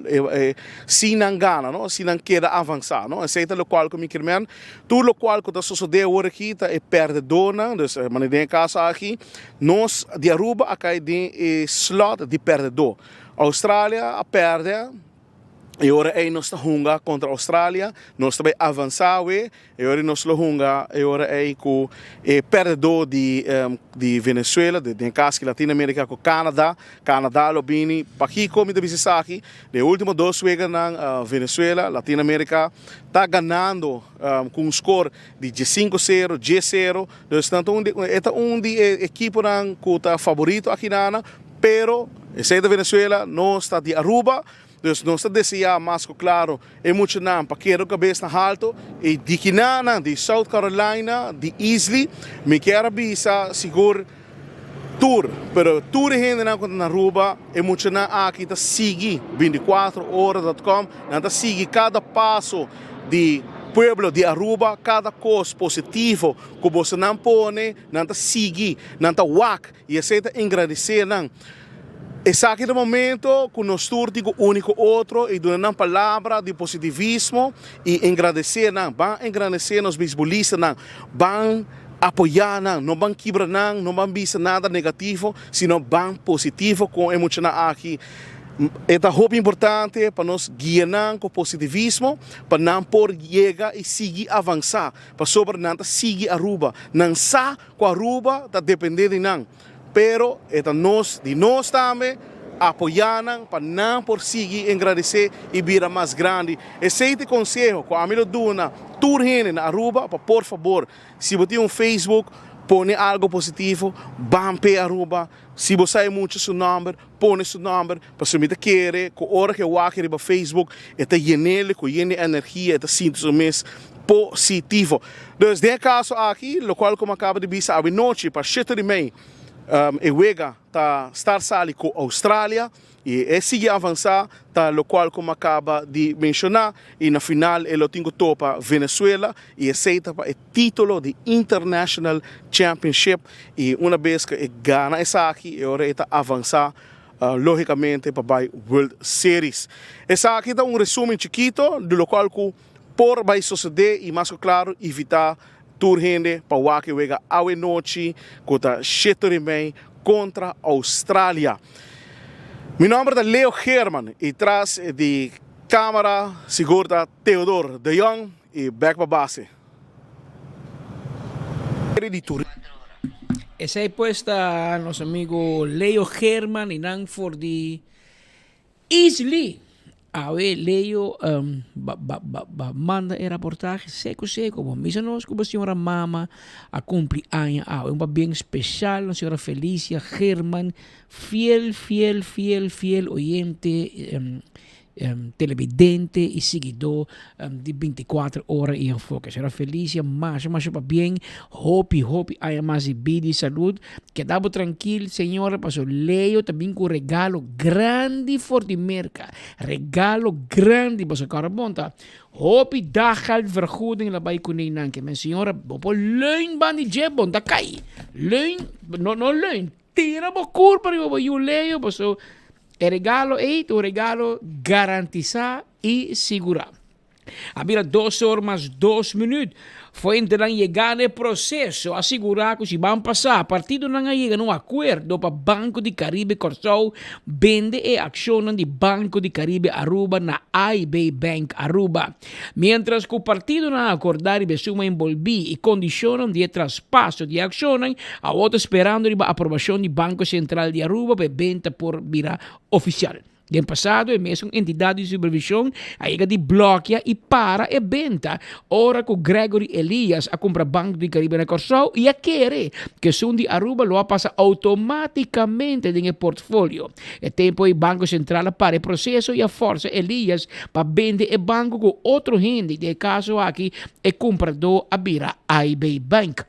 W: se não gana, não, se não quer avançar, não, aceita lo qual como querem, tudo lo qual que tá sucedendo hora aqui tá perdedor, não, dus mas nem caso aqui, nós de Aruba a cair de slot de perdedor, Austrália a perde. E agora nós estamos jogando contra a Austrália, nós estamos avançando, e agora nós estamos jogando, e agora com o perdedor de Venezuela, de caso que Latinoamérica, com o Canadá, lo bini, para aqui como de visita aqui, de último 2 jogos na Venezuela, Latinoamérica, está ganhando com um score de 5-0, 10-0, então é de equipe que está favorito aqui na, pero, esse de Venezuela, nós está de Aruba. Dus nós desejamos mais claro emocionante para que a cabeça na alto e de Kinana, de South Carolina, de Islay, me quero avisar seguro tour, pero tour ainda não quando na Aruba emocionante aqui tá sigue 24horas.com, não tá sigue cada passo de pueblo de Aruba, cada coisa positivo que você não põe, não tá sigue, não tá wak e aceita agradecer não. Esse aqui é o momento que nós turtigo único outro e dando uma palavra de positivismo e agradecer, não, vão agradecer nos beisbolistas, não, vão apoiar, não vão quebrar, não vão ver nada negativo, senão vão positivo com emocional aqui. É muito importante para nós guiar com positivismo, para não por chegar e seguir avançar, para sobre não seguir a Aruba, não sa com a Aruba, está dependendo de não. Pero nós também apoiando para não por seguir agradecer e vir mais grande. Esse conselho que a minha dona tour na Aruba, por favor, se você tem Facebook, põe algo positivo, vamos para Aruba. Se você tem muito seu número, põe seu número, para se você quer, com a hora que eu aqui no Facebook, está genele, com energia, está sinto mês positivo. Então, nesse caso aqui, o qual como acaba de dizer, a noite para 7 de maio, e Wega tá estar sali com a Austrália e seguir avançar tá lo qual como acaba de mencionar e na final ele tinha topa Venezuela e aceita para o título de International Championship e uma vez que gana essa aqui agora está avançar logicamente para a World Series. Essa aqui tá resumo chiquito do qual que por vai suceder e mais claro evitar tour gente para o que wega a noite contra Chetermei contra a Austrália. Meu nome é Leo Herman e traz de câmera segura Theodor de Jong e back para base.
L: Essa é puesta nosso amigo Leo Herman e não for de Islay. A ver, Leo manda el reportaje seco, como mísanos como a senhora Mama a cumpleaños. Un bien especial, la señora Felicia Herman, fiel oyente, televidente e seguidor de 24 horas e enfoque. Será Felicia, mas para bem, hope, haya mais vida e saúde. Quedamos tranquilo, senhora, passou Leo também com regalo grande for de merca. Regalo grande, passou carabonta. Hope dagal vergoeding labay kunin nang que men senhora, bopo leun ban di jebon da kai. Leun, no leun. Tira bo curpa ri bo you Leo, passou el regalo é o regalo garantizar e segurar. Havia 2 horas mais 2 minutos. Foi então chegar no processo, assegurar que se vão passar. A partir do não chega num acordo para Banco de Caribe Corsol vende e aciona de Banco de Caribe Aruba na IB Bank Aruba. Mientras que o partido não acordar e suma envolver e condicionam de traspasso de aciones, a outra esperando a aprovação do Banco Central de Aruba para venda por virar oficial. Del passado è messo un'entità di supervisione a di blocchia e para e benta. Ora con Gregory Elias a compra Banco di Caribe na Corsau e a chiere che sono di Aruba lo passa automaticamente nel portfolio. E tempo il Banco Centrale pare processo e a forza Elias pa vende e banco con altro gente del caso aqui e comprador a bira AIB Bank.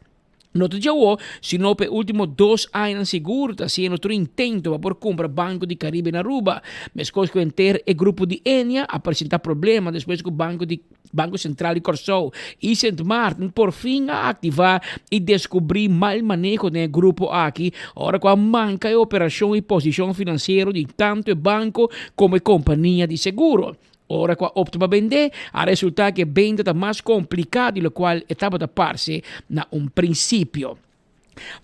L: Nota già sino per ultimo 2 anni sicuro si è nostro intento per comprare Banco di Caribe in Aruba. Mescosco intero e gruppo di Enia a presentare problema después con Banco Centrale di Corsau e St. Martin por fin a attivar e descobrir mal manejo del gruppo aqui. Ora qua manca operazione e posizione finanziaria di tanto banco come compagnia di seguro. Ora qua optima bende a risultato che bende da más complicado di lo qual estaba da parse na un principio.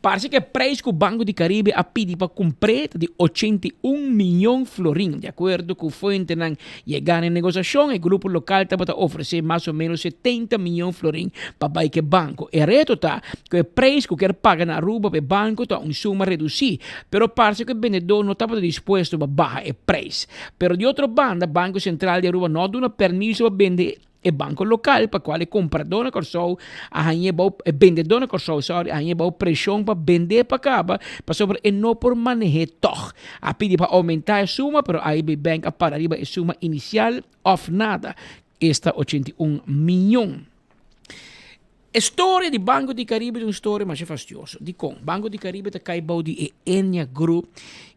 L: Parece que preço que o Banco de Caribe a pedir para comprar de 81 milhões de florins. De acordo com o fonte na chegar em negociação, o grupo local estava a oferecer mais ou menos 70 milhões de florins para o banco. E reto tá que o preço que quer pagar na Aruba para o banco está uma suma reduzida, pero parece que o vendedor não estava disposto a baixar o preço. Pero de outra banda, o Banco Central de Aruba não dá permisso para vender e banco local para quale comprador na Corsau a vendedor na Corsau a pressão para vender para caba para sobre e não por manejar toch a pedir para aumentar a suma pero a AIB Bank a para arriba a suma inicial of nada esta 81 milhões. A storia di Banco di Caribe è una storia ma fastidiosa. Di con Banco di Caribe è caibau di Enia Group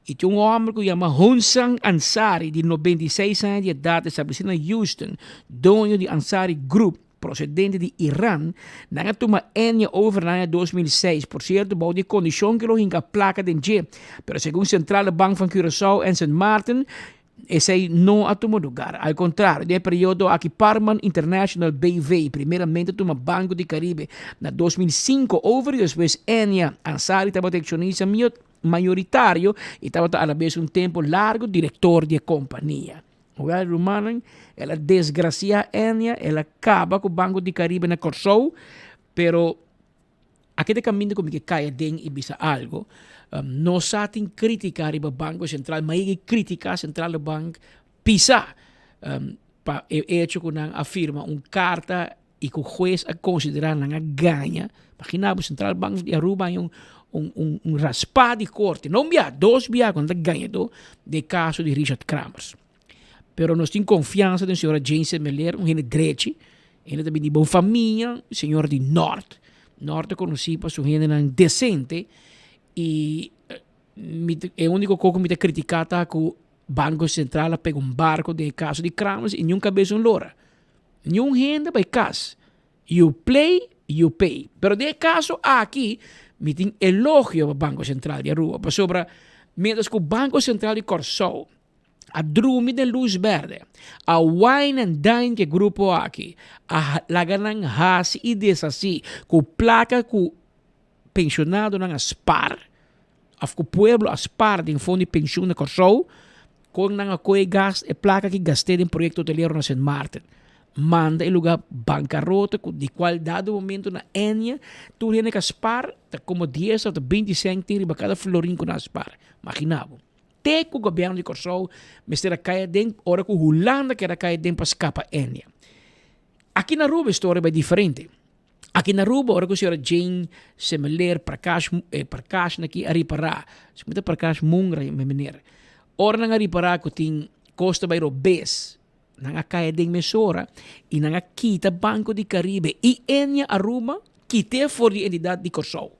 L: e c'è un uomo che si chiama Honsang Ansari di 96 anni di età stabilito in Houston, dueño di Ansari Group procedente di Iran, nanga toma Enia over nel 2006. Por cierto, bouw die condition che lo hinga placa den G. Pero según Centrale Bank van Curaçao en St. Martin, esse não a tomar lugar. Al contrário, no período aqui Parman International BV, primeiramente toma Banco de Caribe na 2005 over e depois Enia Ansari estava acionista maioritário e estava a la vez um tempo largo diretor de companhia. O Romanen, ela desgracia Enia, ela acaba com o Banco de Caribe na Corsau, pero aquele caminho como que cai den e bisa algo. Não satem criticar o Banco Central, mas ele critica a Central do Banco pisa para hecho que não afirma carta e que o juez a considerar não ganha. Imagina o Central Banco de Aruba raspado de corte, não via 2 via quando ganha de caso de Richard Kramers. Pero nós temos confiança na senhora Jane Semeler, um direito, ele também de boa família, senhor de Norte conhecido para sua gente decente. E é o único coisa que me criticata que o Banco Central pega barco de caso de Kramers e nunca vê lora. Nenhum renda vai caso. You play, you pay. Pero de caso aqui, me tem elogio ao Banco Central de Aruba. Para sobre, mientras que o Banco Central de Corsau, a drume de luz verde, a wine and dine que grupo aqui, a laganan hasi e desassi, com placa com pensionado ng aspar. Afko pueblo aspar din fundo de pensão na Corsau, com nang ako'y gas e placa que gastei din proyecto hoteliero na St. Martin. Manda e lugar bancarrota, di qual dado momento na Enia, tu rin que aspar, ta como 10 ou 20 centavos riba cada florin com aspar. Imaginavo. Teco o governo de Corsau, mestera kaya din, ora ko Holanda que era kaya din para escapa Enia. Aqui na Aruba a história é diferente. Aqui na Aruba, ora que a senhora Jane Semeler, Prakash naqui a reparar. Se muita Prakash mungra, meneer. Ora nang a reparar que tem Costa Bairro Bes, nang a kaya ding mesora, e nang a kita Banco de Caribe, e Enia Aruba, kita for die entidade de Corsau.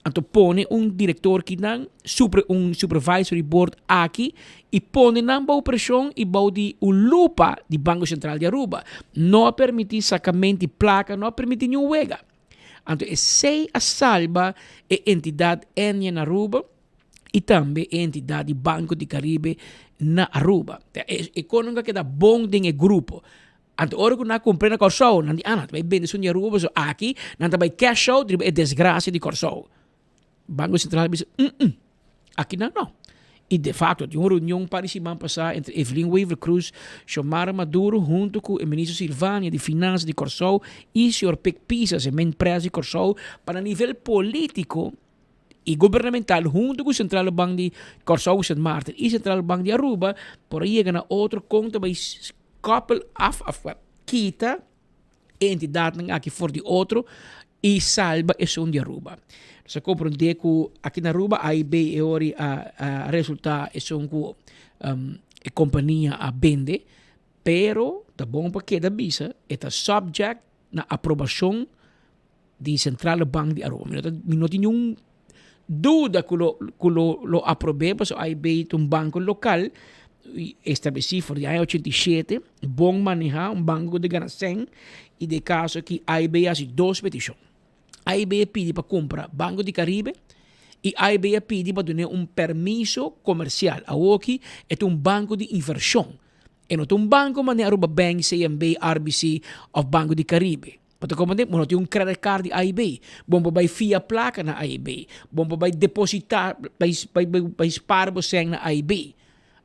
L: Anto pone diretor que nang, supervisory board aqui, e pone nang bau pressão e bau di lupa di Banco Central de Aruba. Não permitir sacamento de placa, não permitir nenhum wega. Anto é sei a salva a entidade Enia na Aruba e também a entidade Banco de Caribe na Aruba. É quando que dá bom de grupo. Anto ora que na compra na Corsau, não vai vender de Aruba, so aqui, não vai cash out, é desgraça de Corsau. Banco Central diz, aqui não. E de fato, de uma reunião para semana passada entre Evelyn Weaver Cruz, Xiomara Maduro, junto com o ministro Silvânia de Finanças de Corsau e o senhor Pic Pisas, o empresa de Corsau, para nível político e governamental junto com o Central Bank de Curaçao Sint Maarten e Central Bank de Aruba por chegar na outro conta by koppel af kita entidade aqui for de outro e salva é som de Aruba. Você compreende que aqui na Aruba a IB é ori a resultado é som que a companhia a vende, pero tá bom para que da bisa é subject na aprovação de Central Bank de Aruba. Não tem nenhum dúvida que lo aprobé, mas a IB é um banco local estabelecido por año 87, bom manejar um banco de Ganaseng e de caso que a IB hace duas petições. A IB pede para comprar Banco de Caribe e a IB pede para dar um permiso comercial. A OKI é um banco de inversão. E não é um banco, mas Aruba Bank, CMB, RBC ou Banco de Caribe. Para comandar, não tem um credit card de AIB. Bom para fia placa na AIB. Bom para depositar, para sparar você na AIB.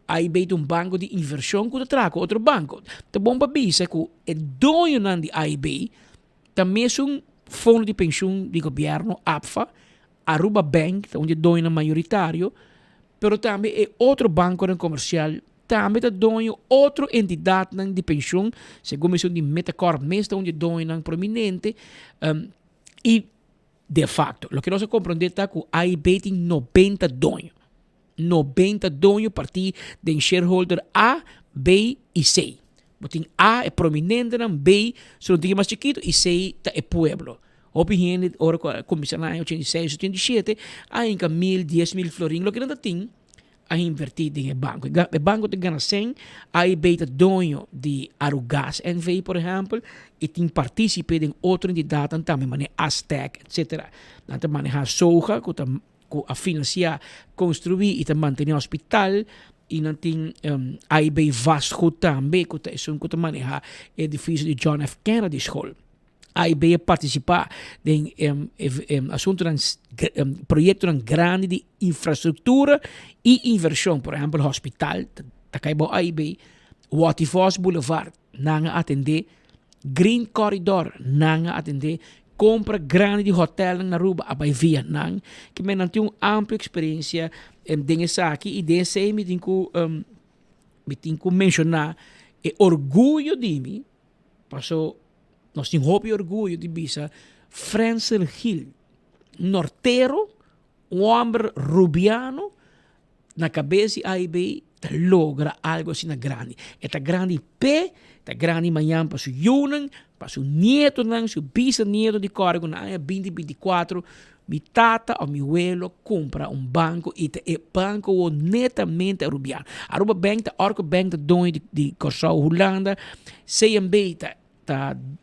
L: AIB é um banco de inversão que traga outro banco. Tá bom para bisa que é dono de AIB também é um fundo de pensão de governo APFA, Aruba Bank, onde é dono majoritário, mas também é outro banco comercial, também é dono outra entidade de pensão, segundo a de Metacorp, onde é dono prominente, e de facto, o que nós compreendemos é que o AIB tem 90 donos. 90 donos a partir de shareholder A, B e C. Tem A é prominente, B só tem mais chiquito e C é pueblo. Opinião, ora comissionário 86, 87, há em 1000 florins, o que não tem a invertir em banco. O banco de Ganaseng, a IB é dono de Arugas NV, por exemplo, e tem participado em outra entidade, também maneja Aztec, etc. Também maneja Soja, que a financiar, construir e manter o hospital, e não tem AIB Vasco também, que é maneja o edifício de John F. Kennedy School. AIB participar em assunto projeto grande de infraestrutura e inversão, por exemplo, o hospital, Takaibo AIB, Waterfalls Boulevard, não atender, Green Corridor, não atender, compra grande de hotel na Aruba, a Vietnam, que me não tem uma ampla experiência dessa aqui, e dessa aí me tenho que mencionar, e orgulho de mim, passou. Nós temos orgulho de bisa Francel Hill, norteiro, homem rubiano, na cabeça de AIB, logra algo assim na grande. Esta grande pé, esta grande manhã para seu Yunan, para seu neto, seu bisneto de Corgo, na ano 2024, mi tata ou mi abuelo compra um banco e o banco netamente rubiano. Aruba Bank, a Orco Bank, da dono de Curaçao, Holanda, CMB,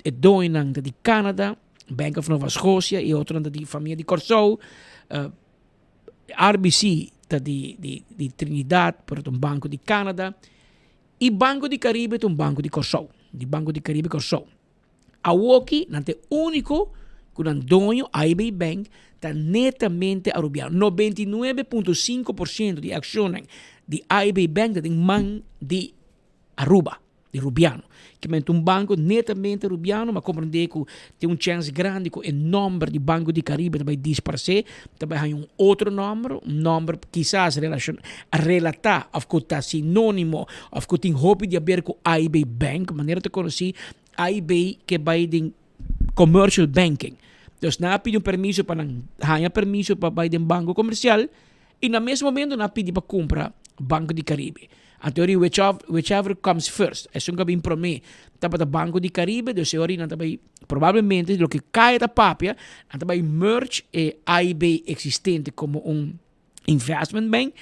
L: é dono de Canadá, Bank of Nova Scotia e outra de família de Curaçao, RBC de Trinidad, por um banco de Canadá, e Banco de Caribe é um banco de Curaçao, de Banco de Caribe Curaçao. A Woki não é único que o dono AIB Bank está netamente arubiano. 99,5% de ações de AIB Bank tem mão de Aruba, de rubiano. Que é um banco netamente rubiano, mas compreender que tem chance grande que o número de Banco de Caribe também disparcer, também há outro número quizás relatar, ou que está sinônimo, ou que tem roupa de haver com AIB Bank, maneira de conhecer AIB que vai de commercial banking. Então, não pede permiso para permiso para ir banco comercial e no mesmo momento não pede para comprar Banco de Caribe. A teoria, whichever comes first. É um caminho para mim. Para o Banco de Caribe, de teoria, provavelmente, o que cai da papia, também merge AIB existente como investment bank,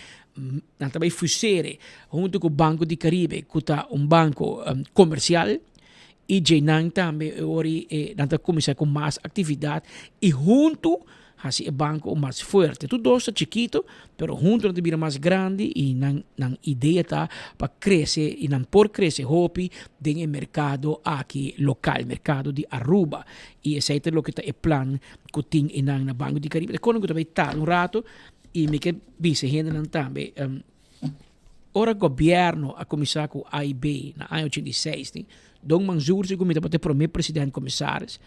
L: também fusere junto com o Banco de Caribe, que é banco comercial, e Jenang também começar com mais atividade, e junto assim o banco mais forte. Tudo está chiquito, pero junto não devia mais grande e não ideia tá para crescer e não por crescer hopi do mercado aqui local, mercado de Aruba. E esse é o que está o plano que tem na Banco de Caribe. Quando eu também tá um rato e me que vise gente não também ora governo a começar com AIB na ano 86, Dom Mansour se comita para ter primeiro presidente comissários.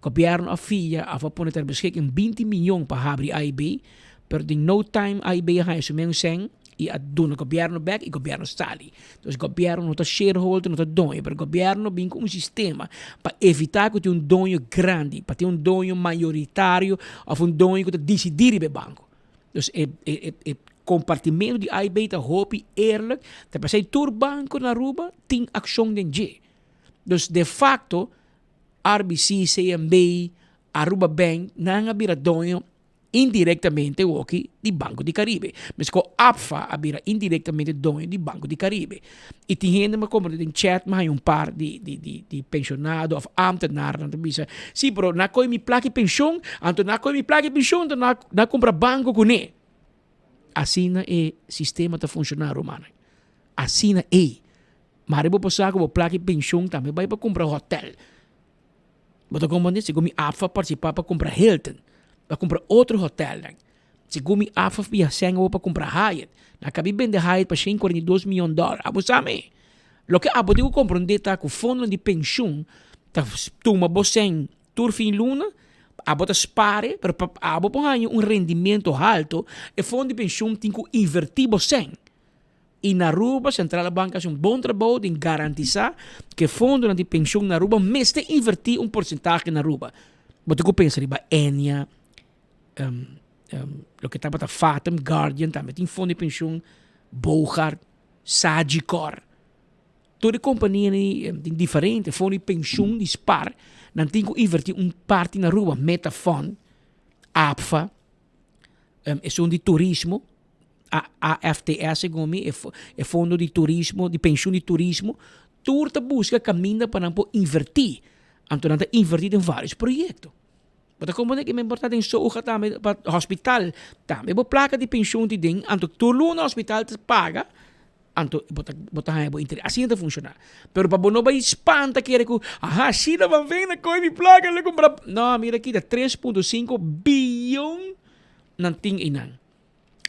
L: Governo a FIA a pôr ter beschikking 20 milhões para abrir AIB, pero de no time aí bem a isso mesmo sem e a do no governo back e governo sali. Então o governo não está shareholder, não está dono, pero o governo vem com um sistema para evitar que tenha dono grande, para ter dono maioritário ou dono que decidir o banco. Então compartimento de IB está hopi eerlijk, dat bij tour banco na Aruba tem ação den G. Dus de facto RBC, CMB, Aruba Bank nanga bira donho indiretamente aqui di Banco di Caribe. Mas com APFA abira indiretamente donho di Banco di Caribe. E tem gente que como em chat mas par de pensionado of ambtenaar na bisa. Sim, bro, na coi mi plaque pension, anto na coi mi plaque pension, na compra banco com ne. Assim é sistema tá funcionar romano. Assim é. Mas eu vou passar com o plaque pension também vai para comprar hotel. Bota como se eu me AFA participar para comprar Hilton, para comprar outro hotel. Se eu me AFA via senga para comprar Hyatt, na cabe vender Hyatt para $42 milhões. Abo sabe? Lo que abo digo compreender tá com fundo de pension, tá toma bosen tur fin luna, abo tá spare, pero abo põe rendimento alto, e fundo de pension tem que invertir bosen. E na Aruba, Central Banca faz bom trabalho em garantizar que fundo de pensão na Aruba mesmo invertir porcentagem na Aruba. Você que pensa riba Enya, o que estava Fathom, Guardian, também tem fundo de pensão Bogart, Sagicor. Toda companhia tem diferente fundo de pensão de spar, não tem que invertir parte na Aruba, Metafond, APFA, é de turismo. A FTS é fundo de turismo, de pensão de turismo, turta busca caminho para não invertir. Então, invertir em vários projetos. Mas como é que é importante em soja também para hospital, também a placa de pensão de den, então tudo no hospital te paga, então botar interesse. Assim está funcionar. Pero para não vai espanta que China vai vir na coi me placa, le comprar. Não, mira aqui, 3.5 bilhão não tem inan.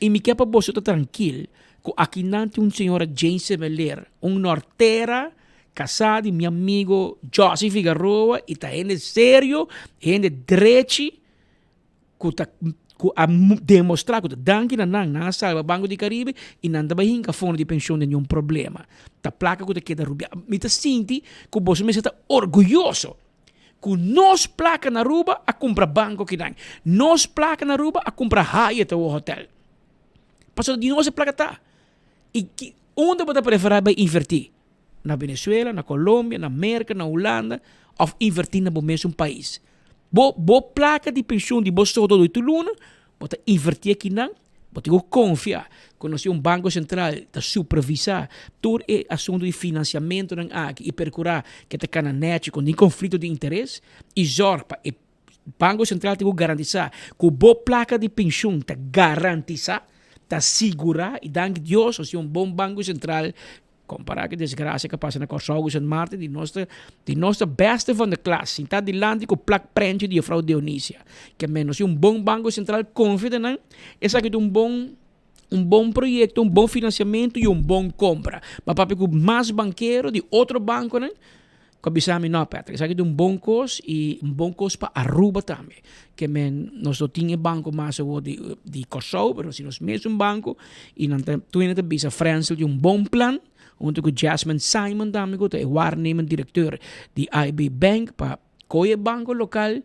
L: E me quer para você estar tranquilo, que aqui não tem senhora Jane Semeler, norteira, casada, e meu amigo Josie Figueroa, e está indo sério, indo direito, que a demonstrar que danke na salva Banco de Caribe, e não dá bem que fundo de pensão de nenhum problema. Tá placa que queda rubia. Me tá senti que você me está orgulhoso. Que nós placa na Aruba a comprar banco que não. Nós placa na Aruba a comprar Hyatt ou hotel. Passou de nossa placa tá. E onde você preferir invertir? Na Venezuela, na Colômbia, na América, na Holanda, ou invertir no mesmo país. Bo placa de pensão de bolso do Ituluna, você invertir aqui não, você confiar. Conhecer banco central para supervisar todo o assunto de financiamento aqui e procurar que está na net com conflito de interesse e zorpa e banco central tem que garantizar que boa placa de pensão está garantizar está segurar e dank Deus se bom banco central comparar que desgraça que passa na Kosovo en Marte de nossa beste van de classe está de land com placa prende de Frau Dionísia que menos bom banco central confidente é que bom projeto bom financiamento e bom compra para que mais banqueiro de outro banco né Kabisami não, Patrick. Isso aqui é bom custo e bom custo para Aruba também. Que nós não tínhamos banco mais de Kosovo, mas nós mesmo banco. E nós tínhamos bisa França de bom plano. Onde o Jasmine Simon também, que é o waarnemend diretor de IB Bank, para o banco local,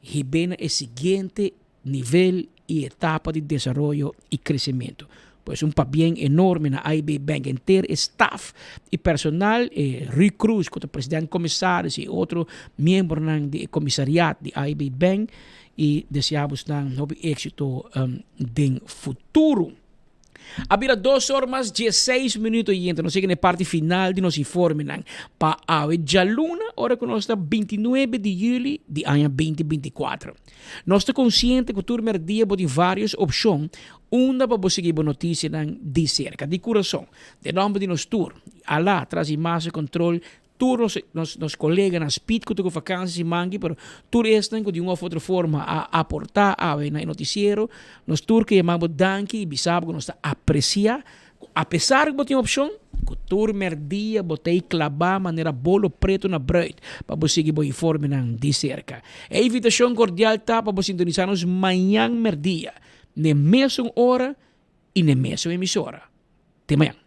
L: e bem o seguinte nível e etapa de desenvolvimento e crescimento. Pues papel enorme na IB Bank inteiro, staff e personal, Rui Cruz, que é o presidente comissário, e outro membro do comissariado de IB Bank, e desejamos êxito no futuro. Abira 2 horas mais 16 minutos e então, não sei que na parte final de nosso informe, para a Jaluna, hora que nós está 29 de julho de ano 2024. Nós estamos conscientes que o turno dia tem várias opções, uma para você seguir a notícia de cerca, de coração, de nome de nosso tour, lá traz mais controle, todos nos colegas na speed que tu vacances e mangue, pero tour estão de uma ou outra forma a aportar a noticiero, nos tour que chamamos danke e bisabo que nós aprecia, apesar que tem opção, que o tour merdia botei clavar maneira bolo preto na bread para você seguir o informe de cerca. A invitação cordial tá para você sintonizar-nos amanhã merdia. na mesma hora e na mesma emissora. Até amanhã.